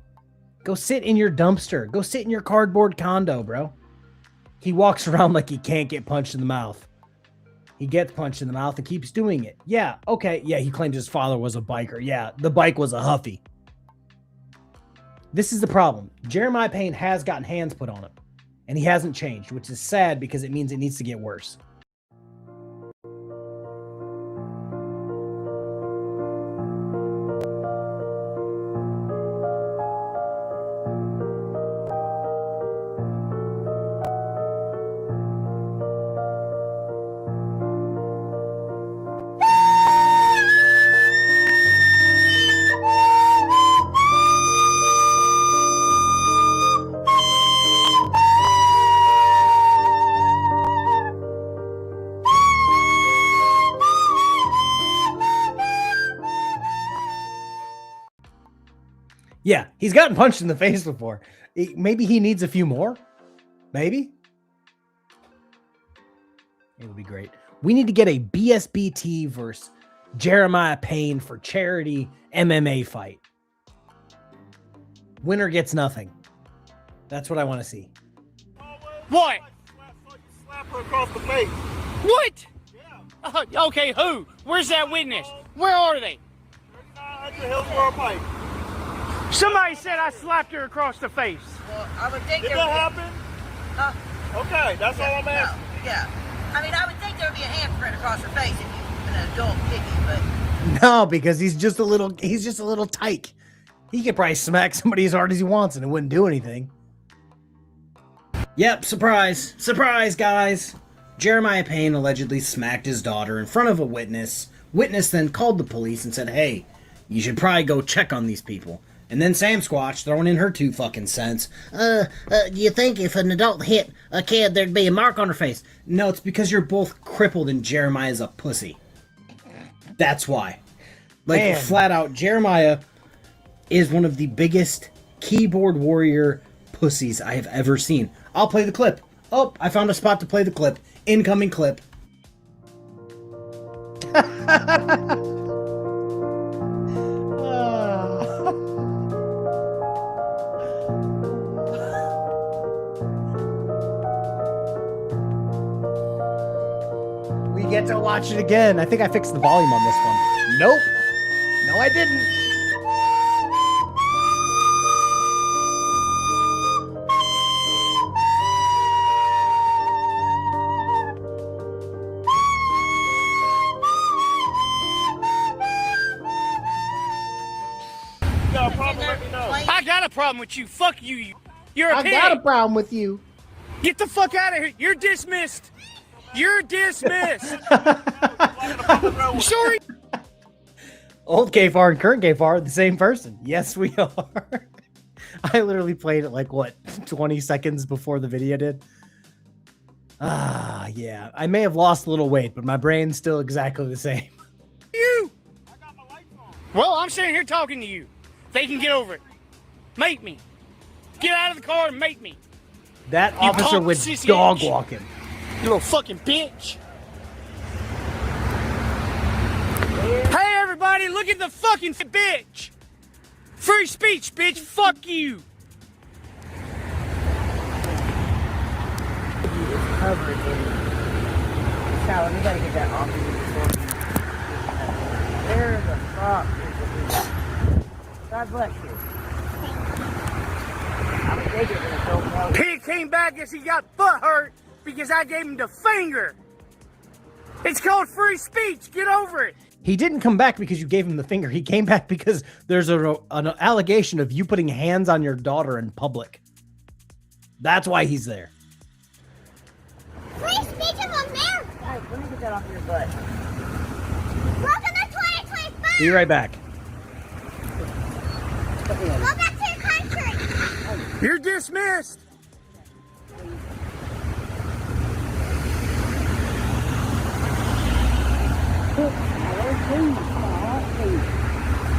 Go sit in your dumpster. Go sit in your cardboard condo, bro. He walks around like he can't get punched in the mouth. He gets punched in the mouth and keeps doing it. Yeah, okay. Yeah, he claims his father was a biker. Yeah, the bike was a Huffy. This is the problem. Jeremiah Payne has gotten hands put on him, and he hasn't changed, which is sad because it means it needs to get worse. Yeah, he's gotten punched in the face before. Maybe he needs a few more. Maybe. It would be great. We need to get a BSBT versus Jeremiah Payne for charity MMA fight. Winner gets nothing. That's what I want to see. What? Slap her across the face. What? Yeah. Okay, who? Where's that witness? Where are they? 3900 Hillsborough Pike. Somebody said I slapped her across the face. Well, I would think Did there that would happen? Okay, that's all I'm asking. No, yeah. I mean, I would think there would be a handprint across her face if you an adult piggy, but No, because he's just a little tyke. He could probably smack somebody as hard as he wants and it wouldn't do anything. Yep, surprise. Surprise, guys. Jeremiah Payne allegedly smacked his daughter in front of a witness. Witness then called the police and said, hey, you should probably go check on these people. And then Sam Squatch throwing in her 2 fucking cents. Do you think if an adult hit a kid, there'd be a mark on her face? No, it's because you're both crippled and Jeremiah's a pussy. That's why. Like, Man. flat out, Jeremiah is one of the biggest keyboard warrior pussies I have ever seen. I'll play the clip. Oh, I found a spot to play the clip. Incoming clip. We get to watch it again. I think I fixed the volume on this one. Nope. No, I didn't. I got a problem with you. Fuck you. You're a pig. I got a problem with you. Get the fuck out of here. You're dismissed. You're dismissed. Sorry. Old KFARR and current KFARR are the same person. Yes, we are. I literally played it like, what, 20 seconds before the video did? Ah, yeah. I may have lost a little weight, but my brain's still exactly the same. You. Well, I'm sitting here talking to you. They can get over it. Make me. Get out of the car and make me. That You officer punk was sissy dog bitch. walking. You little fucking bitch. Hey, everybody, look at the fucking bitch. Free speech, bitch. Fuck you. Covered in. Sally, we gotta get that off of you before Where the fuck is the God bless you. I would take it when it's so close. Pig came back as he got butt hurt because I gave him the finger. It's called free speech. Get over it. He didn't come back because you gave him the finger. He came back because there's an allegation of you putting hands on your daughter in public. That's why he's there. Free speech of America. Guys, let me get that off your butt. Welcome to 2025. Be right back. Go back to your country. You're dismissed.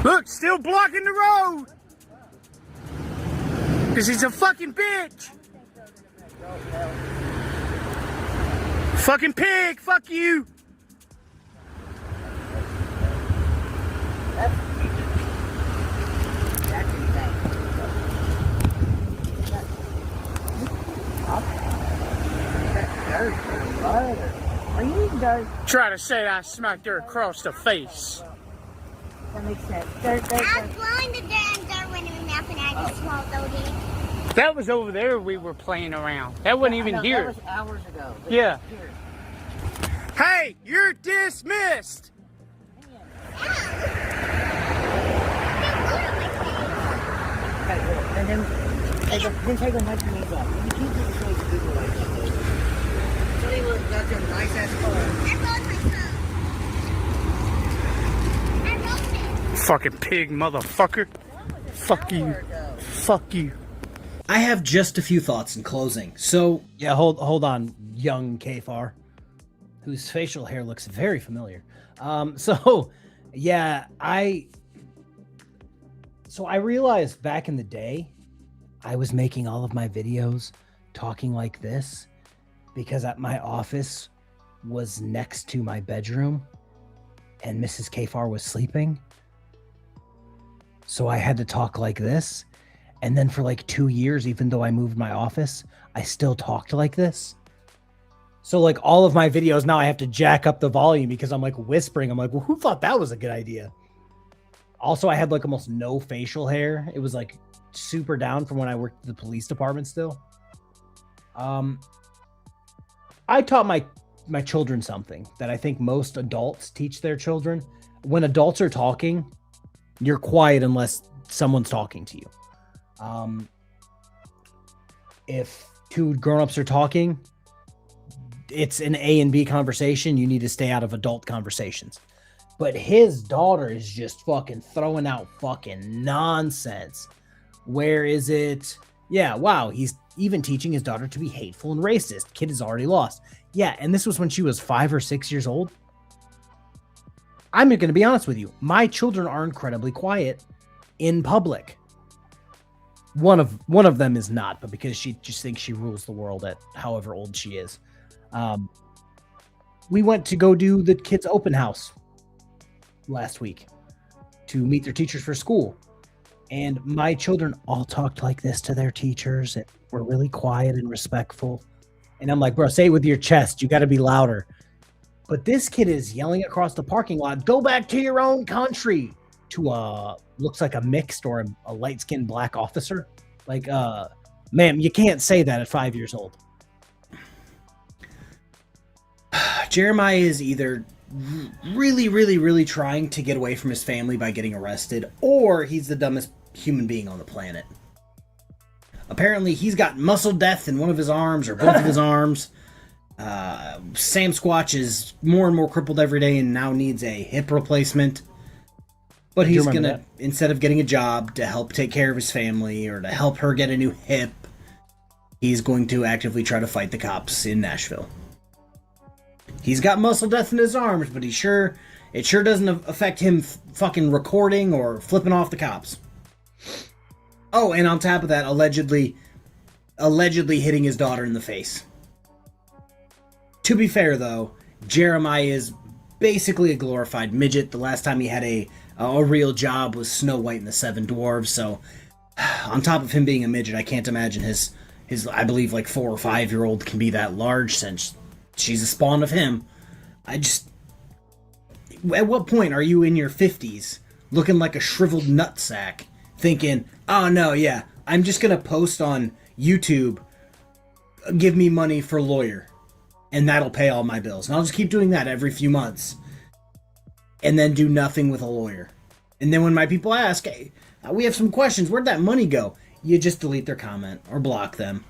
Look, still blocking the road. Because he's a fucking bitch. Fucking pig, fuck you. Are you guys? Try to say I smacked her across the face. That makes sense. I was blowing the dirt when it was mouth and I just swallowed it. That was over there we were playing around. That wasn't even here. That was hours ago. Yeah. Hey, you're dismissed. And then take the mic knees off. You keep it so you can do it like that. Sonny, look, that's a nice ass car. I rolled my phone. I rolled it. Fucking pig motherfucker. Fuck you. Fuck you. I have just a few thoughts in closing. So, yeah, hold on, young KFARR, whose facial hair looks very familiar. Yeah, I realized back in the day, I was making all of my videos talking like this because my office was next to my bedroom and Mrs. KFARR was sleeping. So I had to talk like this. And then for like 2 years, even though I moved my office, I still talked like this. So like all of my videos now I have to jack up the volume because I'm like whispering. I'm like, well, who thought that was a good idea? Also, I had like almost no facial hair. It was like super down from when I worked at the police department still. I taught my children something that I think most adults teach their children. When adults are talking, you're quiet unless someone's talking to you. If two grown-ups are talking, it's an A and B conversation. You need to stay out of adult conversations. But his daughter is just fucking throwing out fucking nonsense. Where is it? Yeah, wow, he's even teaching his daughter to be hateful and racist. Kid is already lost. Yeah, and this was when she was 5 or 6 years old. I'm going to be honest with you. My children are incredibly quiet in public. One of them is not, but because she just thinks she rules the world at however old she is. We went to go do the kids' open house last week to meet their teachers for school. And my children all talked like this to their teachers and were really quiet and respectful. And I'm like, bro, say it with your chest. You got to be louder. But this kid is yelling across the parking lot, go back to your own country, to looks like a mixed or a light-skinned black officer. Like, ma'am, you can't say that at 5 years old. Jeremiah is either really, really, really trying to get away from his family by getting arrested, or he's the dumbest human being on the planet. Apparently, he's got muscle death in one of his arms or both of his arms. Sam Squatch is more and more crippled every day and now needs a hip replacement. But he's going to, instead of getting a job to help take care of his family or to help her get a new hip, he's going to actively try to fight the cops in Nashville. He's got muscle death in his arms, but it sure doesn't affect him fucking recording or flipping off the cops. Oh, and on top of that, allegedly hitting his daughter in the face. To be fair, though, Jeremiah is basically a glorified midget. The last time he had a real job was Snow White and the Seven Dwarves, so on top of him being a midget, I can't imagine his I believe, like 4 or 5 year old can be that large since she's a spawn of him. At what point are you in your 50s looking like a shriveled nutsack thinking, oh no, yeah, I'm just gonna post on YouTube, give me money for lawyer, and that'll pay all my bills. And I'll just keep doing that every few months. And then do nothing with a lawyer. And then when my people ask, hey, we have some questions, where'd that money go? You just delete their comment or block them.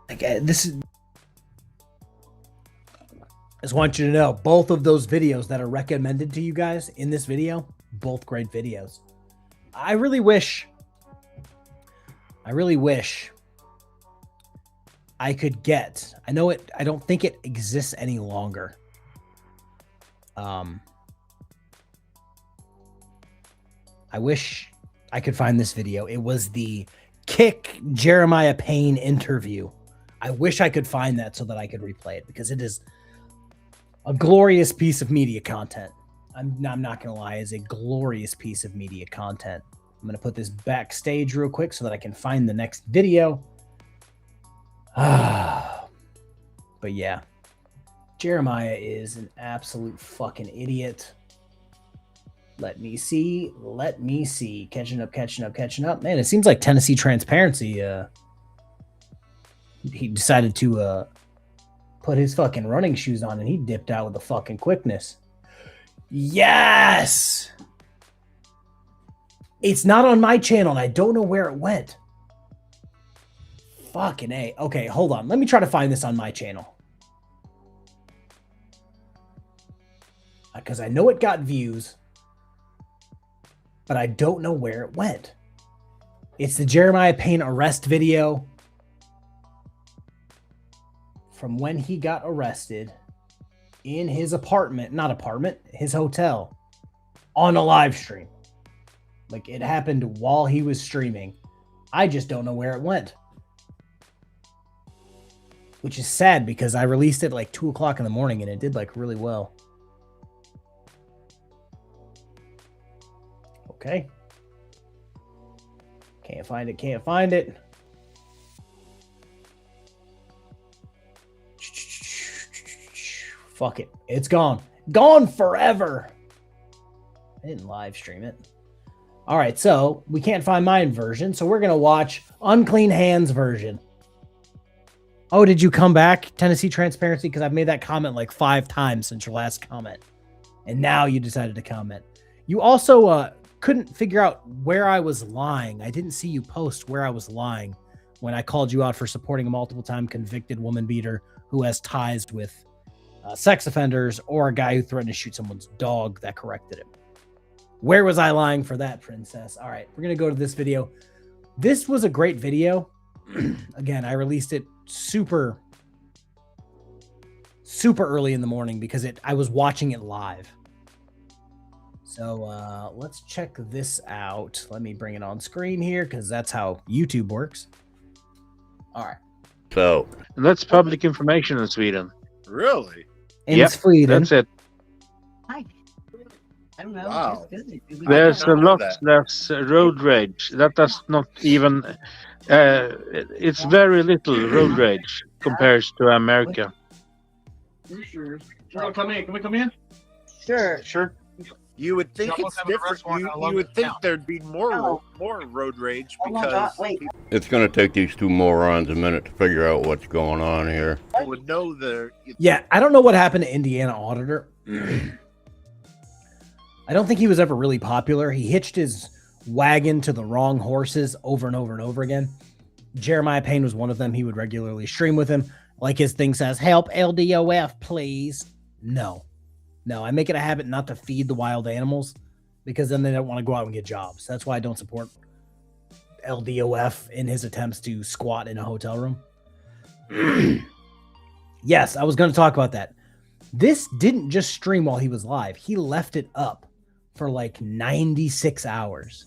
Like, this is... I just want you to know, both of those videos that are recommended to you guys in this video, both great videos. I really wish I could get, I don't think it exists any longer. I wish I could find this video. It was the Kick Jeremiah Payne interview. I wish I could find that so that I could replay it, because it is a glorious piece of media content. I'm not going to lie, it's a glorious piece of media content. I'm going to put this backstage real quick so that I can find the next video. But yeah, Jeremiah is an absolute fucking idiot. Let me see. Catching up. Man, it seems like Tennessee Transparency, he decided to put his fucking running shoes on and he dipped out with the fucking quickness. Yes! It's not on my channel and I don't know where it went. Fucking A. Okay, hold on. Let me try to find this on my channel. Because I know it got views, but I don't know where it went. It's the Jeremiah Payne arrest video from when he got arrested in his his hotel, on a live stream. Like, it happened while he was streaming. I just don't know where it went. Which is sad because I released it like 2 o'clock in the morning and it did like really well. Okay. Can't find it. Fuck it. It's gone. Gone forever. I didn't live stream it. All right, so we can't find my version, so we're going to watch Unclean Hands version. Oh, did you come back, Tennessee Transparency? Because I've made that comment like 5 times since your last comment. And now you decided to comment. You also couldn't figure out where I was lying. I didn't see you post where I was lying when I called you out for supporting a multiple-time convicted woman beater who has ties with sex offenders, or a guy who threatened to shoot someone's dog that corrected him. Where was I lying for that, princess? All right, we're going to go to this video. This was a great video. Again, I released it super early in the morning because I was watching it live. So let's check this out. Let me bring it on screen here because that's how YouTube works. All right. So and that's public information in Sweden. Really? In Sweden. That's it. I don't know. Wow. There's a lot less road rage. That does not even. It's very little road rage compared to America. Sure. Come in. Can we come in? Sure. Sure. You would think it's different. You would think there'd be more road rage because It's going to take these two morons a minute to figure out what's going on here. people would know the. Yeah, I don't know what happened to Indiana Auditor. I don't think he was ever really popular. He hitched his wagon to the wrong horses over and over and over again. Jeremiah Payne was one of them. He would regularly stream with him. Like his thing says, help LDOF, please. No, I make it a habit not to feed the wild animals because then they don't want to go out and get jobs. That's why I don't support LDOF in his attempts to squat in a hotel room. Yes, I was going to talk about that. This didn't just stream while he was live. He left it up for like 96 hours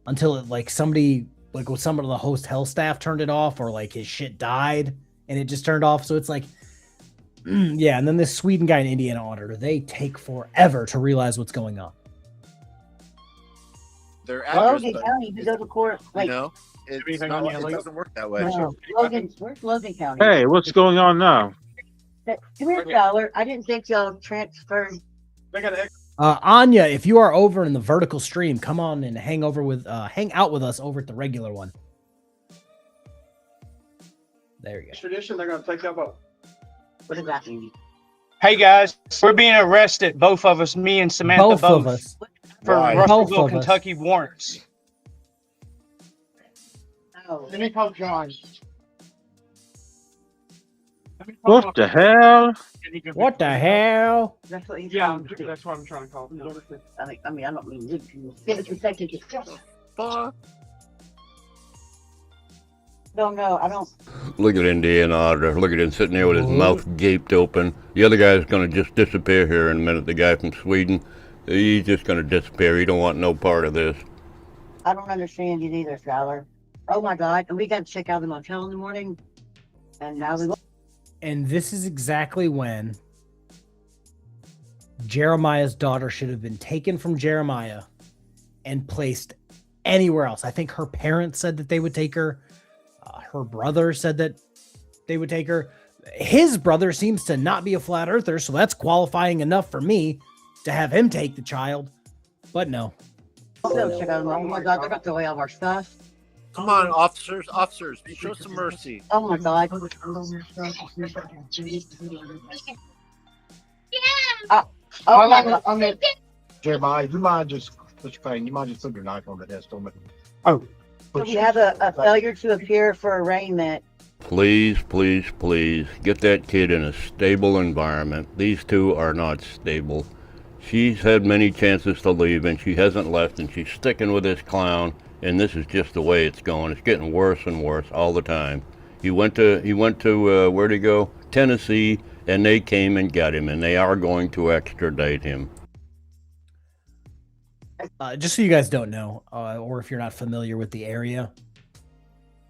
until it like somebody, like with some of the host hell staff turned it off or like his shit died and it just turned off. So it's like, yeah. And then this Sweden guy in Indiana Auditor, they take forever to realize what's going on. Their Logan County, you go to court. Like, no, it doesn't work that way. No, where's Logan County? Hey, what's going on now? Come here, Fowler. I didn't think y'all transferred. Anya, if you are over in the vertical stream, come on and hang out with us over at the regular one. There you go. Tradition, they're going to take that vote. What does that mean? Hey guys, we're being arrested, both of us, me and Samantha, Both of us. for Why? Russellville, Both of us. Kentucky warrants. Oh. Let me call John. What the hell? What the hell? That's what he's Yeah, trying to do. that's what I'm trying to call. No. I mean, I don't mean you. Give it a second. Fuck. No, I don't. Look at Indiana Auditor. Look at him sitting there with his mouth gaped open. The other guy's going to just disappear here in a minute. The guy from Sweden, he's just going to disappear. He don't want no part of this. I don't understand you either, Fowler. Oh my God! And we got to check out the motel in the morning, and now we. And this is exactly when Jeremiah's daughter should have been taken from Jeremiah and placed anywhere else. I think her parents said that they would take her. Her brother said that they would take her. His brother seems to not be a flat earther, so that's qualifying enough for me to have him take the child. But no. Go check out them. Oh my God! They're going to throw away all our stuff. Come on, officers, show some mercy. Oh my God! Oh my God! Jeremiah, you mind just, Mr. Payne, you mind just putting your knife on the desk on me? Oh. So we have a failure to appear for arraignment. Please, please, please, get that kid in a stable environment. These two are not stable. She's had many chances to leave, and she hasn't left, and she's sticking with this clown, and this is just the way it's going. It's getting worse and worse all the time. He went to where'd he go? Tennessee, and they came and got him, and they are going to extradite him. Just so you guys don't know, or if you're not familiar with the area,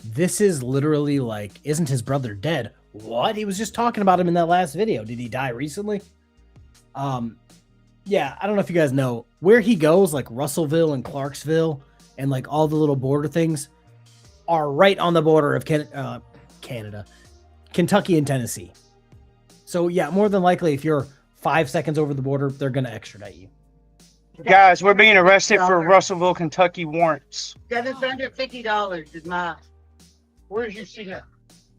this is literally like, isn't his brother dead? What? He was just talking about him in that last video. Did he die recently? Yeah, I don't know if you guys know where he goes, like Russellville and Clarksville, and like all the little border things are right on the border of Canada, Kentucky and Tennessee. So yeah, more than likely, if you're 5 seconds over the border, they're going to extradite you. Guys, we're being arrested for Russellville, Kentucky warrants. $750 is mine. Where did you see that?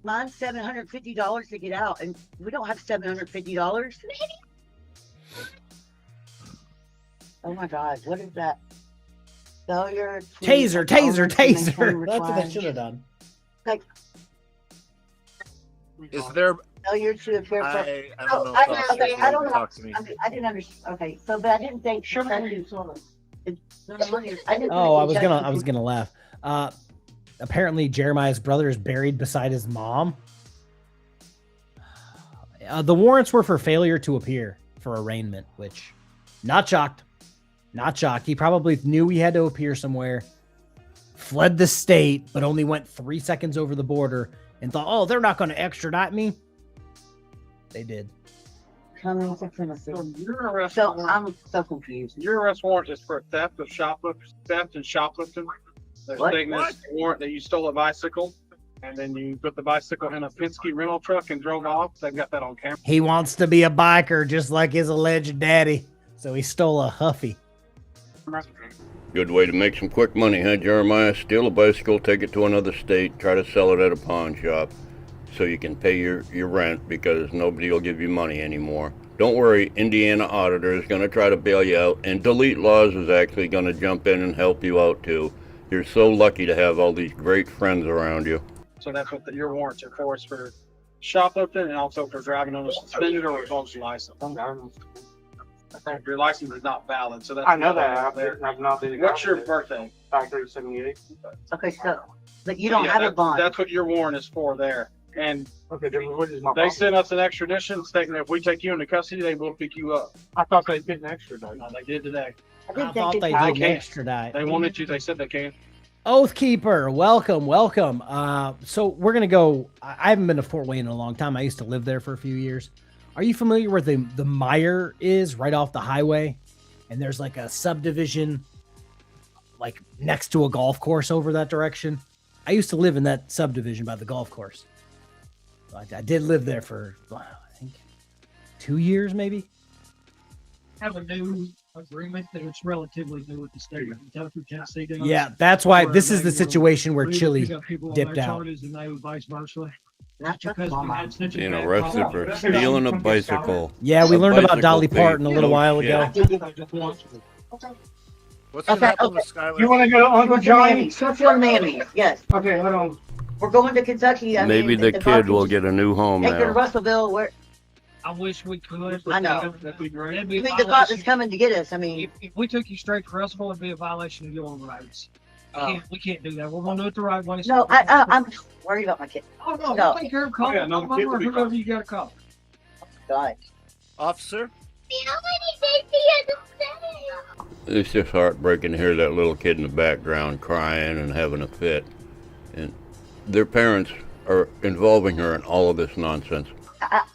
Mine's $750 to get out, and we don't have $750. Oh my God, what is that? Failure. Taser. That's what they should have done. Like, Is there failure to appear. I don't know. I, if okay, I don't know. talk to me. Okay, I didn't understand. Okay, so but I didn't think. Sure, I didn't. Oh, I was gonna laugh. Apparently Jeremiah's brother is buried beside his mom. The warrants were for failure to appear for arraignment, which not shocked. Not shocked. He probably knew he had to appear somewhere, fled the state, but only went 3 seconds over the border and thought, oh, they're not going to extradite me. They did. So I'm so confused. Your arrest warrant is for theft and shoplifting. They're stating this warrant that you stole a bicycle and then you put the bicycle in a Penske rental truck and drove off. They've got that on camera. He wants to be a biker just like his alleged daddy, so he stole a Huffy. Good way to make some quick money, huh, Jeremiah? Steal a bicycle, take it to another state, try to sell it at a pawn shop so you can pay your rent because nobody will give you money anymore. Don't worry, Indiana auditor is going to try to bail you out, and Delete Laws is actually going to jump in and help you out too. You're so lucky to have all these great friends around you. So that's what your warrants are for, is for shoplifting and also for driving on a suspended or revoked license. Your license is not valid, so that's I know that. I've not been. What's your birthday? 5/3/78. Okay, so but you don't have a bond. That's what your warrant is for there. And okay, what is my they bond? sent us an extradition stating that if we take you into custody, they will pick you up. I thought they did an extradite. No, they did today. I thought they did extradite. They wanted you. They said they can. Oathkeeper, welcome. So we're gonna go. I haven't been to Fort Wayne in a long time. I used to live there for a few years. Are you familiar where the Mire is right off the highway? And there's like a subdivision like next to a golf course over that direction. I used to live in that subdivision by the golf course. I did live there for, I think, 2 years maybe. Have a new agreement that it's relatively new with the state of Kentucky, Tennessee. Yeah, that's why this is the situation where Chili dipped out. Vice versa. Being arrested for stealing a bicycle. Yeah, we learned about Dolly Parton a little while ago. What's gonna happen with Skylar? You want to go to Uncle Johnny? Central Miami, yes. Okay, hold on. We're going to Kentucky. Maybe the kid will get a new home Take her to now. Russellville. Where I wish we could. I know. That'd be great. I mean, the cop is coming to get us. I mean, if we took you straight to Russellville, it'd be a violation of your own rights. We can't do that. We're gonna do it the right way. no, I'm worried about my kid. Oh no, No. take care of call. Yeah, no, the kid will be Whoever you got to call. God. Officer? It's just heartbreaking to hear that little kid in the background crying and having a fit. And their parents are involving her in all of this nonsense.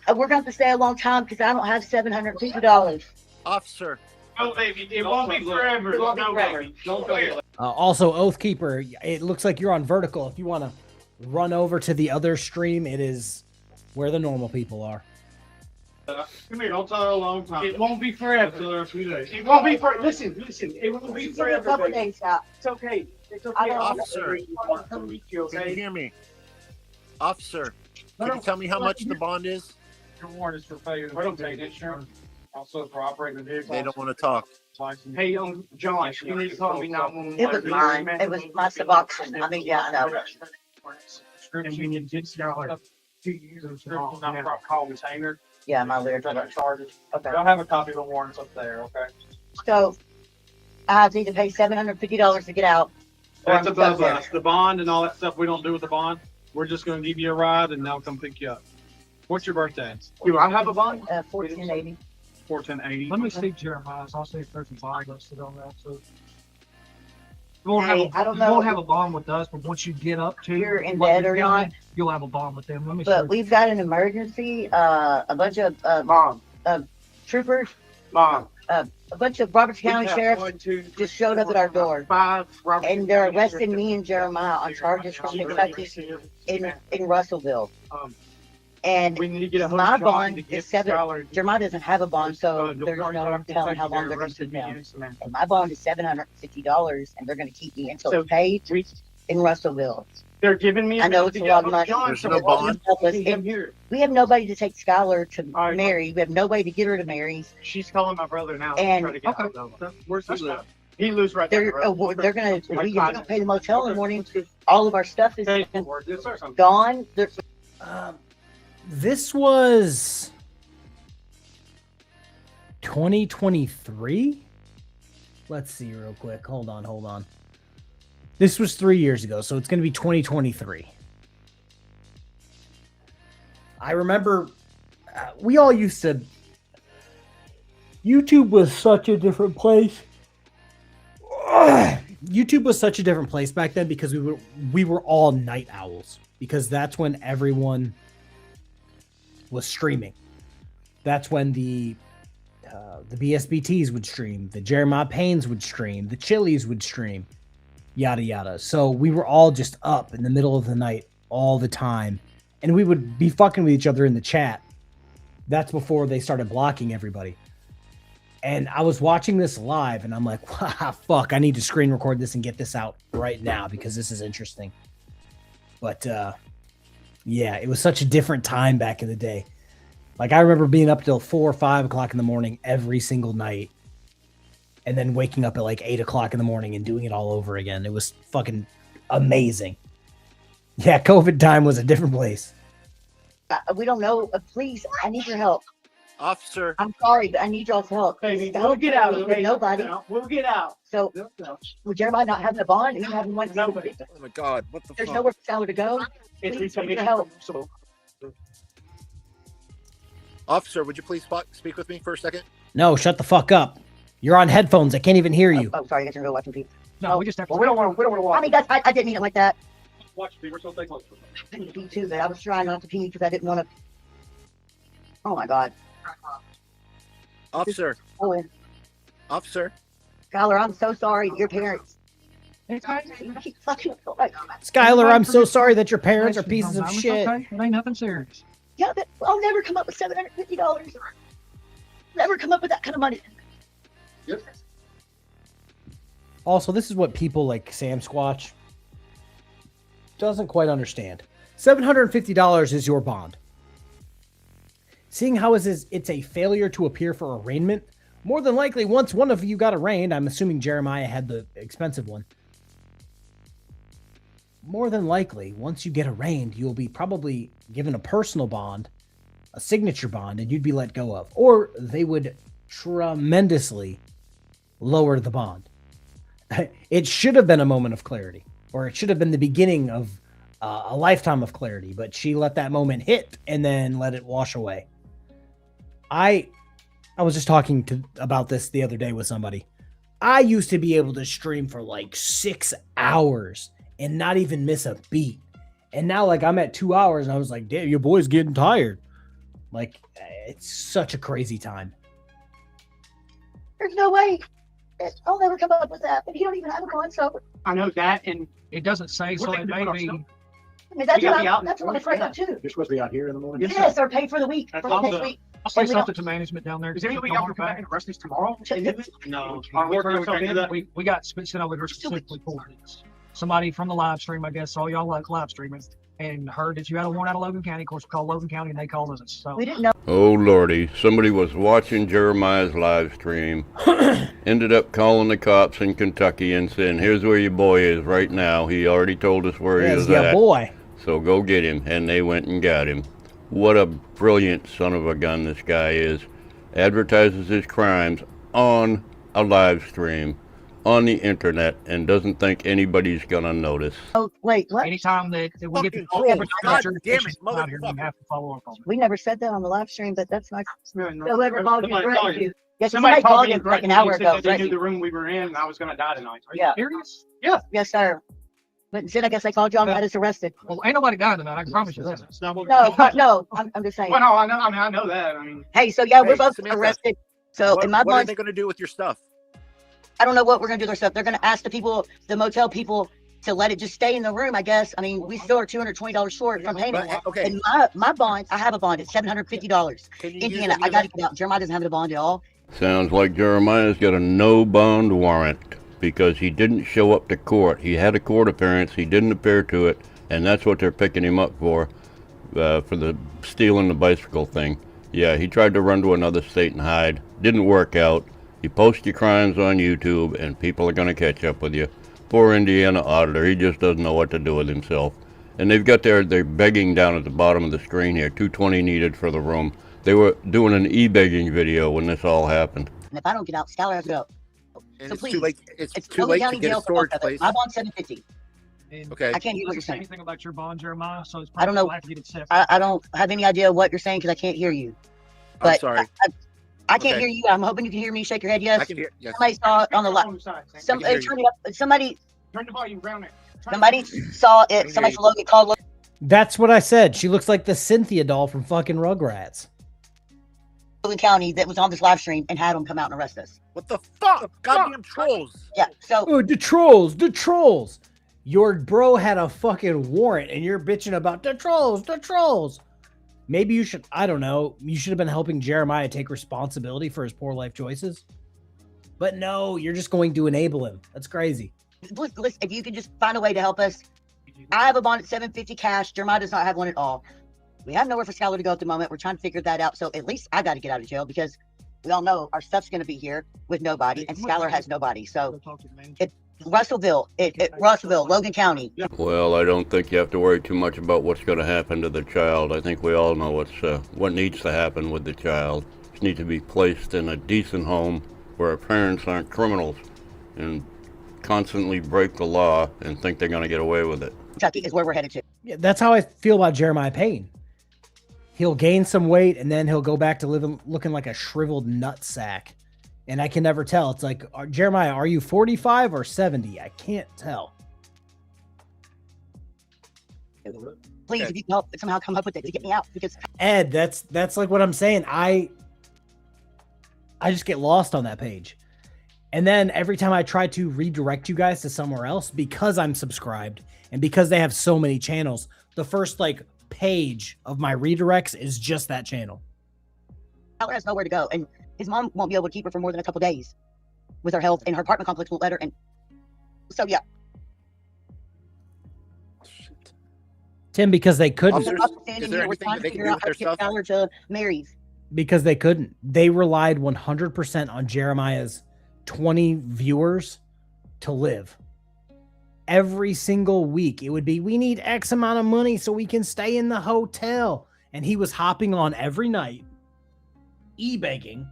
We're going to have to stay a long time because I don't have $750. Officer. No, baby, it won't be forever. It won't be No, forever. baby. Don't go here. Also, Oathkeeper, it looks like you're on vertical. If you want to run over to the other stream, it is where the normal people are. Come here, don't tell her a long time. It won't be forever. Till there are a few days. It won't be for. Listen. It won't be Give me a forever. couple baby. days out. It's okay. It's okay. I don't- Officer. Come meet you, Can you okay? hear me? Officer, can you tell me how much the bond is? Your warrant is for failure. We don't take insurance. Also for operating the vehicle. They don't want to talk. Hey, John, you need to call me 911. It was mine. It was my Suboxone. I mean, yeah, I know. And we need to get like 2 years of description, not a call container. Yeah, my lyrics. Charges. Okay. I'll have a copy of the warrants up there, okay? So I need to pay $750 to get out. or That's I'm above stuck there. us. The bond and all that stuff we don't do with the bond. We're just gonna give you a ride and they'll come pick you up. What's your birthday? Do I have a bond? 1480. 1480. Let me see Jeremiah's. I'll see if there's a bond listed on that. So you won't have I don't you know. won't have a bond with us, but once you get up to You're in what debt we've or got, not. you'll have a bond with them. Let me But see. we've got an emergency. A bunch of troopers. A bunch of Roberts County sheriffs just showed up at our door, and they're arresting me and Jeremiah on charges from Kentucky in Russellville. And we need to get a my host John bond to get is $7. Skylar. Jeremiah doesn't have a bond, so the there's no warrant telling how long they're going to keep him. And my bond is $750, and they're going to keep me until it's paid in Russellville. They're giving me. I know it's a lot of money. There's no bond. And we have nobody to take Skylar to marry. We have nobody to get her to marry. She's calling my brother now. And- to try to get out of it. Where's he live? He lives right They're there. they're gonna we don't pay the motel in the morning. All of our stuff is Yes, sir. gone. This was 2023. Let's see real quick. Hold on. This was 3 years ago, so it's going to be 2023. I remember we all used to. YouTube was such a different place. YouTube was such a different place back then because we were all night owls, because that's when everyone was streaming. That's when the BSBTs would stream, the Jeremiah Paynes would stream, the Chili's would stream, yada yada. So we were all just up in the middle of the night all the time, and we would be fucking with each other in the chat. That's before they started blocking everybody. And I was watching this live, and I'm like, wow, fuck, I need to screen record this and get this out right now because this is interesting. But yeah, it was such a different time back in the day. Like, I remember being up till 4 or 5 o'clock in the morning every single night, and then waking up at like 8 o'clock in the morning and doing it all over again. It was fucking amazing. Yeah, COVID time was a different place. We don't know. Please, I need your help. Officer. I'm sorry, but I need y'all's help. Hey, we'll get out. Okay? Nobody. We'll get out. So, would Jeremiah not having a bond? He having one? Nobody. Oh my God! What the There's fuck? nowhere for Skylar to go. Please, I need your help. Officer, would you please speak with me for a second? No, shut the fuck up. You're on headphones. I can't even hear you. Oh, sorry, I got to go watch TV. No, we just have to. Well, we don't want to watch. I mean, I didn't mean it like that. Watch me. We're so thankful. I didn't pee too, but I was trying not to pee because I didn't want to. Oh my God. Officer. Oh, Officer. Skylar, I'm so sorry. Your parents. Skylar, I'm so sorry that your parents are pieces of shit. Okay. It ain't nothing serious. Yeah, but I'll never come up with $750. Never come up with that kind of money. Yep. Also, this is what people like Sam Squatch doesn't quite understand. $750 is your bond. Seeing how it's a failure to appear for arraignment, more than likely once one of you got arraigned, I'm assuming Jeremiah had the expensive one. More than likely, once you get arraigned, you'll be probably given a personal bond, a signature bond, and you'd be let go of. Or they would tremendously lower the bond. It should have been a moment of clarity, or it should have been the beginning of a lifetime of clarity, but she let that moment hit and then let it wash away. I was just talking about this the other day with somebody. I used to be able to stream for like 6 hours and not even miss a beat. And now, like, I'm at 2 hours and I was like, damn, your boy's getting tired. Like, it's such a crazy time. There's no way. I'll never come up with that. But you don't even have a bond, so. I know that, and it doesn't say, so it may be. I mean, that's what I'm afraid of, too. You're supposed to be out here in the morning. Yes, they're paid for the week. For the next week. I'll say something to management down there. Is there any way y'all can come back and arrest these tomorrow? No. We got sent over here specifically for this. Somebody from the live stream, I guess, saw y'all like live streaming and heard that you had a warrant out of Logan County. Of course, we called Logan County and they called us. So we didn't know. Oh lordy, somebody was watching Jeremiah's live stream, ended up calling the cops in Kentucky and saying, here's where your boy is right now. He already told us where he is at. Boy. So go get him. And they went and got him. What a brilliant son of a gun this guy is. Advertises his crimes on a live stream, on the internet, and doesn't think anybody's gonna notice. Oh, wait, what? Anytime that we get the God damn it, out here, we have to follow up on it. We never said that on the live stream, but that's not. Whoever called you Somebody threatened called you. you. Yes, Somebody called me like an hour ago. Said that they knew the room we were in and I was gonna die tonight. Are you Yeah. serious? Yeah. Yes, sir. But instead, I guess they called you and got us arrested. Well, ain't nobody dying tonight. I can promise you that. No, I'm just saying. Well, no, I know. I mean, I know that. I mean. Hey, so yeah, we're Hey, both Samantha, arrested. So in my what are bond, they going to do with your stuff? I don't know what we're gonna do with our stuff. They're gonna ask the people, the motel people, to let it just stay in the room. I guess. I mean, we still are $220 short from paying it. Okay. And my bond, I have a bond. It's $750. Indiana, I gotta get out. Jeremiah doesn't have a bond at all. Sounds like Jeremiah's got a no bond warrant because he didn't show up to court. He had a court appearance. He didn't appear to it, and that's what they're picking him up for the stealing the bicycle thing. Yeah, he tried to run to another state and hide. Didn't work out. You post your crimes on YouTube, and people are going to catch up with you. Poor Indiana auditor, he just doesn't know what to do with himself. And they've got they're begging down at the bottom of the screen here, $220 needed for the room. They were doing an e-begging video when this all happened. And if I don't get out, Skylar has to go. And So it's please, too late. It's too Logan late to County get a jail for storage both of us. place. I'm on 750. And Okay. I can't hear what you're saying. Anything about your bond, Jeremiah? So it's I don't know. I have to get it set. I don't have any idea what you're saying because I can't hear you. I'm But sorry. I can't Okay. hear you. I'm hoping you can hear me. Shake your head. Yes. I can hear. Yes. Somebody saw it on the live. I can hear you. Turn it up. Somebody Turn the volume down there. Somebody saw it. Somebody you. saw Logan called Logan. That's what I said. She looks like the Cynthia doll from fucking Rugrats. County that was on this live stream and had them come out and arrest us. What the fuck? Goddamn trolls. Yeah. So Oh, the trolls, the trolls. Your bro had a fucking warrant and you're bitching about the trolls, the trolls. Maybe you should, I don't know, you should have been helping Jeremiah take responsibility for his poor life choices. But no, you're just going to enable him. That's crazy. listen, if you can just find a way to help us. I have a bond at 750 cash. Jeremiah does not have one at all. We have nowhere for Skylar to go at the moment. We're trying to figure that out. So at least I got to get out of jail because we all know our stuff's going to be here with nobody, and Skylar has nobody. So Russellville, Logan County. Well, I don't think you have to worry too much about what's going to happen to the child. I think we all know what needs to happen with the child. She needs to be placed in a decent home where her parents aren't criminals and constantly break the law and think they're going to get away with it. Kentucky is where we're headed to. Yeah, that's how I feel about Jeremiah Payne. He'll gain some weight and then he'll go back to living looking like a shriveled nutsack. And I can never tell. It's like, Jeremiah, are you 45 or 70? I can't tell. Please, if you can help somehow come up with it to get me out, because Ed, that's like what I'm saying. I just get lost on that page. And then every time I try to redirect you guys to somewhere else, because I'm subscribed and because they have so many channels, the first like page of my redirects is just that channel. Skylar has nowhere to go, and his mom won't be able to keep her for more than a couple days with her health, and her apartment complex won't let her. And so, yeah. Tim, because they couldn't. Is there anything that they can do with their stuff? Skylar to Mary's. Because they couldn't. They relied 100% on Jeremiah's 20 viewers to live. Every single week, it would be, we need X amount of money so we can stay in the hotel. And he was hopping on every night, e-begging,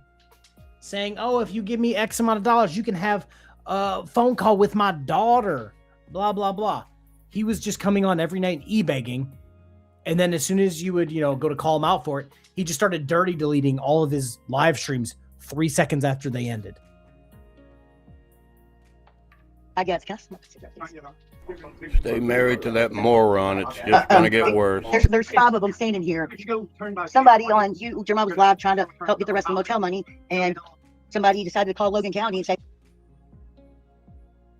saying, oh, if you give me X amount of dollars, you can have a phone call with my daughter, blah, blah, blah. He was just coming on every night e-begging. And then as soon as you would, go to call him out for it, he just started dirty deleting all of his live streams 3 seconds after they ended. I guess. Stay married to that moron. It's just going to get worse. There's 5 of them standing here. Somebody on Jeremiah was live trying to help get the rest of the motel money, and somebody decided to call Logan County and say,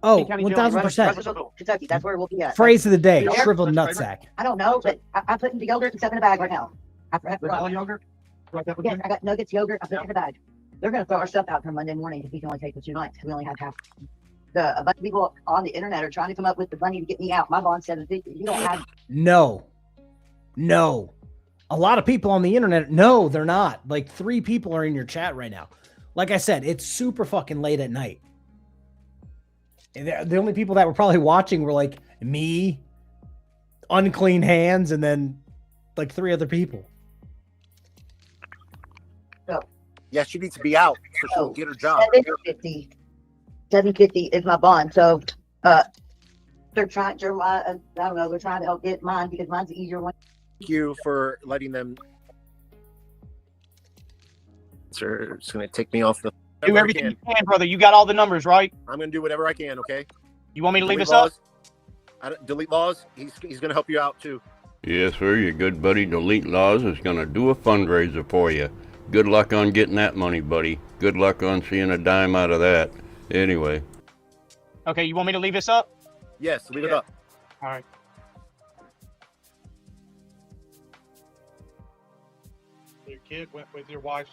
oh, 1,000%. Kentucky, that's where we'll be at. Phrase of the day, shriveled nutsack. I don't know, but I'm putting the yogurt and stuff in a bag right now. Yogurt? Yes, I got nuggets, yogurt, I put it in the bag. They're going to throw our stuff out for Monday morning because we can only take the 2 nights. We only have half. A bunch of people on the internet are trying to come up with the money to get me out. My bond's 750. You don't have. No. A lot of people on the internet, no, they're not. Like 3 people are in your chat right now. Like I said, it's super fucking late at night. The only people that were probably watching were like me, Unclean Hands, and then like 3 other people. So, yeah, she needs to be out so she'll get her job. 750 is my bond. So they're trying, Jeremiah, I don't know, they're trying to help get mine because mine's the easier one. Thank you for letting them. Sir, it's going to take me off the. Do everything you can, brother. You got all the numbers, right? I'm going to do whatever I can, okay? You want me to leave us laws. up? Delete laws. He's going to help you out, too. Yes, sir. Your good buddy Delete Laws is going to do a fundraiser for you. Good luck on getting that money, buddy. Good luck on seeing a dime out of that. Anyway. Okay, you want me to leave this up? Yes, leave it up. All right. Your kid went with your wife's.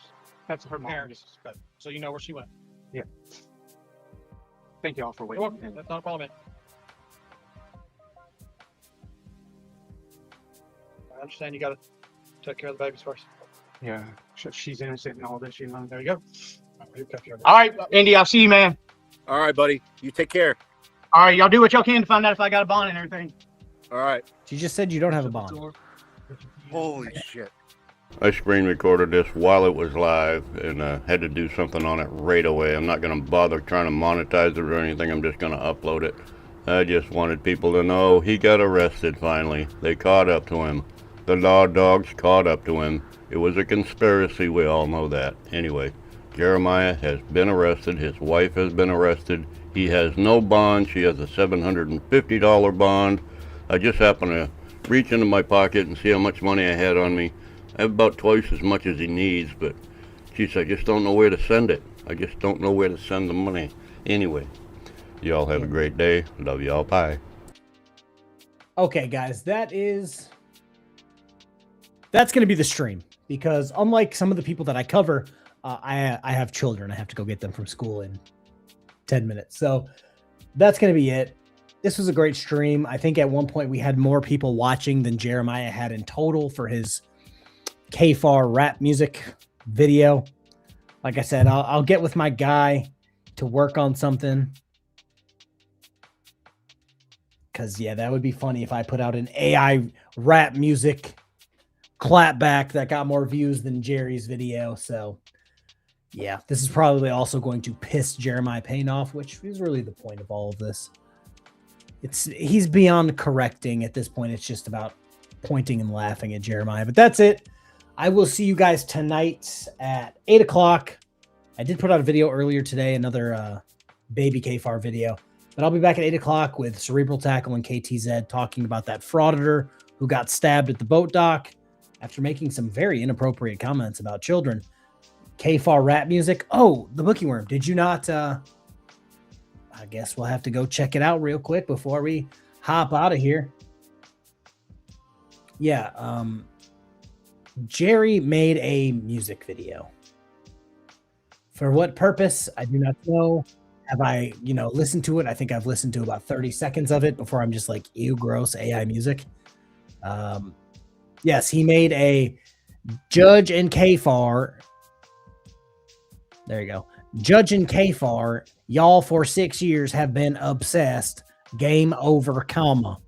That's her parents. So you know where she went. Yeah. Thank you all for waiting. That's not a problem. I understand you got to take care of the babies first. Yeah, she's innocent and all this. There you go. All right, Andy, I'll see you, man. All right, buddy. You take care. All right, y'all do what y'all can to find out if I got a bond and everything. All right. She just said you don't have a bond. Holy shit. I screen recorded this while it was live and had to do something on it right away. I'm not going to bother trying to monetize it or anything. I'm just going to upload it. I just wanted people to know he got arrested finally. They caught up to him. The law dogs caught up to him. It was a conspiracy. We all know that. Anyway, Jeremiah has been arrested. His wife has been arrested. He has no bond. She has a $750 bond. I just happened to reach into my pocket and see how much money I had on me. I have about twice as much as he needs, but geez, I just don't know where to send it. I just don't know where to send the money. Anyway, y'all have a great day. Love y'all. Bye. Okay, guys, that's going to be the stream, because unlike some of the people that I cover, I have children. I have to go get them from school in 10 minutes. So that's going to be it. This was a great stream. I think at one point we had more people watching than Jeremiah had in total for his KFARR rap music video. Like I said, I'll get with my guy to work on something. Because, yeah, that would be funny if I put out an AI rap music clapback that got more views than Jerry's video. So, yeah, this is probably also going to piss Jeremiah Payne off, which is really the point of all of this. He's beyond correcting at this point. It's just about pointing and laughing at Jeremiah. But that's it. I will see you guys tonight at 8 o'clock. I did put out a video earlier today, another baby KFARR video. But I'll be back at 8 o'clock with Cerebral Tackle and KTZ talking about that frauditor who got stabbed at the boat dock after making some very inappropriate comments about children. KFARR rap music. Oh, the Bookie Worm. Did you not... I guess we'll have to go check it out real quick before we hop out of here. Yeah, Jerry made a music video. For what purpose? I do not know. Have I, listened to it? I think I've listened to about 30 seconds of it before I'm just like, ew, gross AI music. Yes, he made a Judge and KFARR. There you go. Judge and KFARR, y'all for 6 years have been obsessed. Game over, comma.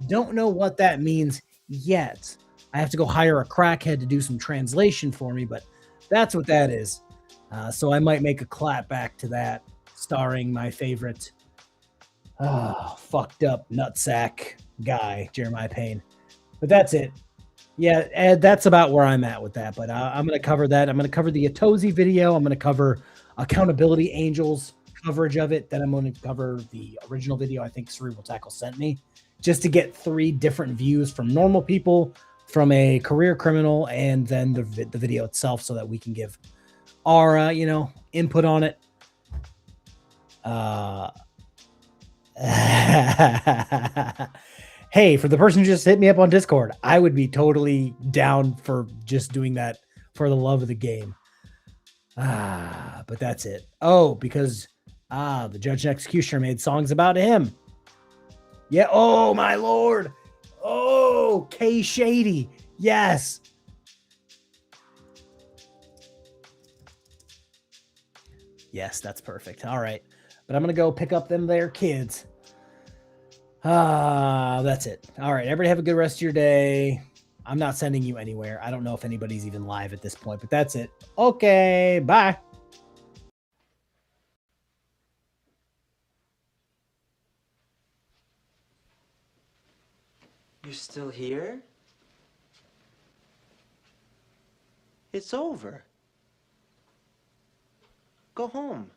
Don't know what that means yet. I have to go hire a crackhead to do some translation for me, but that's what that is. So I might make a clap back to that, starring my favorite fucked up nutsack guy, Jeremiah Payne. But that's it. Yeah, Ed, that's about where I'm at with that. But I'm going to cover that. I'm going to cover the Atozi video. I'm going to cover Accountability Angels coverage of it. Then I'm going to cover the original video I think Cerebral Tackle sent me, just to get 3 different views from normal people, from a career criminal, and then the video itself, so that we can give our input on it. Hey, for the person who just hit me up on Discord, I would be totally down for just doing that for the love of the game. But that's it. Oh, because the Judge and Executioner made songs about him. Yeah. Oh my lord. Oh, K Shady. Yes. Yes, that's perfect. All right. But I'm going to go pick up them their kids. That's it. All right. Everybody have a good rest of your day. I'm not sending you anywhere. I don't know if anybody's even live at this point, but that's it. Okay. Bye. You're still here? It's over. Go home.